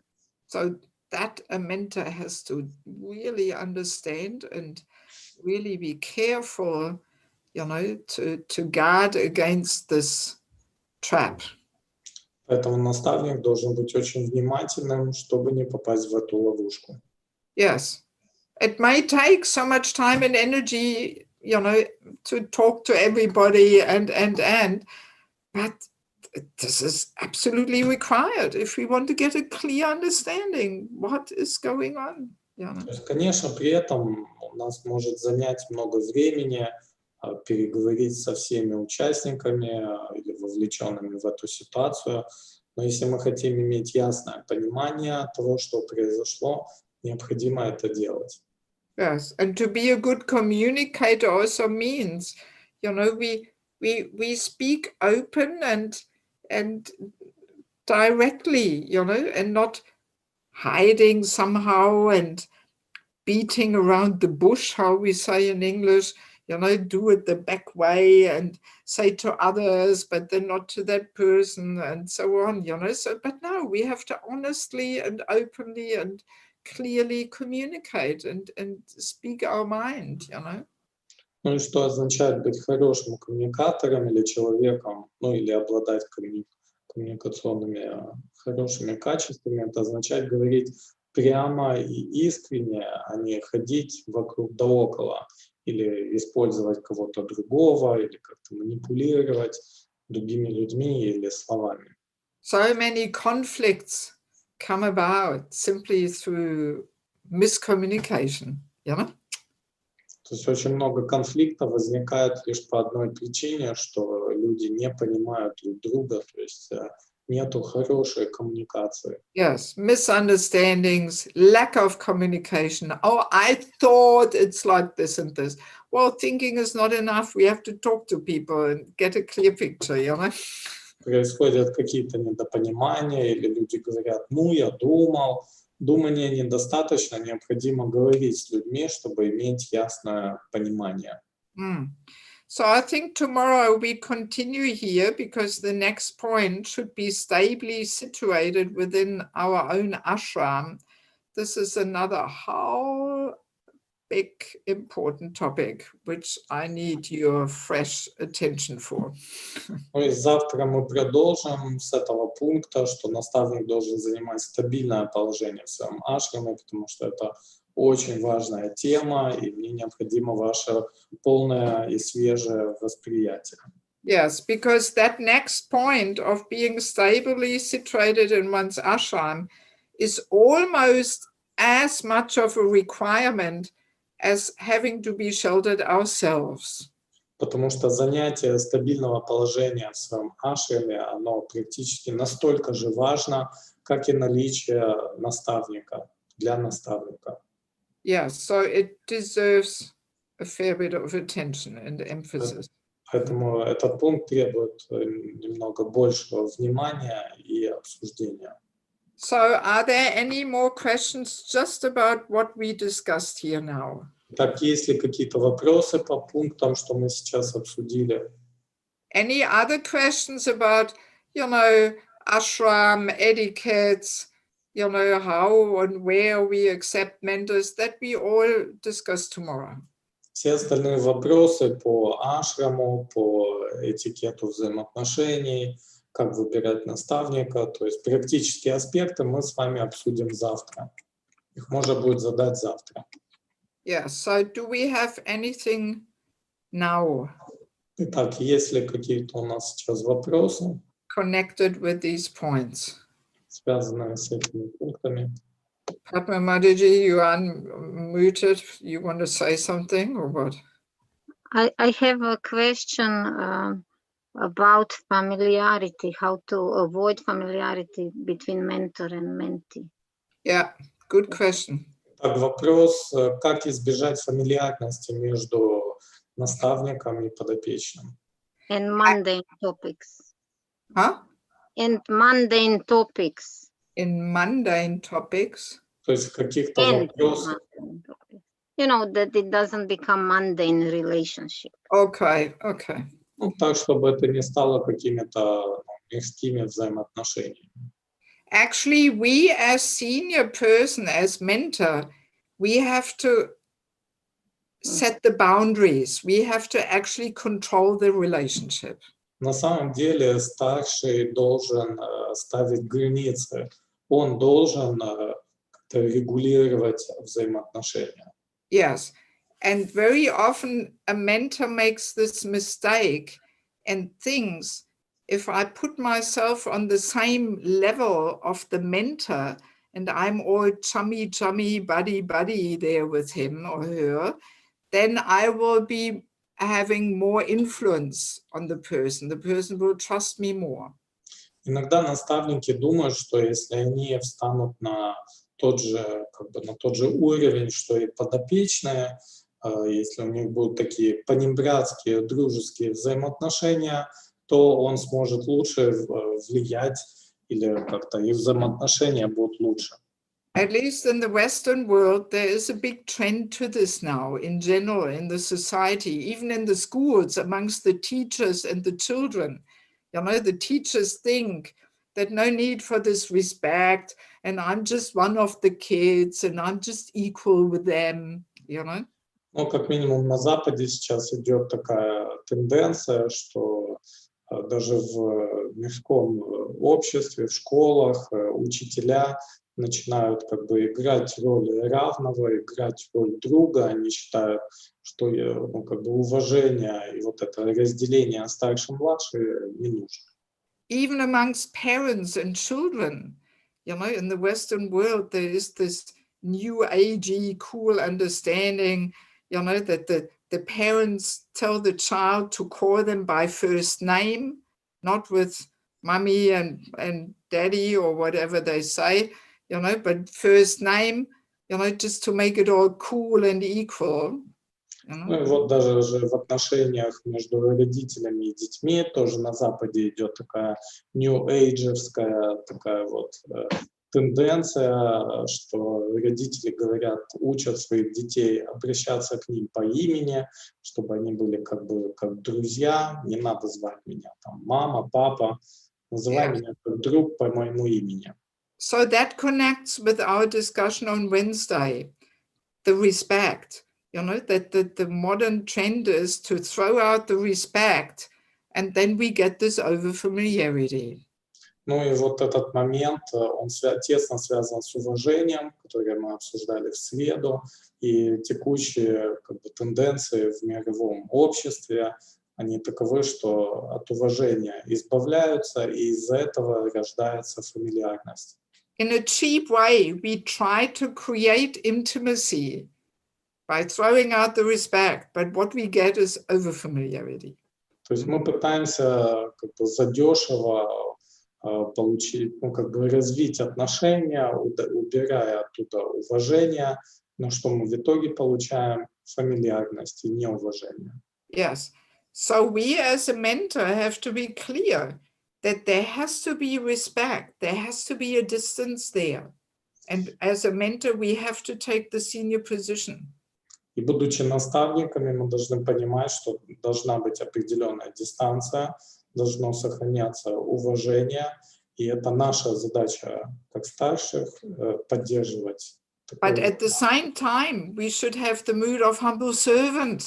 So that a mentor has to really understand and really be careful, you know, to guard against this trap. Поэтому наставник должен быть очень внимательным, чтобы не попасть в эту ловушку. Yes. It may take so much time and energy, you know, to talk to everybody and, but this is absolutely required if we want to get a clear understanding what is going on. You know? То есть, конечно, при этом у нас может занять много времени переговорить со всеми участниками или вовлеченными в эту ситуацию, но если мы хотим иметь ясное понимание того, что произошло, необходимо это делать. Yes, and to be a good communicator also means, you know, we speak open and directly, you know, and not hiding somehow and beating around the bush, how we say in English, you know, do it the back way and say to others, but then not to that person and so on, you know. So, but no, we have to honestly and openly and clearly communicate and speak our mind, you know. Ну и что означает быть хорошим коммуникатором или человеком, ну или обладать коммуникационными хорошими качествами, это означает говорить прямо и искренне, а не ходить вокруг да около или использовать кого-то другого, или как-то манипулировать другими людьми или словами. So many conflicts come about simply through miscommunication, you know? То есть очень много конфликтов возникает лишь по одной причине, что люди не понимают друг друга, то есть нету хорошей коммуникации. Yes, misunderstandings, lack of communication. Oh, I thought it's like this and this. Well, thinking is not enough. We have to talk to people and get a clear picture, you know? Происходят какие-то недопонимания, или люди говорят, ну, я думал. Думания недостаточно, необходимо говорить с людьми, чтобы иметь ясное понимание. So I think tomorrow we continue here because the next point should be stably situated within our own ashram. This is another whole big important topic, which I need your fresh attention for. Ну и завтра мы продолжим с этого пункта, что наставник должен занимать стабильное положение в своем ашраме, потому что это очень важная тема, и мне необходимо ваше полное и свежее восприятие. Yes, because that next point of being stably situated in one's ashram is almost as much of a requirement as having to be sheltered ourselves. Потому что занятие стабильного положения в своем ашраме, оно практически настолько же важно, как и наличие наставника, для наставника. Yes, so it deserves a fair bit of attention and emphasis. Поэтому этот пункт требует немного большего внимания и обсуждения. So are there any more questions just about what we discussed here now? Так, есть ли какие-то вопросы по пунктам, что мы сейчас обсудили? Any other questions about, ashram etiquettes, how and where we accept mentors that we all discuss tomorrow? Все остальные вопросы по ашраму, по этикету взаимоотношений, как выбирать наставника, то есть практические аспекты мы с вами обсудим завтра. Их можно будет задать завтра. Yeah, so do we have anything now Итак, есть ли какие-то у нас сейчас вопросы, connected with these points? связанные с этими пунктами? Padma Mataji, you unmuted. You want to say something or what? I have a question about familiarity, how to avoid familiarity between mentor and mentee. Yeah, good question. Так, вопрос, как избежать фамильярности между наставником и подопечным? And mundane topics. Huh? And mundane topics. In mundane topics. То есть в каких-то And вопросах. mundane topics. That it doesn't become mundane relationship. Okay. Ну, так, чтобы это не стало какими-то мирскими взаимоотношениями. Actually, we as senior person, as mentor, we have to set the boundaries. We have to actually control the relationship. На самом деле старший должен ставить границы. Он должен как-то регулировать взаимоотношения. Yes. And very often a mentor makes this mistake and thinks, if I put myself on the same level of the mentor and I'm all chummy, buddy there with him or her, then I will be having more influence on the person. The person will trust me more. Иногда наставники думают, что если они встанут на тот же уровень, что и подопечные, если у них будут такие понебратские, дружеские взаимоотношения, то он сможет лучше влиять или как-то их взаимоотношения будут лучше. At least in the Western world, there is a big trend to this now in general in the society, even in the schools, amongst the teachers and the children. The teachers think that no need for this respect, and I'm just one of the kids, and I'm just equal with them, Ну, как минимум на Западе сейчас идет такая тенденция, что даже в мирском обществе, в школах учителя начинают как бы играть роль равного, играть роль друга. Они считают, что уважение и вот это разделение старший-младший не нужно. Even amongst parents and children, in the Western world, there is this new agey, cool understanding, that the parents tell the child to call them by first name, not with mommy and daddy or whatever they say, but first name, just to make it all cool and equal. Ну и вот даже же в отношениях между родителями и детьми тоже на Западе идет такая new-age'евская такая вот тенденция, что родители говорят, учат своих детей обращаться к ним по имени, чтобы они были как бы как друзья. Не надо звать меня там мама, папа, называй Yeah. меня как друг по моему имени. So that connects with our discussion on Wednesday, the respect. You know, that the modern trend is to throw out the respect, and then we get this over-familiarity. Ну и вот этот момент, он тесно связан с уважением, которое мы обсуждали в среду, и текущие как бы, тенденции в мировом обществе, они таковы, что от уважения избавляются, и из-за этого рождается фамильярность. In a cheap way, we try to create intimacy by throwing out the respect, but what we get is over-familiarity. То есть мы пытаемся как бы задешево получить, ну, как бы развить отношения, убирая оттуда уважение, но что мы в итоге получаем? Фамильярность и неуважение. Yes. So we as a mentor have to be clear that there has to be respect, there has to be a distance there. And as a mentor, we have to take the senior position. И будучи наставниками, мы должны понимать, что должна быть определенная дистанция, должно сохраняться уважение, и это наша задача как старших поддерживать. But at the same time, we should have the mood of humble servant.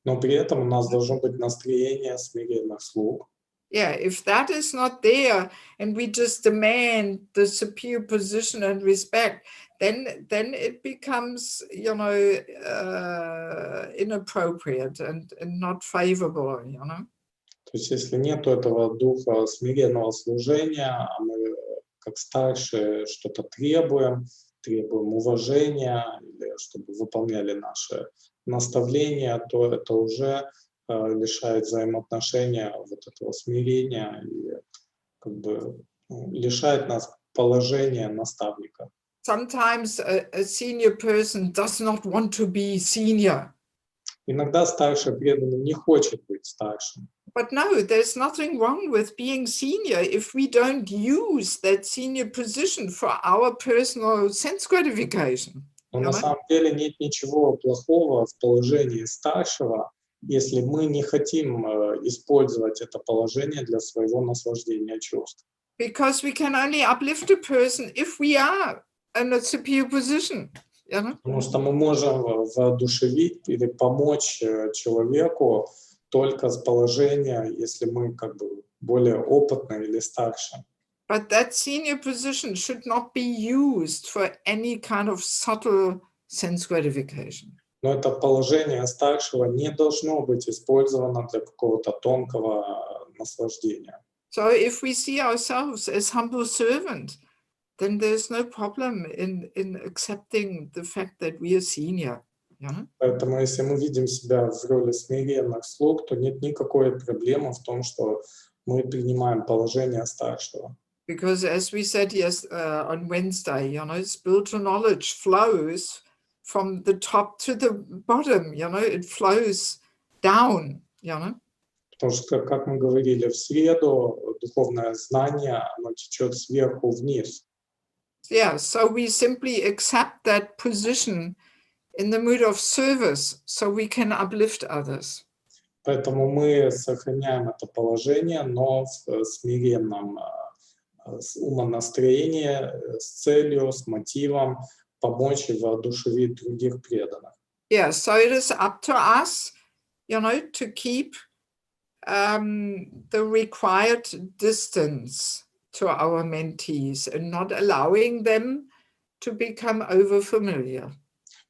Но при этом у нас должно быть настроение смиренных слуг. Yeah, if that is not there and we just demand the superior position and respect, then it becomes, you know, inappropriate and not favorable, you know. То есть если нет этого духа смиренного служения, а мы как старшие что-то требуем уважения, или чтобы выполняли наши наставления, то это уже лишает взаимоотношения вот этого смирения и как бы лишает нас положения наставника. Sometimes a senior person does not want to be senior. Иногда старший преданный не хочет быть старшим. But no, there's nothing wrong with being senior if we don't use that senior position for our personal sense gratification. Но на самом деле нет ничего плохого в положении старшего, если мы не хотим использовать это положение для своего наслаждения чувств. Because we can only uplift a person if we are in a superior position. You know? Потому что мы можем воодушевить или помочь человеку только с положения, если мы как бы более опытны или старше. But that senior position should not be used for any kind of subtle sense gratification. Но это положение старшего не должно быть использовано для какого-то тонкого наслаждения. So if we see ourselves as humble servant, then there's no problem in accepting the fact that we are senior. Yeah? Поэтому если мы видим себя в роли смиренных слуг, то нет никакой проблемы в том, что мы принимаем положение старшего. Because as we said on Wednesday, you know, spiritual knowledge flows from the top to the bottom, you know, it flows down, you know. Потому что, как мы говорили в среду, духовное знание, оно течет сверху вниз. Yeah, so we simply accept that position in the mood of service, so we can uplift others. Поэтому мы сохраняем это положение, но в смиренном умонастроении, с целью, с мотивом помочь и воодушевить других преданных. Yeah, so it is up to us, you know, to keep the required distance to our mentees and not allowing them to become over-familiar.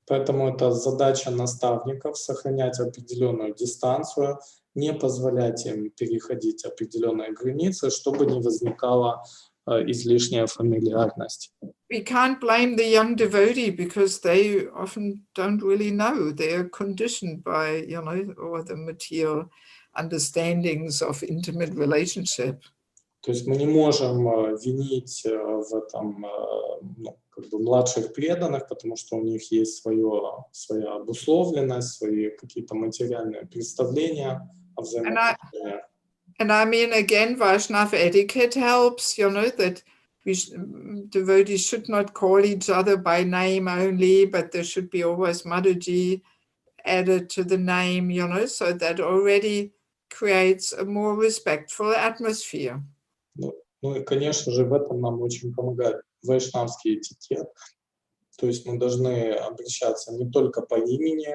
Поэтому это задача наставников — сохранять определенную дистанцию, не позволять им переходить определенные границы, чтобы не возникала излишняя фамильярность. We can't blame the young devotee because they often don't really know. They are conditioned by, you know, all the material understandings of intimate relationship. То есть мы не можем винить в этом как бы младших преданных, потому что у них есть своя обусловленность, свои какие-то материальные представления о взаимоотношениях. And I mean, again, Vaishnava etiquette helps, you know, that devotees should not call each other by name only, but there should be always Mataji added to the name, so that already creates a more respectful atmosphere. Ну и, конечно же, в этом нам очень помогает вайшнавский этикет. То есть мы должны обращаться не только по имени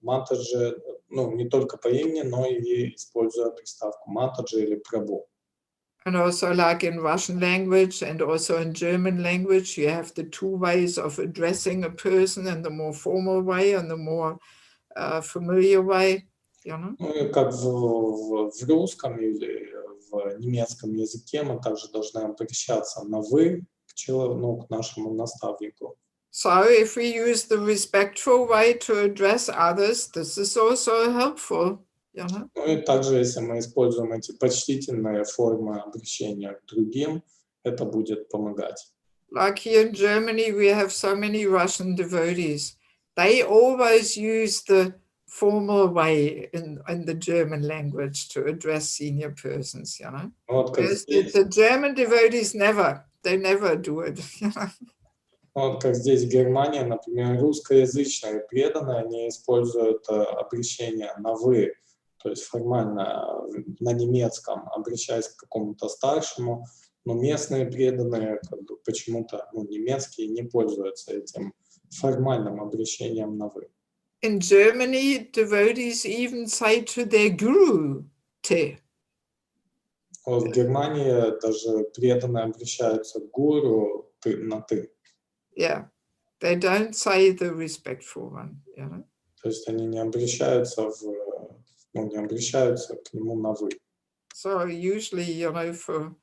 Матаджи, не только по имени, но и используя приставку Матаджи или Прабху. And also, like in Russian language and also in German language, you have the two ways of addressing a person, and the more formal way and the more familiar way. Ну и как в русском или в немецком языке мы также должны обращаться на «вы» к нашему наставнику. So if we use the respectful way to address others, this is also helpful. Ну и также, если мы используем эти почтительные формы обращения к другим, это будет помогать. Like here in Germany, we have so many Russian devotees. They always use the formal way in the German language to address senior persons, Вот как Whereas здесь, the German devotees they never do it. вот как здесь в Германии, например, русскоязычные преданные, они используют обращение на «вы», то есть формально на немецком, обращаясь к какому-то старшему, но местные преданные почему-то немецкие не пользуются этим формальным обращением на «вы». In Germany, devotees even say to their guru, te. Вот в Германии даже преданные обращаются к гуру на «ты». Yeah, they don't say the respectful one. То есть они не обращаются к нему на «вы». So usually, for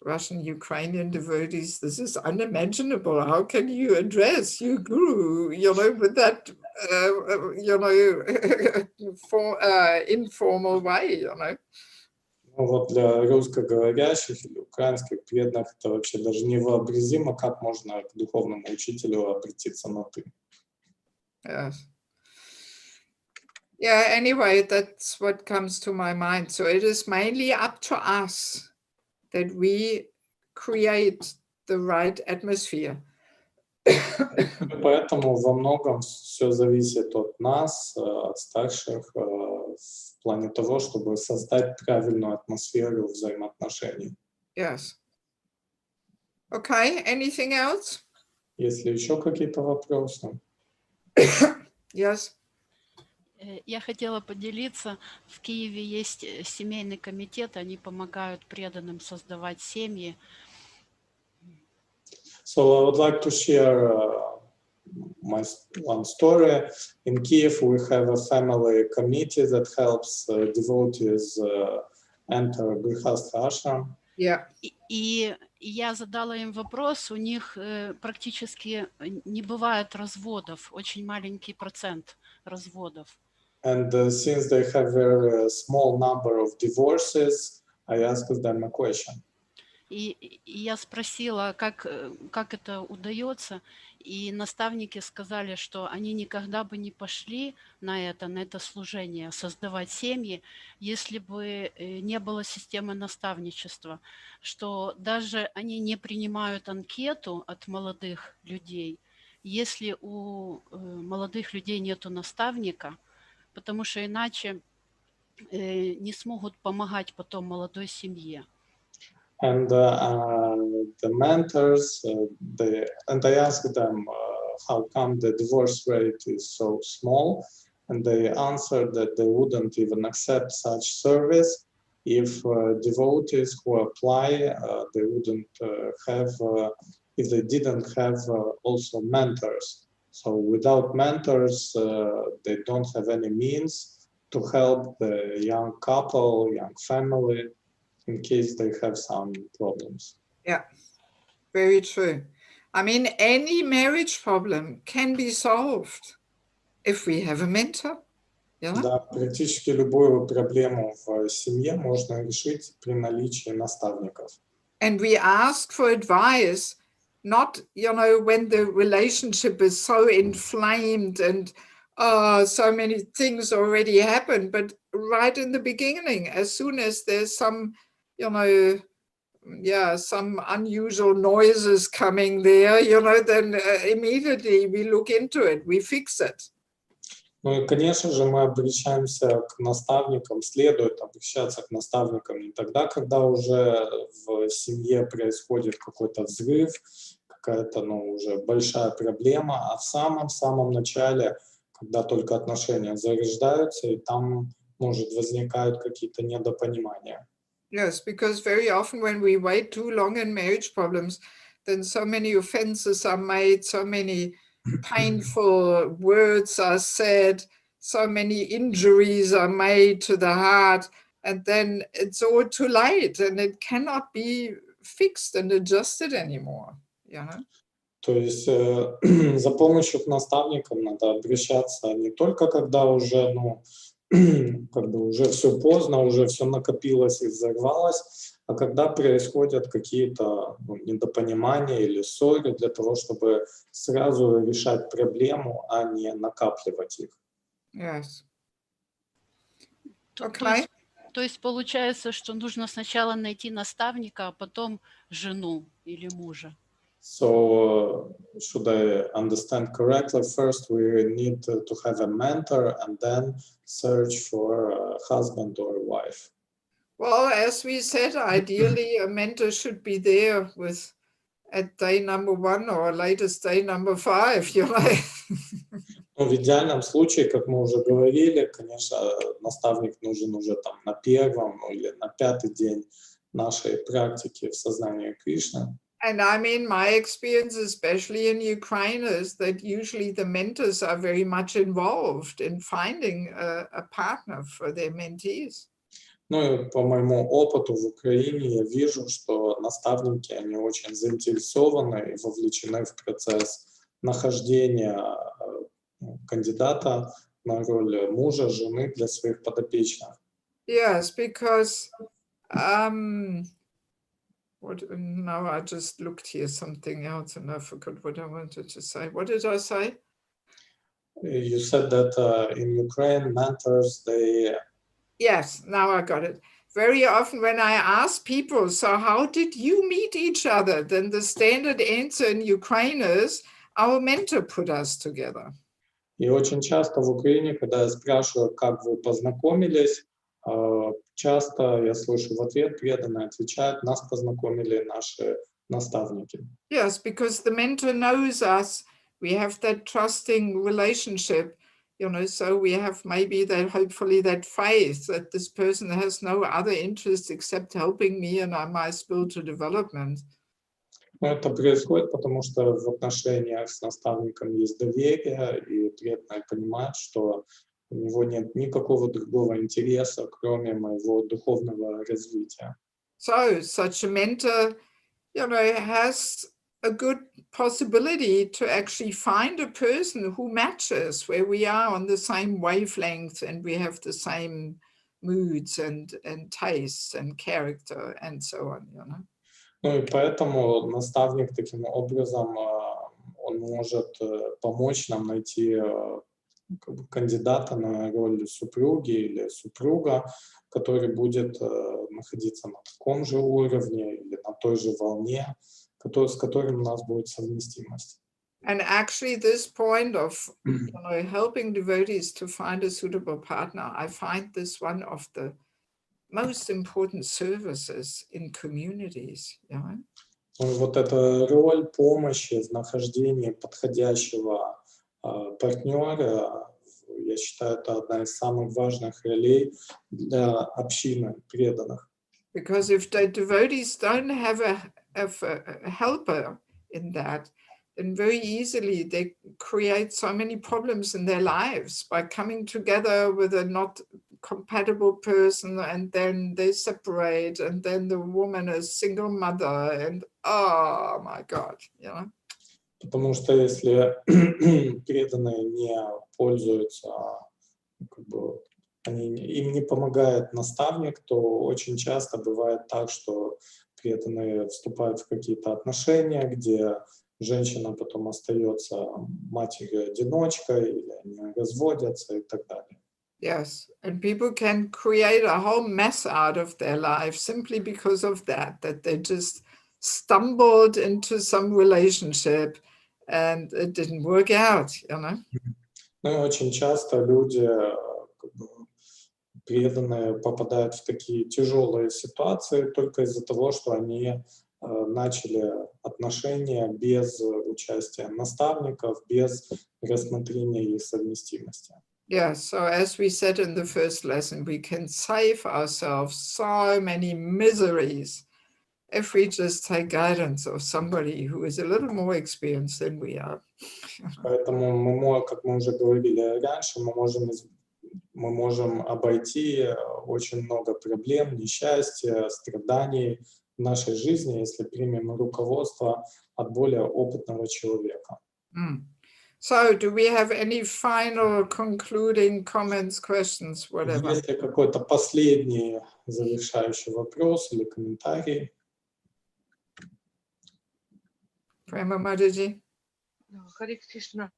Russian, Ukrainian devotees, this is unimaginable. How can you address your guru, with that, informal way, Ну вот для русскоговорящих или украинских преданных это вообще даже невообразимо, как можно к духовному учителю обратиться на «ты». Yes. Yeah, anyway, that's what comes to my mind. So it is mainly up to us that we create the right atmosphere. Поэтому во многом все зависит от нас, от старших, в плане того, чтобы создать правильную атмосферу взаимоотношений. Yes. Okay, anything else? Есть ли еще какие-то вопросы? Yes. Я хотела поделиться. В Киеве есть семейный комитет, они помогают преданным создавать семьи. So I would like to share my one story. In Kiev, we have a family committee that helps devotees enter Grihastha ashram. Yeah. И я задала им вопрос, у них практически не бывает разводов, очень маленький процент разводов. And since they have a very small number of divorces, I asked them a question. И я спросила, как это удается, и наставники сказали, что они никогда бы не пошли на это служение, создавать семьи, если бы не было системы наставничества, что даже они не принимают анкету от молодых людей, если у молодых людей нету наставника, потому что иначе не смогут помогать потом молодой семье. And the mentors, and I asked them how come the divorce rate is so small, and they answered that they wouldn't even accept such service if devotees who apply, they wouldn't have, if they didn't have also mentors. So without mentors, they don't have any means to help the young couple, young family, in case they have some problems. Yeah, very true. I mean, any marriage problem can be solved if we have a mentor. Yeah? Да, практически любую проблему в семье можно решить при наличии наставников. And we ask for advice, not, when the relationship is so inflamed and so many things already happen, but right in the beginning, as soon as there's some, some unusual noises coming there, then immediately we look into it, we fix it. Ну и, конечно же, мы обращаемся к наставникам, следует обращаться к наставникам не тогда, когда уже в семье происходит какой-то взрыв, какая-то, уже большая проблема, а в самом-самом начале, когда только отношения зарождаются, и там, может, возникают какие-то недопонимания. Yes, because very often when we wait too long in marriage problems, then so many offenses are made, so many painful words are said, so many injuries are made to the heart, and then it's all too late and it cannot be fixed and adjusted anymore. То есть за помощью к наставникам надо обращаться не только когда уже, уже все поздно, уже все накопилось и взорвалось, а когда происходят какие-то недопонимания или ссоры, для того, чтобы сразу решать проблему, а не накапливать их. Yes. Okay. То есть получается, что нужно сначала найти наставника, а потом жену или мужа. So, should I understand correctly? First, we need to have a mentor and then search for a husband or a wife. Well, as we said, ideally a mentor should be there at day number 1 or latest day number 5, В идеальном случае, как мы уже говорили, конечно, наставник нужен уже там на 1-м или на 5-й день нашей практики в сознании Кришны. And I mean, my experience, especially in Ukraine, is that usually the mentors are very much involved in finding a partner for their mentees. Ну и по моему опыту в Украине я вижу, что наставники, они очень заинтересованы и вовлечены в процесс нахождения кандидата на роль мужа, жены для своих подопечных. Yes, because now I just looked here something else and I forgot what I wanted to say. What did I say? You said that in Ukraine, mentors, they... Yes, now I got it. Very often when I ask people, so how did you meet each other? Then the standard answer in Ukraine is, our mentor put us together. И очень часто в Украине, когда я спрашиваю, как вы познакомились, часто я слышу в ответ, преданно отвечают, нас познакомили наши наставники. Yes, because the mentor knows us. We have that trusting relationship, so we have maybe that, hopefully that faith that this person has no other interest except helping me and my spiritual development. Но это происходит, потому что в отношениях с наставником есть доверие, и преданный понимает, что у него нет никакого другого интереса, кроме моего духовного развития. So such a mentor, has a good possibility to actually find a person who matches, where we are on the same wavelength and we have the same moods and tastes and character and so on, Ну и поэтому наставник таким образом, он может помочь нам найти кандидата на роль супруги или супруга, который будет находиться на таком же уровне или на той же волне, с которым у нас будет совместимость. And actually this point of helping devotees to find a suitable partner, I find this one of the most important services in communities. Вот эта роль помощи в нахождении подходящего партнера, я считаю, это одна из самых важных ролей для общины преданных. Because if the devotees don't have a helper in that, then very easily they create so many problems in their lives by coming together with a not compatible person, and then they separate, and then the woman is single mother, and oh my God, Потому что если преданные не пользуются, им не помогает наставник, то очень часто бывает так, что преданные вступают в какие-то отношения, где женщина потом остается матерью-одиночкой, или они разводятся и так далее. Yes, and people can create a whole mess out of their life simply because of that they just stumbled into some relationship and it didn't work out, you know. Ну и очень часто люди как бы, преданные попадают в такие тяжелые ситуации только из-за того, что они начали отношения без участия наставников, без рассмотрения их совместимости. Yeah, so as we said in the first lesson, we can save ourselves so many miseries if we just take guidance of somebody who is a little more experienced than we are. Поэтому как мы уже говорили раньше, мы можем обойти очень много проблем, несчастья, страданий в нашей жизни, если примем руководство от более опытного человека. So, do we have any final concluding comments, questions, whatever? Есть ли какой-то последний завершающий вопрос или комментарий? Prema Mataji? Харе Кришна.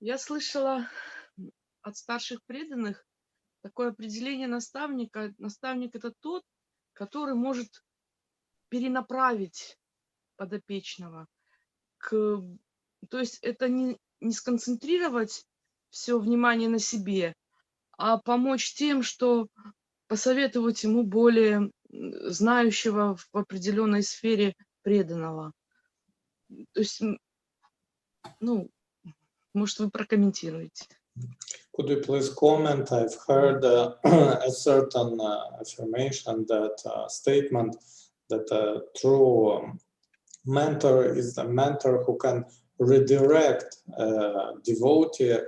Я слышала от старших преданных такое определение наставника. Наставник — это тот, который может перенаправить подопечного. То есть это не сконцентрировать все внимание на себе, а помочь тем, что посоветовать ему более знающего в определенной сфере преданного. То есть, ну, может, вы прокомментируете. Could you please comment? I've heard a certain affirmation, that statement that a true mentor is a mentor who can redirect a devotee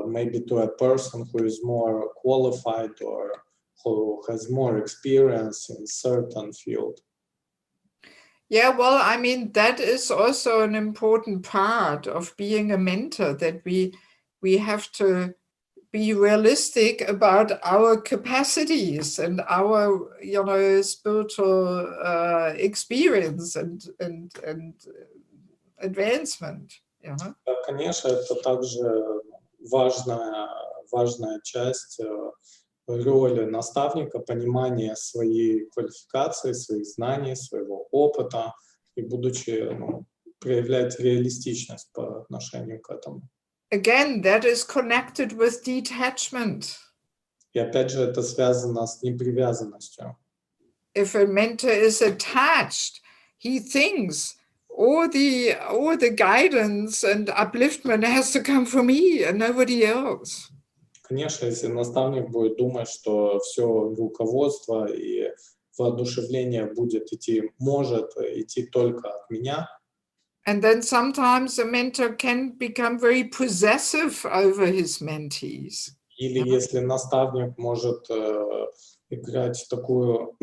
maybe to a person who is more qualified or who has more experience in certain field. Yeah, well, I mean, that is also an important part of being a mentor, that we have to be realistic about our capacities and our, you know, spiritual experience and advancement, you know? Конечно, это также важная часть роли наставника, понимание своей квалификации, своих знаний, своего опыта и будучи проявлять реалистичность по отношению к этому. Again, that is connected with detachment. И опять же это связано с непривязанностью. If a mentor is attached, he thinks all the guidance and upliftment has to come from me and nobody else. Конечно, если наставник будет думать, что все руководство и воодушевление может идти только от меня. And then sometimes a mentor can become very possessive over his mentees. Или если наставник может играть такую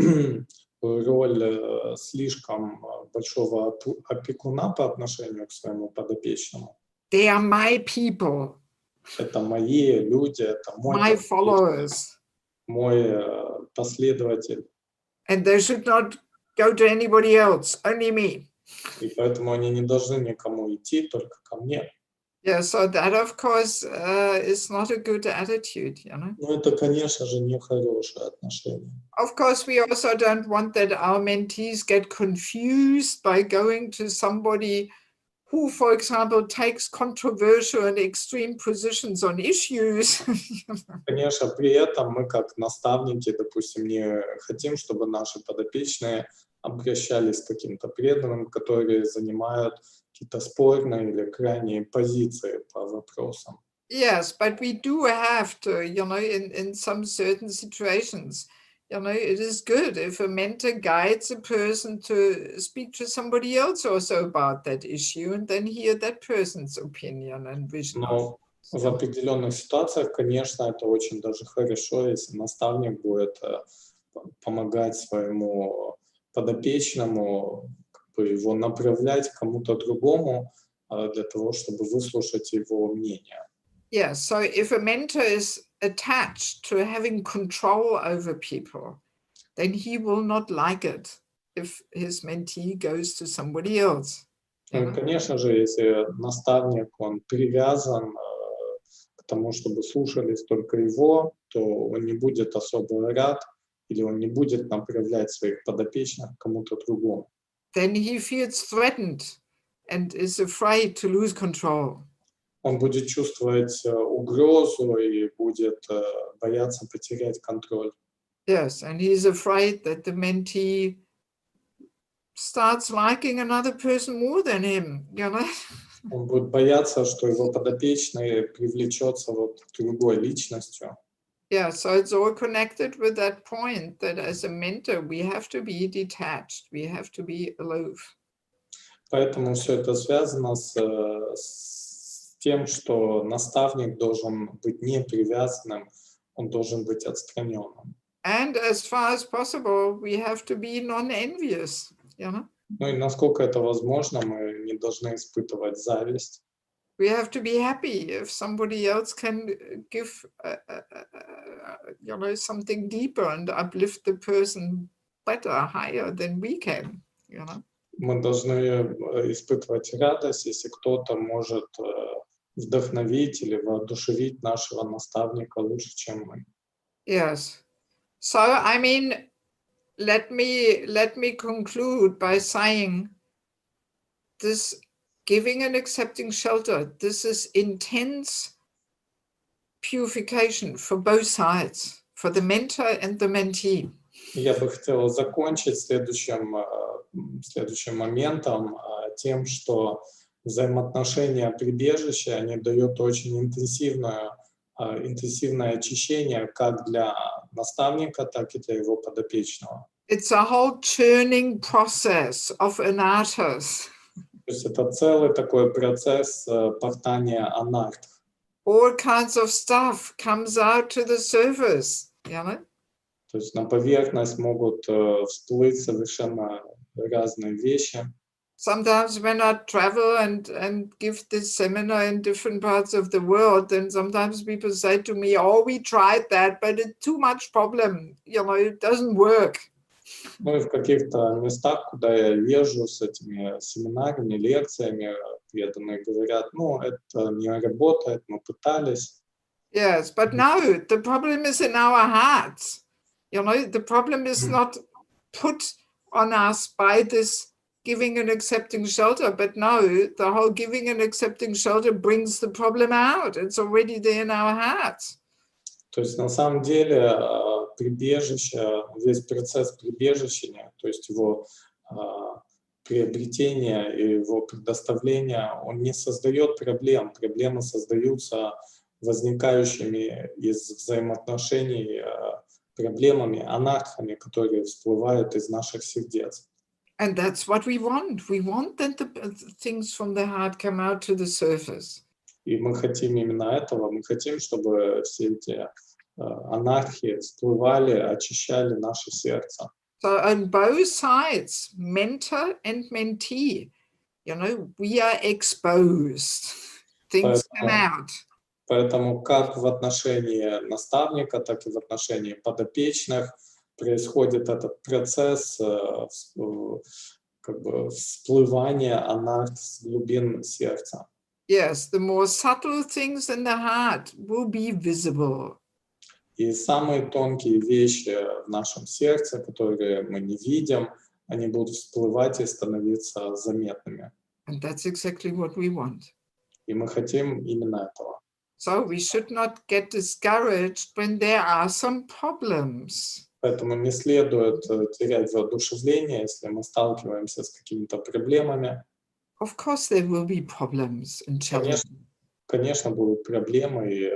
роль слишком большого опекуна по отношению к своему подопечному. They are my people. Это мои люди, это my followers. Мой последователь. And they should not go to anybody else, only me. И поэтому они не должны никому идти, только ко мне. Yeah, so that of course is not a good attitude, you know. Ну это, конечно же, нехорошее отношение. Of course, we also don't want that our mentees get confused by going to somebody who, for example, takes controversial and extreme positions on issues. Конечно, при этом мы как наставники, допустим, не хотим, чтобы наши подопечные обращались к каким-то преданным, которые занимают какие-то спорные или крайние позиции по вопросам. Yes, but we do have to, you know, in some certain situations, you know, it is good if a mentor guides a person to speak to somebody else also about that issue and then hear that person's opinion and vision. Но в определенных ситуациях, конечно, это очень даже хорошо, если наставник будет помогать своему подопечному, его направлять к кому-то другому для того, чтобы выслушать его мнение. Yeah, so if a mentor is attached to having control over people, then he will not like it if his mentee goes to somebody else. Ну, конечно же, если наставник, он привязан к тому, чтобы слушались только его, то он не будет особо рад или он не будет направлять своих подопечных к кому-то другому. Then he feels threatened and is afraid to lose control. Он будет чувствовать угрозу и будет бояться потерять контроль. Yes, and he's afraid that the mentee starts liking another person more than him, you know? Он будет бояться, что его подопечный привлечется вот другой личностью. Yeah, so it's all connected with that point that as a mentor, we have to be detached, we have to be aloof. Поэтому все это связано с тем, что наставник должен быть не привязанным, он должен быть отстраненным. And as far as possible, we have to be non-envious, you know? Ну и насколько это возможно, мы не должны испытывать зависть. We have to be happy if somebody else can give, you know, something deeper and uplift the person better, higher than we can, you know? Мы должны испытывать радость, если кто-то может вдохновить или воодушевить нашего наставника лучше, чем мы. Yes. So, I mean, let me conclude by saying this giving and accepting shelter, this is intense purification for both sides, for the mentor and the mentee. Я бы хотел закончить следующим моментом тем, что взаимоотношения прибежища, они дают очень интенсивное очищение как для наставника, так и для его подопечного. It's a whole churning process of anarthas. То есть это целый такой процесс портания анарт. All kinds of stuff comes out to the surface, you know? То есть на поверхность могут всплыть совершенно разные вещи. Sometimes when I travel and give this seminar in different parts of the world, then sometimes people say to me, oh, we tried that, but it's too much problem, you know, it doesn't work. Ну и в каких-то местах, куда я езжу с этими семинарами, лекциями, преданные говорят, ну, это не работает, мы пытались. Yes, but no, the problem is in our hearts. You know, the problem is not put on us by this giving and accepting shelter, but no, the whole giving and accepting shelter brings the problem out. It's already there in our hearts. То есть на самом деле прибежище, весь процесс прибежищения, то есть его приобретения и его предоставления, он не создает проблем. Проблемы создаются возникающими из взаимоотношений проблемами, анархами, которые всплывают из наших сердец. And that's what we want. We want that the things from the heart come out to the surface. И мы хотим именно этого. Мы хотим, чтобы все эти анархии всплывали, очищали наше сердце. So on both sides, mentor and mentee, you know, we are exposed. Things come out. Поэтому как в отношении наставника, так и в отношении подопечных происходит этот процесс как бы всплывания анарт с глубин сердца. Yes, the more subtle things in the heart will be visible. И самые тонкие вещи в нашем сердце, которые мы не видим, они будут всплывать и становиться заметными. And that's exactly what we want. И мы хотим именно этого. So we should not get discouraged when there are some problems. Поэтому не следует терять воодушевление, если мы сталкиваемся с какими-то проблемами. Of course there will be problems and challenges. Конечно, будут проблемы и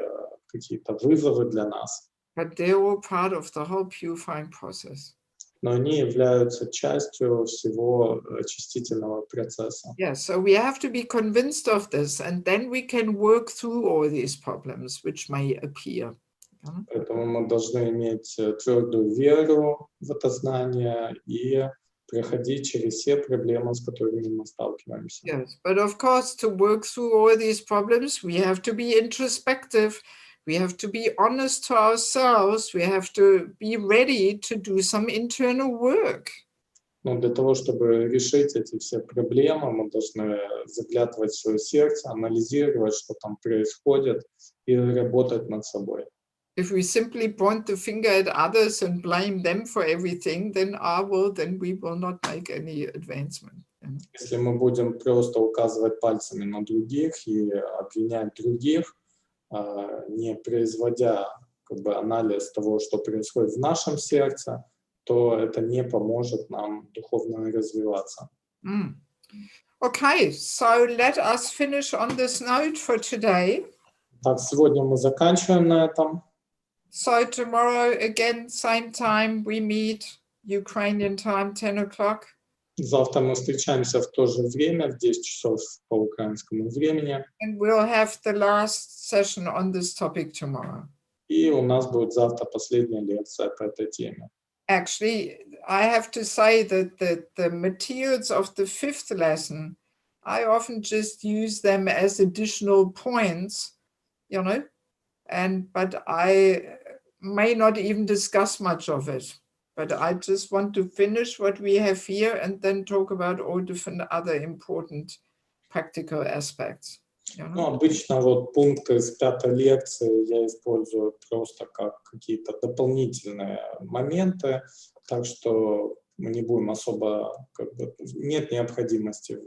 какие-то вызовы для нас. But they're all part of the whole purifying process. Но они являются частью всего очистительного процесса. Yeah, so we have to be convinced of this, and then we can work through all these problems which may appear. Поэтому мы должны иметь твердую веру в это знание и проходить через все проблемы, с которыми мы сталкиваемся. Yes, but of course, to work through all these problems, we have to be introspective. We have to be honest to ourselves. We have to be ready to do some internal work. Но для того, чтобы решить эти все проблемы, мы должны заглядывать в свое сердце, анализировать, что там происходит, и работать над собой. If we simply point the finger at others and blame them for everything, then we will not make any advancement. Если мы будем просто указывать пальцами на других и обвинять других, не производя анализ того, что происходит в нашем сердце, то это не поможет нам духовно развиваться. Okay, so let us finish on this note for today. Так, сегодня мы заканчиваем на этом. So tomorrow again, same time, we meet, Ukrainian time, 10 o'clock. Завтра мы встречаемся в то же время, в 10 часов по украинскому времени. And we'll have the last session on this topic tomorrow. И у нас будет завтра последняя лекция по этой теме. Actually, I have to say that the materials of the 5th lesson, I often just use them as additional points, but I may not even discuss much of it. But I just want to finish what we have here and then talk about all different other important practical aspects. Обычно пункты с 5-й лекции я использую просто как какие-то дополнительные моменты, так что мы не будем особо, нет необходимости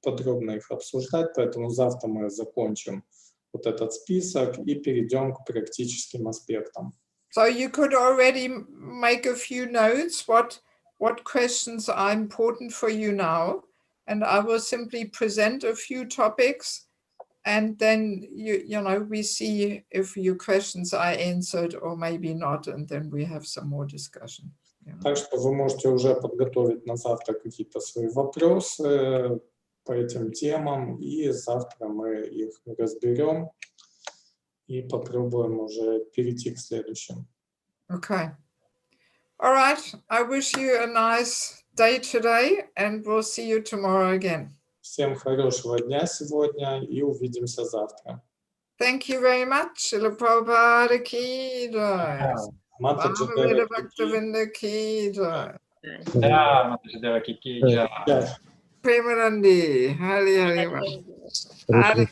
подробно их обсуждать, поэтому завтра мы закончим этот список и перейдем к практическим аспектам. So you could already make a few notes what questions are important for you now, and I will simply present a few topics, and then we see if your questions are answered or maybe not, and then we have some more discussion. Так что вы можете уже подготовить на завтра какие-то свои вопросы по этим темам, и завтра мы их разберем и попробуем уже перейти к следующим. Okay. All right. I wish you a nice day today, and we'll see you tomorrow again. Всем хорошего дня сегодня и увидимся завтра. Thank you very much. Srila Prabhupada ki jai. Bhagavata Bhaktavinda ki jai. Premanandi. Hari Hari.